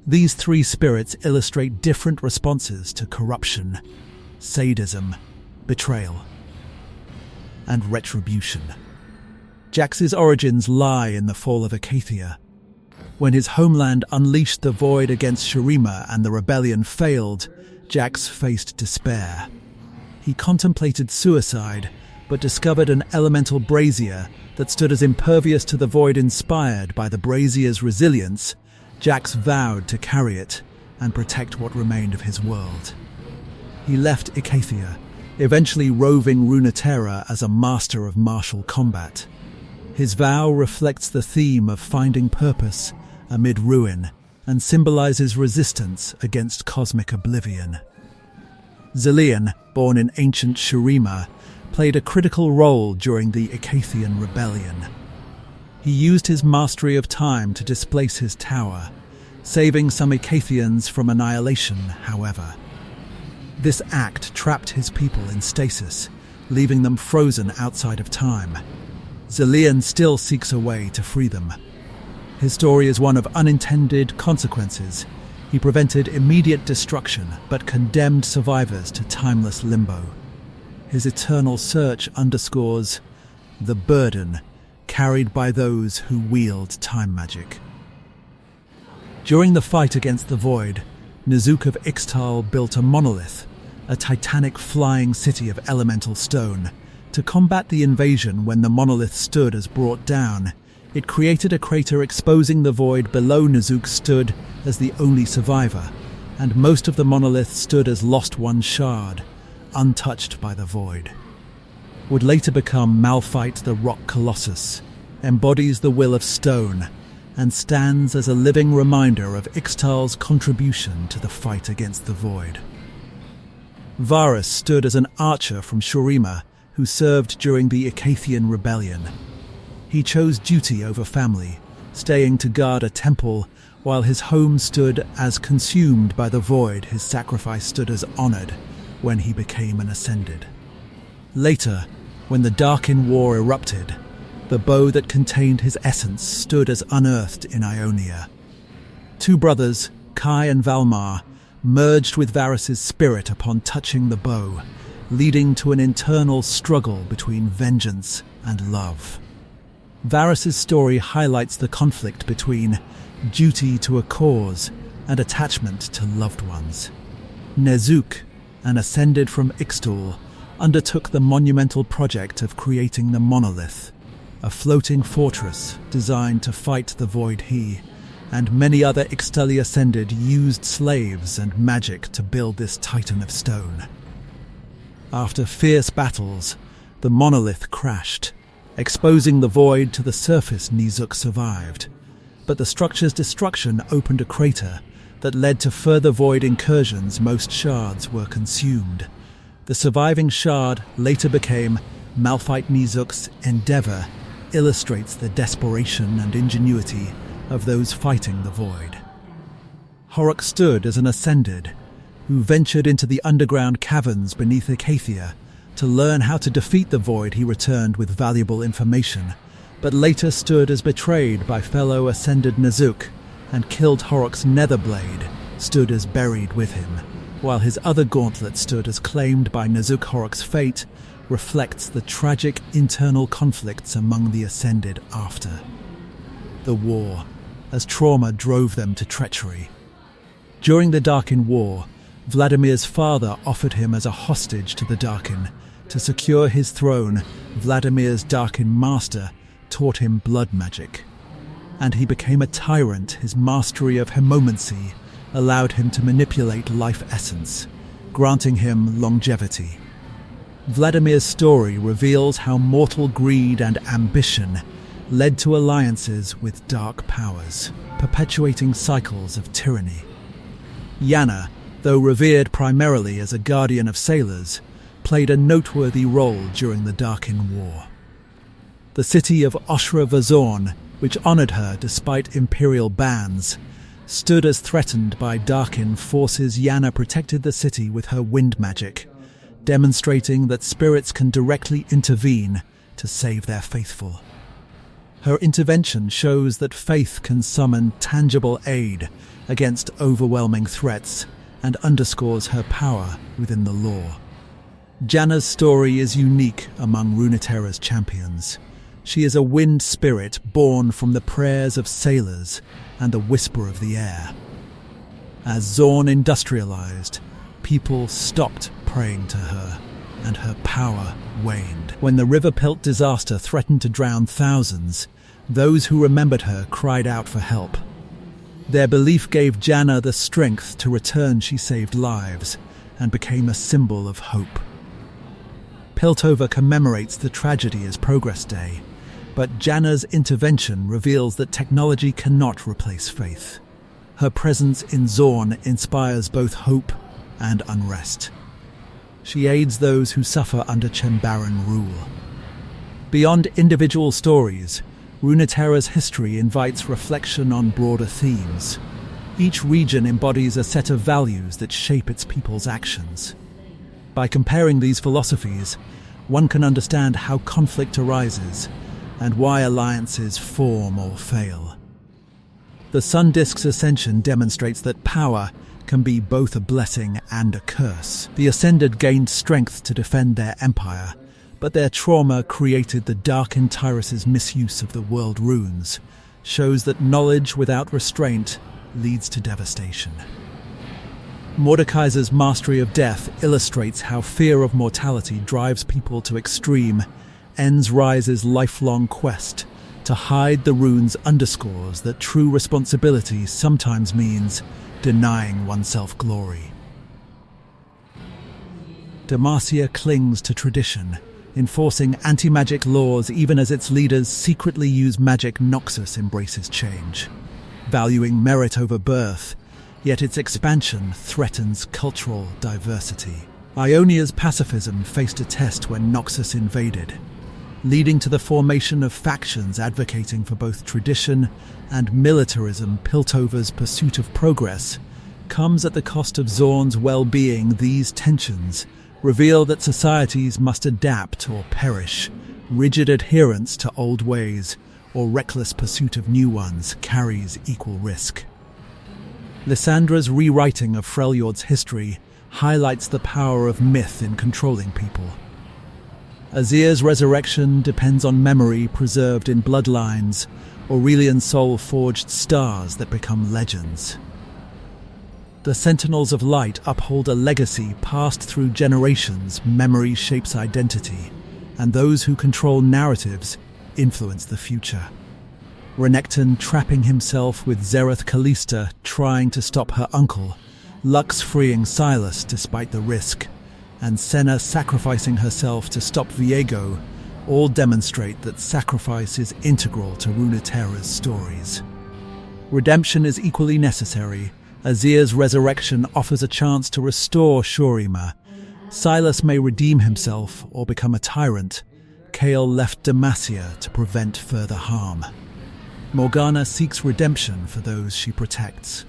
These three spirits illustrate different responses to corruption, sadism, betrayal, and retribution. Jax's origins lie in the fall of Acacia. When his homeland unleashed the void against Shuriman and the rebellion failed, Jax faced despair. He contemplated suicide, but discovered an elemental brazier that stood as impervious to the void. Inspired by the brazier's resilience, Jax vowed to carry it and protect what remained of his world. He left Acacia, eventually roving Runeterra as a master of martial combat. His vow reflects the theme of finding purpose amid ruin and symbolizes resistance against cosmic oblivion. Zilean, born in ancient Shuriman, played a critical role during the Acacian rebellion. He used his mastery of time to displace his tower, saving some Acacians from annihilation, however. This act trapped his people in stasis, leaving them frozen outside of time. Zilean still seeks a way to free them. His story is one of unintended consequences. He prevented immediate destruction, but condemned survivors to timeless limbo. His eternal search underscores the burden carried by those who wield time magic. During the fight against the Void, Nizuk of Ixtal built a monolith, a titanic flying city of elemental stone. To combat the invasion when the monolith stood as brought down, it created a crater exposing the void below. Nizuk stood as the only survivor, and most of the monolith stood as Lost One shard, untouched by the void. Would later become Malphite the Rock Colossus, embodies the will of stone, and stands as a living reminder of Ixtal's contribution to the fight against the void. Varus stood as an archer from Shuriman who served during the Acacian rebellion. He chose duty over family, staying to guard a temple while his home stood as consumed by the void. His sacrifice stood as honored when he became an ascended. Later, when the Darkin War erupted, the bow that contained his essence stood as unearthed in Ionia. Two brothers, Kai and Valmar, merged with Varus's spirit upon touching the bow, leading to an internal struggle between vengeance and love. Varus's story highlights the conflict between duty to a cause and attachment to loved ones. Nizuk, an ascended from Ixtal, undertook the monumental project of creating the monolith, a floating fortress designed to fight the void. He and many other Ixtali ascended used slaves and magic to build this titan of stone. After fierce battles, the monolith crashed, exposing the void to the surface. Nizuk survived, but the structure's destruction opened a crater that led to further void incursions. Most shards were consumed. The surviving shard later became Malphite. Nizuk's endeavor illustrates the desperation and ingenuity of those fighting the void. Horrok stood as an ascended, who ventured into the underground caverns beneath Acacia To learn how to defeat the Void, he returned with valuable information, but later stood as betrayed by fellow Ascended Nazuk, and killed Horrocks' Netherblade stood as buried with him, while his other gauntlet stood as claimed by Nazuk. Horrocks' fate reflects the tragic internal conflicts among the Ascended after the war, as trauma drove them to treachery. During the Darkin War, Vladimir's father offered him as a hostage to the Darkin. To secure his throne, Vladimir's Darkin master taught him blood magic, and he became a tyrant. His mastery of hemomancy allowed him to manipulate life essence, granting him longevity. Vladimir's story reveals how mortal greed and ambition led to alliances with dark powers, perpetuating cycles of tyranny. Yana, though revered primarily as a guardian of sailors, played a noteworthy role during the Darkin War. The city of Zaun, which honored her despite imperial bans, stood as threatened by Darkin forces. Yana protected the city with her wind magic, demonstrating that spirits can directly intervene to save their faithful. Her intervention shows that faith can summon tangible aid against overwhelming threats and underscores her power within the law. Janna's story is unique among Runeterra's champions. She is a wind spirit born from the prayers of sailors and the whisper of the air. As Zaun industrialized, people stopped praying to her, and her power waned. When the River Pilt disaster threatened to drown thousands, those who remembered her cried out for help. Their belief gave Janna the strength to return. She saved lives and became a symbol of hope. Piltover commemorates the tragedy as Progress Day, but Janna's intervention reveals that technology cannot replace faith. Her presence in Zaun inspires both hope and unrest. She aids those who suffer under Chembaran rule. Beyond individual stories, Runeterra's history invites reflection on broader themes. Each region embodies a set of values that shape its people's actions. By comparing these philosophies, one can understand how conflict arises and why alliances form or fail. The Sun Disk's ascension demonstrates that power can be both a blessing and a curse. The Ascended gained strength to defend their empire, but their trauma created the Darkin Tyrus's misuse of the world runes, shows that knowledge without restraint leads to devastation. Mordekaiser's mastery of death illustrates how fear of mortality drives people to extreme. Ends Rise's lifelong quest to hide the runes underscores that true responsibility sometimes means denying oneself glory. Demacia clings to tradition, enforcing anti-magic laws even as its leaders secretly use magic. Noxus embraces change, valuing merit over birth, yet its expansion threatens cultural diversity. Ionia's pacifism faced a test when Noxus invaded, leading to the formation of factions advocating for both tradition and militarism. Piltover's pursuit of progress comes at the cost of Zaun's well-being. These tensions reveal that societies must adapt or perish. Rigid adherence to old ways or reckless pursuit of new ones carries equal risk. Lysandra's rewriting of Freljord's history highlights the power of myth in controlling people. Azir's resurrection depends on memory preserved in bloodlines. Aurelian's soul forged stars that become legends. The Sentinels of Light uphold a legacy passed through generations. Memory shapes identity, and those who control narratives influence the future. Renekton trapping himself with Zereth Kalista trying to stop her uncle, Lux freeing Silas despite the risk, and Senna sacrificing herself to stop Viego, all demonstrate that sacrifice is integral to Runeterra's stories. Redemption is equally necessary. Azir's resurrection offers a chance to restore Shuriman. Silas may redeem himself or become a tyrant. Kael left Demacia to prevent further harm. Morgana seeks redemption for those she protects.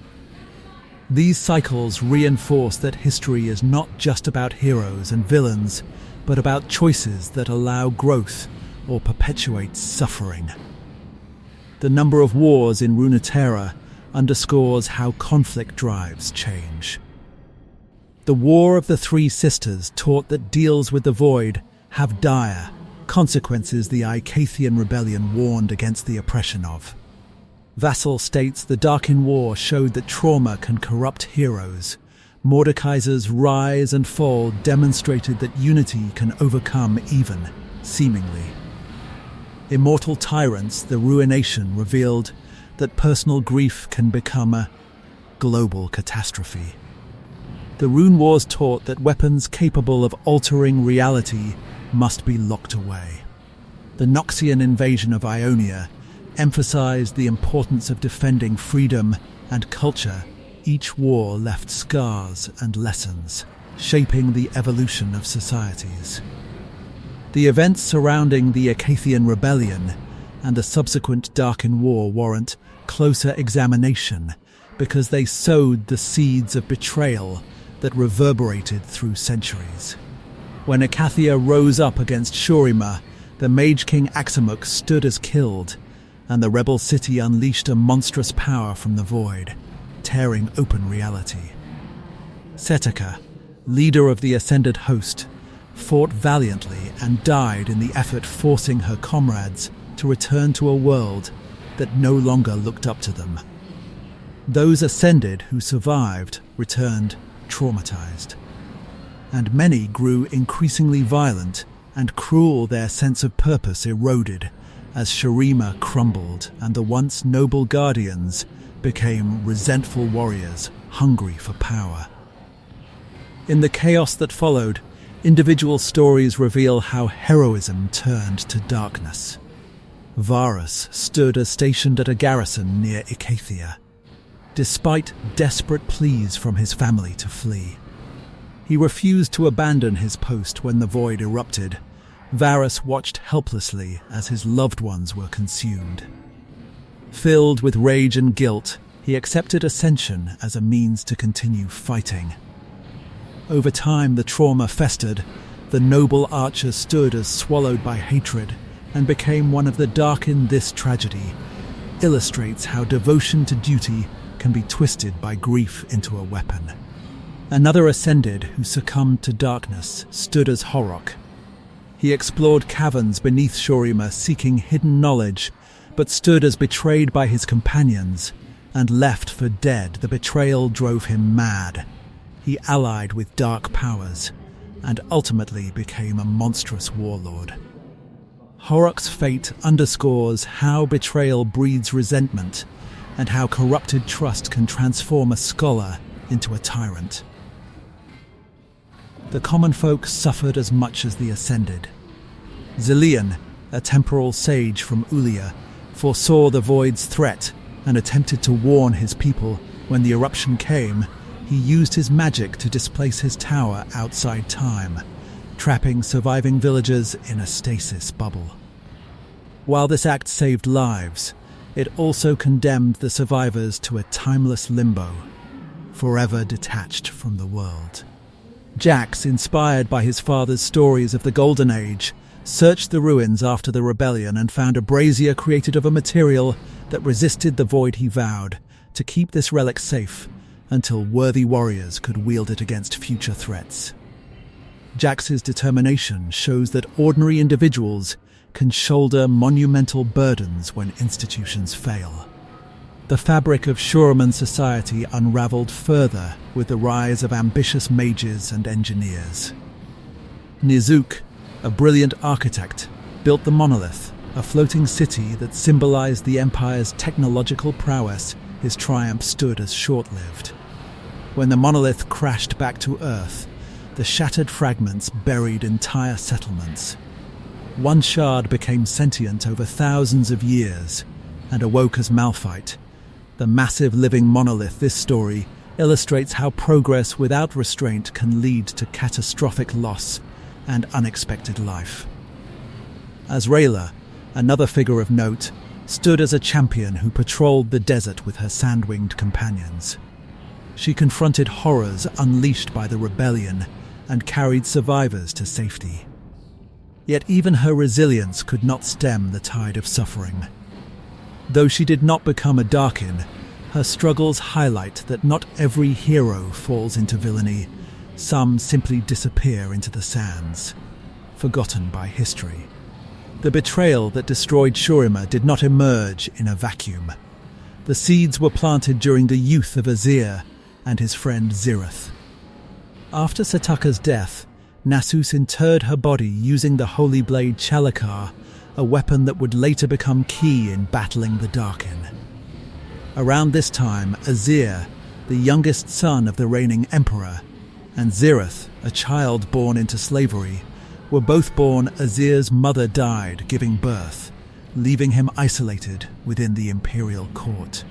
These cycles reinforce that history is not just about heroes and villains, but about choices that allow growth or perpetuate suffering. The number of wars in Runeterra underscores how conflict drives change. The War of the Three Sisters taught that deals with the void have dire consequences the Icathian rebellion warned against the oppression of. Vassal states the Darkin War showed that trauma can corrupt heroes. Mordekaiser's rise and fall demonstrated that unity can overcome even, seemingly. Immortal Tyrants, the Ruination, revealed that personal grief can become a global catastrophe. The Rune Wars taught that weapons capable of altering reality must be locked away. The Noxian invasion of Ionia emphasized the importance of defending freedom and culture. Each war left scars and lessons, shaping the evolution of societies. The events surrounding the Icathian rebellion and the subsequent Darkin War warrant closer examination because they sowed the seeds of betrayal that reverberated through centuries. When Ikathia rose up against Shuriman, the Mage King Axamuk stood as killed, and the rebel city unleashed a monstrous power from the void, tearing open reality. Setaka, leader of the Ascended Host, fought valiantly and died in the effort forcing her comrades to return to a world that no longer looked up to them. Those Ascended who survived returned traumatized, and many grew increasingly violent and cruel. Their sense of purpose eroded as Shuriman crumbled and the once noble guardians became resentful warriors hungry for power. In the chaos that followed, individual stories reveal how heroism turned to darkness. Varus stood as stationed at a garrison near Ikathia, despite desperate pleas from his family to flee. He refused to abandon his post when the void erupted. Varus watched helplessly as his loved ones were consumed. Filled with rage and guilt, he accepted ascension as a means to continue fighting. Over time, the trauma festered. The noble archer stood as swallowed by hatred and became one of the Darkin. This tragedy illustrates how devotion to duty can be twisted by grief into a weapon. Another Ascended who succumbed to darkness stood as Horok. He explored caverns beneath Shuriman seeking hidden knowledge, but stood as betrayed by his companions and left for dead. The betrayal drove him mad. He allied with dark powers and ultimately became a monstrous warlord. Horok's fate underscores how betrayal breeds resentment and how corrupted trust can transform a scholar into a tyrant. The common folk suffered as much as the Ascended. Zillion, a temporal sage from Ulia, foresaw the void's threat and attempted to warn his people. When the eruption came, he used his magic to displace his tower outside time, trapping surviving villagers in a stasis bubble. While this act saved lives, it also condemned the survivors to a timeless limbo, forever detached from the world. Jax, inspired by his father's stories of the Golden Age, searched the ruins after the rebellion and found a brazier created of a material that resisted the void. He vowed to keep this relic safe until worthy warriors could wield it against future threats. Jax's determination shows that ordinary individuals can shoulder monumental burdens when institutions fail. The fabric of Shuriman society unraveled further with the rise of ambitious mages and engineers. Nizuk, a brilliant architect, built the monolith, a floating city that symbolized the Empire's technological prowess. His triumph stood as short-lived. When the monolith crashed back to Earth, the shattered fragments buried entire settlements. One shard became sentient over thousands of years and awoke as Malphite, the massive living monolith. This story illustrates how progress without restraint can lead to catastrophic loss and unexpected life. Azraela, another figure of note, stood as a champion who patrolled the desert with her sand-winged companions. She confronted horrors unleashed by the rebellion and carried survivors to safety. Yet even her resilience could not stem the tide of suffering. Though she did not become a Darkin, her struggles highlight that not every hero falls into villainy. Some simply disappear into the sands, forgotten by history. The betrayal that destroyed Shuriman did not emerge in a vacuum. The seeds were planted during the youth of Azir and his friend Zirith. After Setaka's death, Nasus interred her body using the holy blade Chalakar, a weapon that would later become key in battling the Darkin. Around this time, Azir, the youngest son of the reigning emperor, and Zirith, a child born into slavery, were both born. Azir's mother died giving birth, leaving him isolated within the imperial court.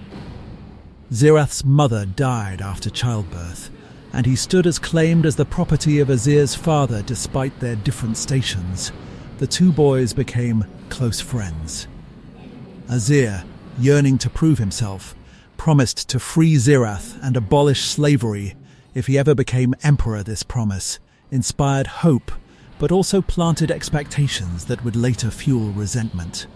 Zirith's mother died after childbirth, and he stood as claimed as the property of Azir's father despite their different stations. The two boys became close friends. Azir, yearning to prove himself, promised to free Zirith and abolish slavery if he ever became emperor. This promise inspired hope, but also planted expectations that would later fuel resentment.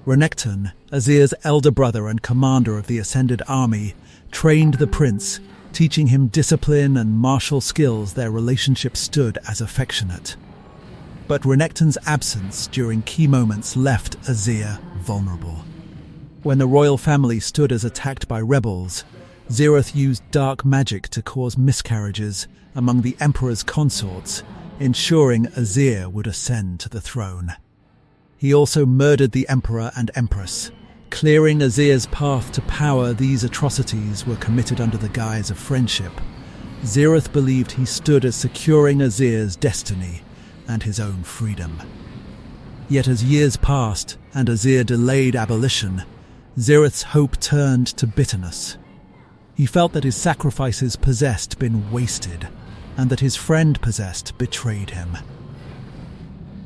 Renekton, Azir's elder brother and commander of the Ascended Army, trained the prince, teaching him discipline and martial skills. Their relationship stood as affectionate. But Renekton's absence during key moments left Azir vulnerable. When the royal family stood as attacked by rebels, Zirith used dark magic to cause miscarriages among the emperor's consorts, ensuring Azir would ascend to the throne. He also murdered the emperor and empress, clearing Azir's path to power. These atrocities were committed under the guise of friendship. Zirith believed he stood as securing Azir's destiny and his own freedom. Yet as years passed and Azir delayed abolition, Zirith's hope turned to bitterness. He felt that his sacrifices possessed been wasted, and that his friend possessed betrayed him.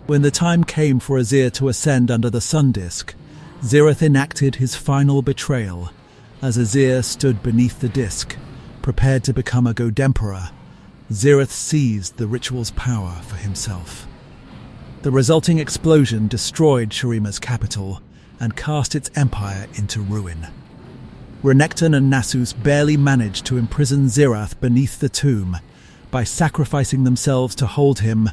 When the time came for Azir to ascend under the Sun Disk, Zirith enacted his final betrayal. As Azir stood beneath the disk, prepared to become a God Emperor, Zirith seized the ritual's power for himself. The resulting explosion destroyed Shuriman's capital and cast its empire into ruin. Renekton and Nasus barely managed to imprison Zirith beneath the tomb. By sacrificing themselves to hold him,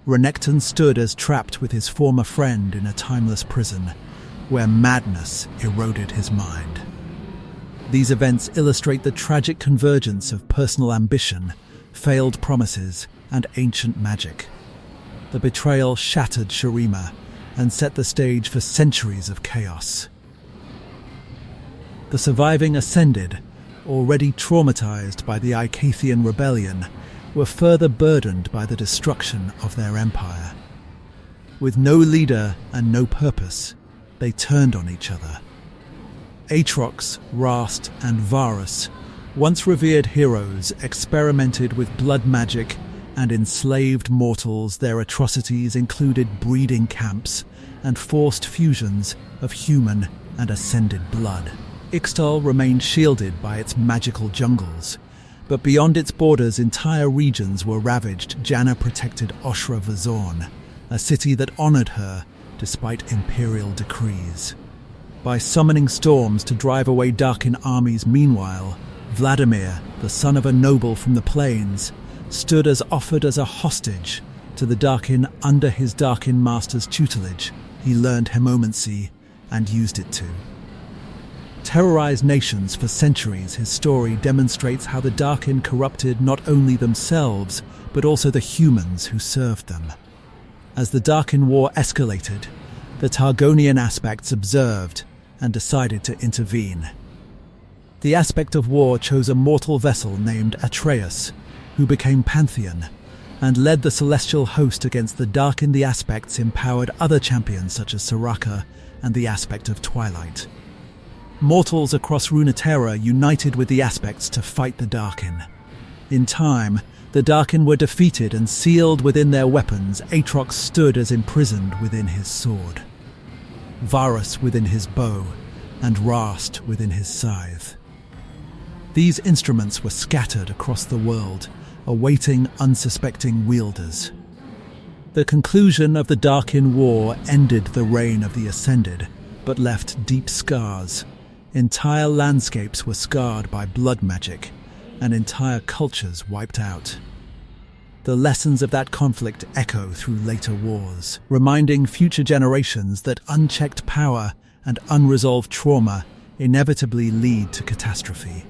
Renekton stood as trapped with his former friend in a timeless prison, where madness eroded his mind. These events illustrate the tragic convergence of personal ambition, failed promises, and ancient magic. The betrayal shattered Shuriman and set the stage for centuries of chaos. The surviving Ascended, already traumatized by the Icathian rebellion, were further burdened by the destruction of their empire. With no leader and no purpose, they turned on each other. Aatrox, Rast, and Varus, once revered heroes, experimented with blood magic and enslaved mortals. Their atrocities included breeding camps and forced fusions of human and ascended blood. Ixtal remained shielded by its magical jungles, but beyond its borders entire regions were ravaged. Janna protected Oshra Vazorn, a city that honored her despite imperial decrees. By summoning storms to drive away Darkin armies, meanwhile, Vladimir, the son of a noble from the plains, stood as offered as a hostage to the Darkin. Under his Darkin master's tutelage, he learned hemomancy and used it to terrorize nations for centuries. His story demonstrates how the Darkin corrupted not only themselves, but also the humans who served them. As the Darkin War escalated, the Targonian aspects observed and decided to intervene. The aspect of war chose a mortal vessel named Atreus, who became Pantheon, and led the celestial host against the Darkin. The aspects empowered other champions such as Soraka and the aspect of Twilight. Mortals across Runeterra united with the aspects to fight the Darkin. In time, the Darkin were defeated and sealed within their weapons. Aatrox stood as imprisoned within his sword, Varus within his bow, and Rast within his scythe. These instruments were scattered across the world, awaiting unsuspecting wielders. The conclusion of the Darkin War ended the reign of the Ascended, but left deep scars. Entire landscapes were scarred by blood magic, and entire cultures wiped out. The lessons of that conflict echo through later wars, reminding future generations that unchecked power and unresolved trauma inevitably lead to catastrophe.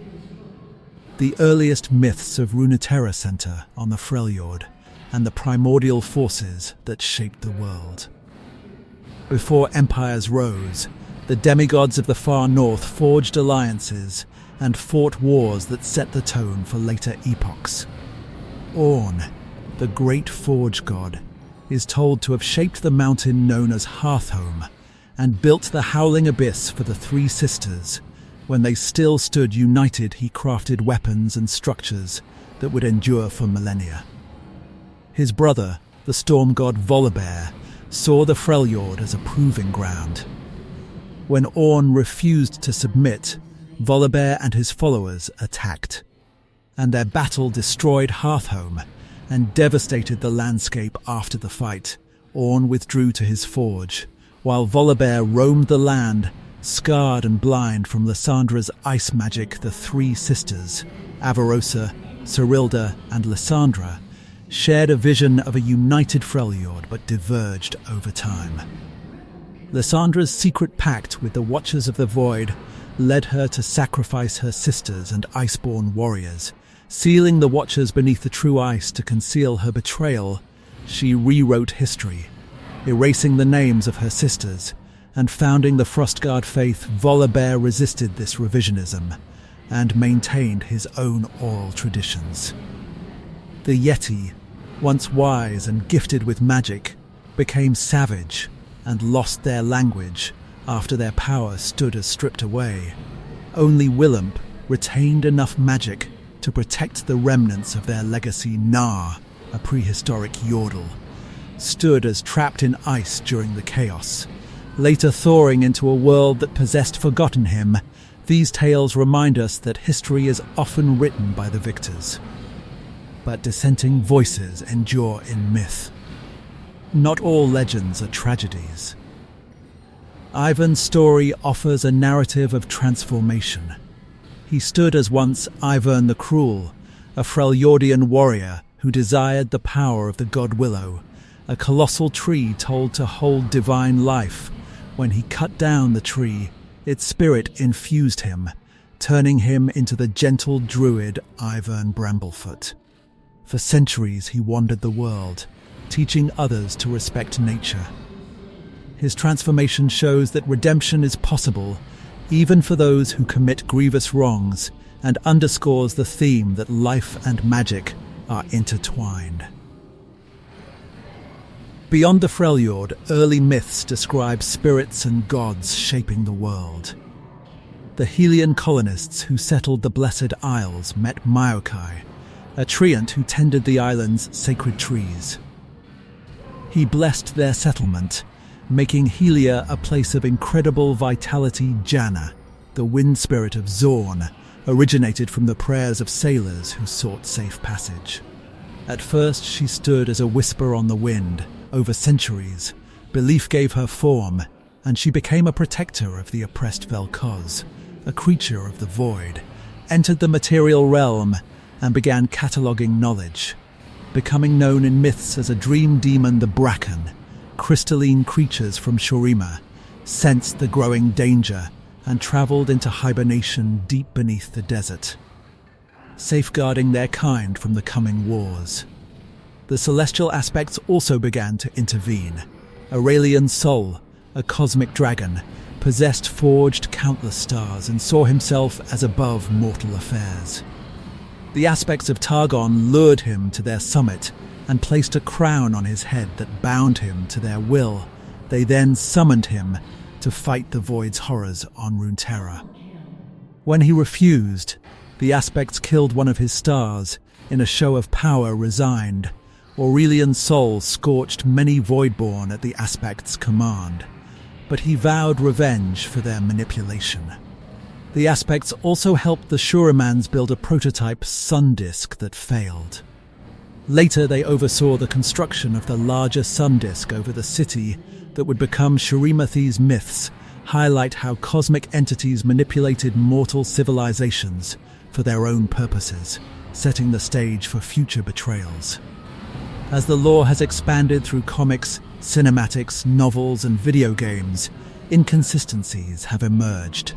The earliest myths of Runeterra center on the Freljord and the primordial forces that shaped the world. Before empires rose, the demigods of the far north forged alliances and fought wars that set the tone for later epochs. Ornn, the great forge god, is told to have shaped the mountain known as Hearthhome and built the howling abyss for the three sisters. When they still stood united, he crafted weapons and structures that would endure for millennia. His brother, the storm god Volibear, saw the Freljord as a proving ground. When Ornn refused to submit, Volibear and his followers attacked, and their battle destroyed Hearthhome and devastated the landscape. After the fight, Ornn withdrew to his forge, while Volibear roamed the land, scarred and blind from Lyssandra's ice magic. The three sisters, Avarosa, Cyrilda, and Lysandra, shared a vision of a united Freljord but diverged over time. Lysandra's secret pact with the Watchers of the Void led her to sacrifice her sisters and iceborn warriors. Sealing the Watchers beneath the true ice to conceal her betrayal, she rewrote history, erasing the names of her sisters and founding the Frostguard faith. Volibear resisted this revisionism and maintained his own oral traditions. The Yeti, once wise and gifted with magic, became savage and lost their language after their power stood as stripped away. Only Willump retained enough magic to protect the remnants of their legacy. Gnar, a prehistoric Yordle, stood as trapped in ice during the chaos, later thawing into a world that possessed forgotten him. These tales remind us that history is often written by the victors, but dissenting voices endure in myth. Not all legends are tragedies. Ivan's story offers a narrative of transformation. He stood as once Ivern the Cruel, a Freljordian warrior who desired the power of the god Willow, a colossal tree told to hold divine life. When he cut down the tree, its spirit infused him, turning him into the gentle druid Ivern Bramblefoot. For centuries he wandered the world, teaching others to respect nature. His transformation shows that redemption is possible, even for those who commit grievous wrongs, and underscores the theme that life and magic are intertwined. Beyond the Freljord, early myths describe spirits and gods shaping the world. The Helian colonists who settled the Blessed Isles met Maokai, a treant who tended the island's sacred trees. He blessed their settlement, making Helia a place of incredible vitality. Janna, the wind spirit of Zaun, originated from the prayers of sailors who sought safe passage. At first she stood as a whisper on the wind. Over centuries, belief gave her form, and she became a protector of the oppressed Vel'Koz, a creature of the void, entered the material realm and began cataloguing knowledge, becoming known in myths as a dream demon. The Bracken, crystalline creatures from Shuriman, sensed the growing danger and travelled into hibernation deep beneath the desert, safeguarding their kind from the coming wars. The celestial aspects also began to intervene. Aurelian Sol, a cosmic dragon, forged countless stars and saw himself as above mortal affairs. The aspects of Targon lured him to their summit and placed a crown on his head that bound him to their will. They then summoned him to fight the Void's horrors on Runeterra. When he refused, the aspects killed one of his stars. In a show of power, resigned. Aurelian Sol scorched many Voidborn at the Aspect's command, but he vowed revenge for their manipulation. The aspects also helped the Shurimans build a prototype sun disk that failed. Later, they oversaw the construction of the larger sun disk over the city that would become Shurimathi's myths, highlight how cosmic entities manipulated mortal civilizations for their own purposes, setting the stage for future betrayals. As the lore has expanded through comics, cinematics, novels, and video games, inconsistencies have emerged.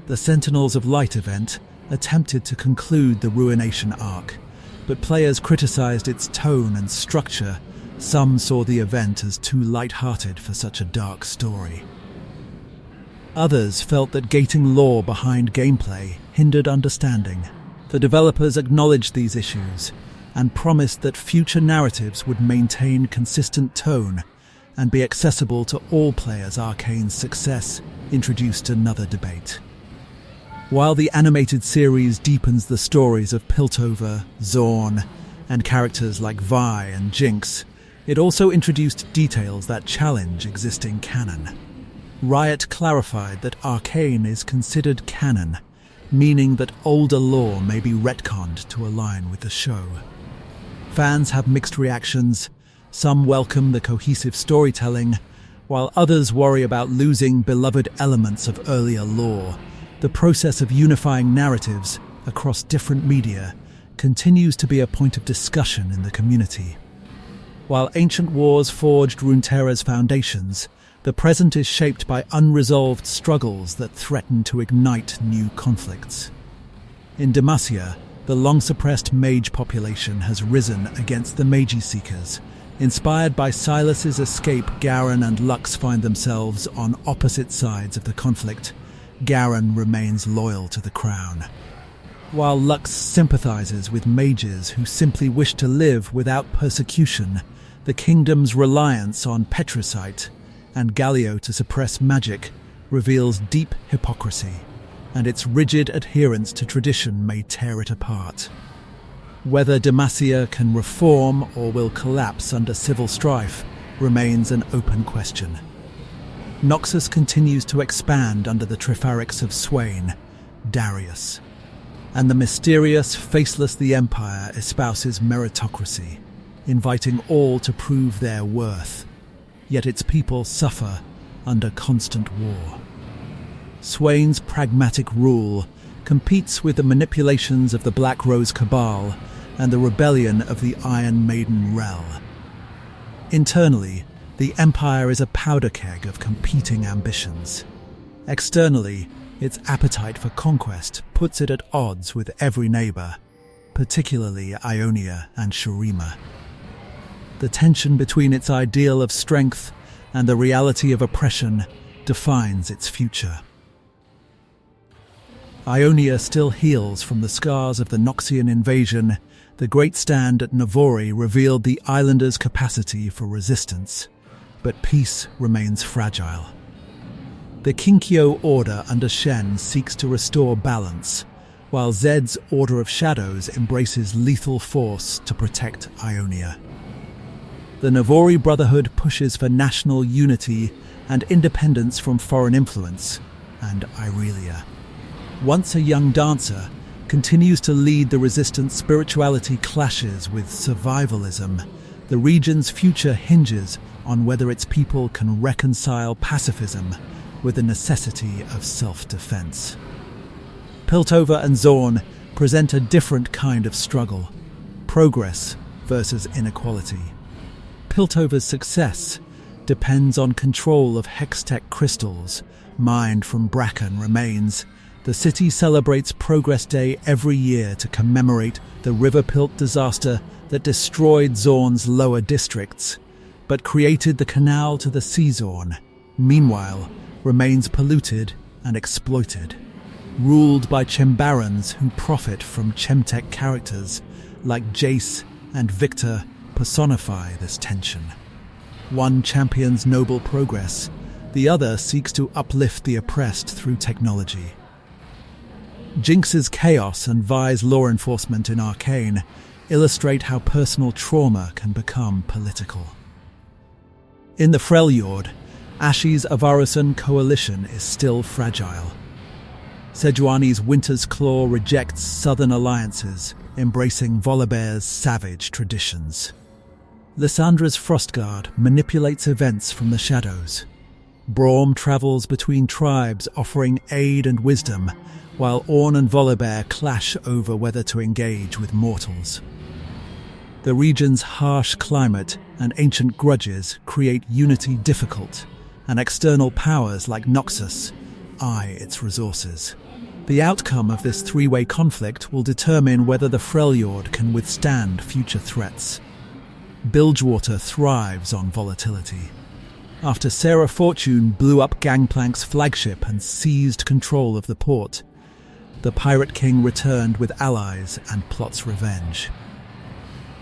The Sentinels of Light event attempted to conclude the Ruination arc, but players criticized its tone and structure. Some saw the event as too light-hearted for such a dark story. Others felt that gating lore behind gameplay hindered understanding. The developers acknowledged these issues and promised that future narratives would maintain consistent tone and be accessible to all players. Arcane's success introduced another debate. While the animated series deepens the stories of Piltover, Zaun, and characters like Vi and Jinx, it also introduced details that challenge existing canon. Riot clarified that Arcane is considered canon, meaning that older lore may be retconned to align with the show. Fans have mixed reactions. Some welcome the cohesive storytelling, while others worry about losing beloved elements of earlier lore. The process of unifying narratives across different media continues to be a point of discussion in the community. While Ancient Wars forged Runeterra's foundations, the present is shaped by unresolved struggles that threaten to ignite new conflicts. In Demacia, the long-suppressed mage population has risen against the Magi Seekers. Inspired by Silas's escape, Garen and Lux find themselves on opposite sides of the conflict. Garen remains loyal to the crown, while Lux sympathizes with mages who simply wish to live without persecution. The kingdom's reliance on Petricite and Galio to suppress magic reveals deep hypocrisy, and its rigid adherence to tradition may tear it apart. Whether Demacia can reform or will collapse under civil strife remains an open question. Noxus continues to expand under the Trifarix of Swain, Darius, and the mysterious, faceless the Empire espouses meritocracy, inviting all to prove their worth. Yet its people suffer under constant war. Swain's pragmatic rule competes with the manipulations of the Black Rose Cabal and the rebellion of the Iron Maiden Rel. Internally, the Empire is a powder keg of competing ambitions. Externally, its appetite for conquest puts it at odds with every neighbor, particularly Ionia and Shuriman. The tension between its ideal of strength and the reality of oppression defines its future. Ionia still heals from the scars of the Noxian invasion. The Great Stand at Navori revealed the islanders' capacity for resistance, but peace remains fragile. The Kinkyo Order under Shen seeks to restore balance, while Zed's Order of Shadows embraces lethal force to protect Ionia. The Navori Brotherhood pushes for national unity and independence from foreign influence, and Irelia, once a young dancer, continues to lead the resistance. Spirituality clashes with survivalism. The region's future hinges on whether its people can reconcile pacifism with the necessity of self-defense. Piltover and Zaun present a different kind of struggle: progress versus inequality. Piltover's success depends on control of Hextech crystals mined from Bracken remains. The city celebrates Progress Day every year to commemorate the River Pilt disaster that destroyed Zaun's lower districts, but created the canal to the Sea Zone. Meanwhile, remains polluted and exploited, ruled by Chembarons who profit from Chemtech characters like Jace and Victor personify this tension. One champions noble progress, the other seeks to uplift the oppressed through technology. Jinx's chaos and Vi's law enforcement in Arcane illustrate how personal trauma can become political. In the Freljord, Ashi's Avarusan coalition is still fragile. Sejuani's Winter's Claw rejects southern alliances, embracing Volibear's savage traditions. Lissandra's Frostguard manipulates events from the shadows. Braum travels between tribes, offering aid and wisdom, while Ornn and Volibear clash over whether to engage with mortals. The region's harsh climate and ancient grudges create unity difficult, and external powers like Noxus eye its resources. The outcome of this three-way conflict will determine whether the Freljord can withstand future threats. Bilgewater thrives on volatility. After Sarah Fortune blew up Gangplank's flagship and seized control of the port, the Pirate King returned with allies and plots revenge.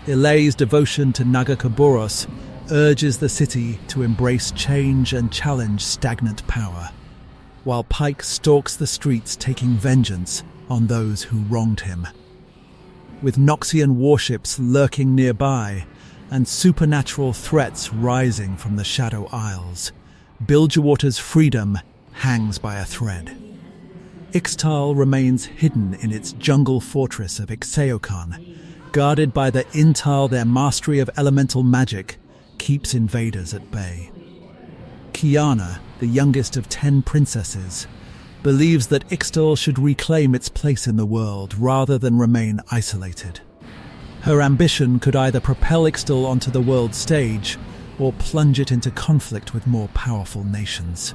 Ilay's devotion to Nagakaboros urges the city to embrace change and challenge stagnant power, while Pike stalks the streets taking vengeance on those who wronged him. With Noxian warships lurking nearby and supernatural threats rising from the Shadow Isles, Bilgewater's freedom hangs by a thread. Ixtal remains hidden in its jungle fortress of Ixeokan, guarded by the Intal. Their mastery of elemental magic keeps invaders at bay. Kiana, the youngest of 10 princesses, believes that Ixtal should reclaim its place in the world rather than remain isolated. Her ambition could either propel Ixtal onto the world stage or plunge it into conflict with more powerful nations.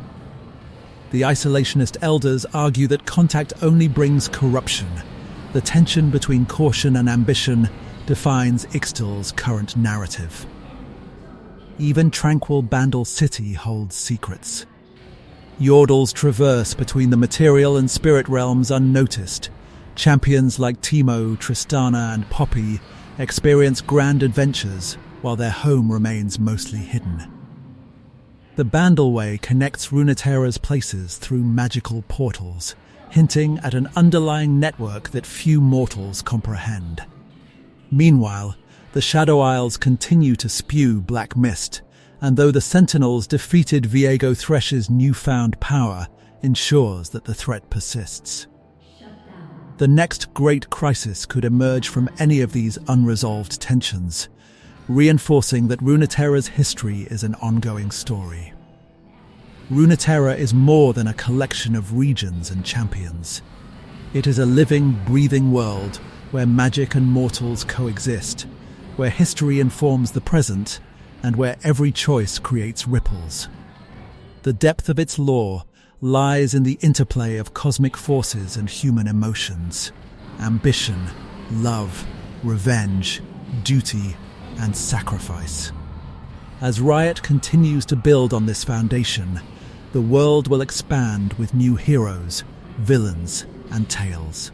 The isolationist elders argue that contact only brings corruption. The tension between caution and ambition defines Ixtal's current narrative. Even tranquil Bandle City holds secrets. Yordles traverse between the material and spirit realms unnoticed. Champions like Teemo, Tristana, and Poppy experience grand adventures while their home remains mostly hidden. The Bandleway connects Runeterra's places through magical portals, hinting at an underlying network that few mortals comprehend. Meanwhile, the Shadow Isles continue to spew black mist, and though the Sentinels defeated Viego Thresh's newfound power ensures that the threat persists. The next great crisis could emerge from any of these unresolved tensions, reinforcing that Runeterra's history is an ongoing story. Runeterra is more than a collection of regions and champions. It is a living, breathing world where magic and mortals coexist, where history informs the present, and where every choice creates ripples. The depth of its lore lies in the interplay of cosmic forces and human emotions, ambition, love, revenge, duty, and sacrifice. As Riot continues to build on this foundation, the world will expand with new heroes, villains, and tales.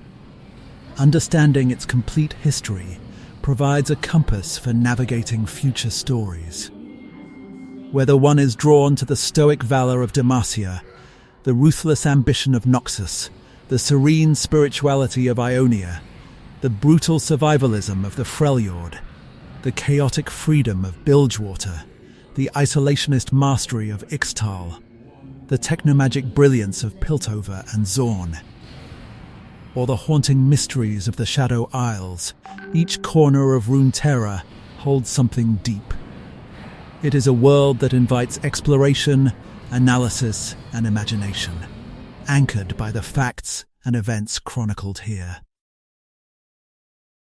Understanding its complete history provides a compass for navigating future stories. Whether one is drawn to the stoic valor of Demacia, the ruthless ambition of Noxus, the serene spirituality of Ionia, the brutal survivalism of the Freljord, the chaotic freedom of Bilgewater, the isolationist mastery of Ixtal, the technomagic brilliance of Piltover and Zaun, or the haunting mysteries of the Shadow Isles, each corner of Runeterra holds something deep. It is a world that invites exploration, analysis, and imagination, anchored by the facts and events chronicled here.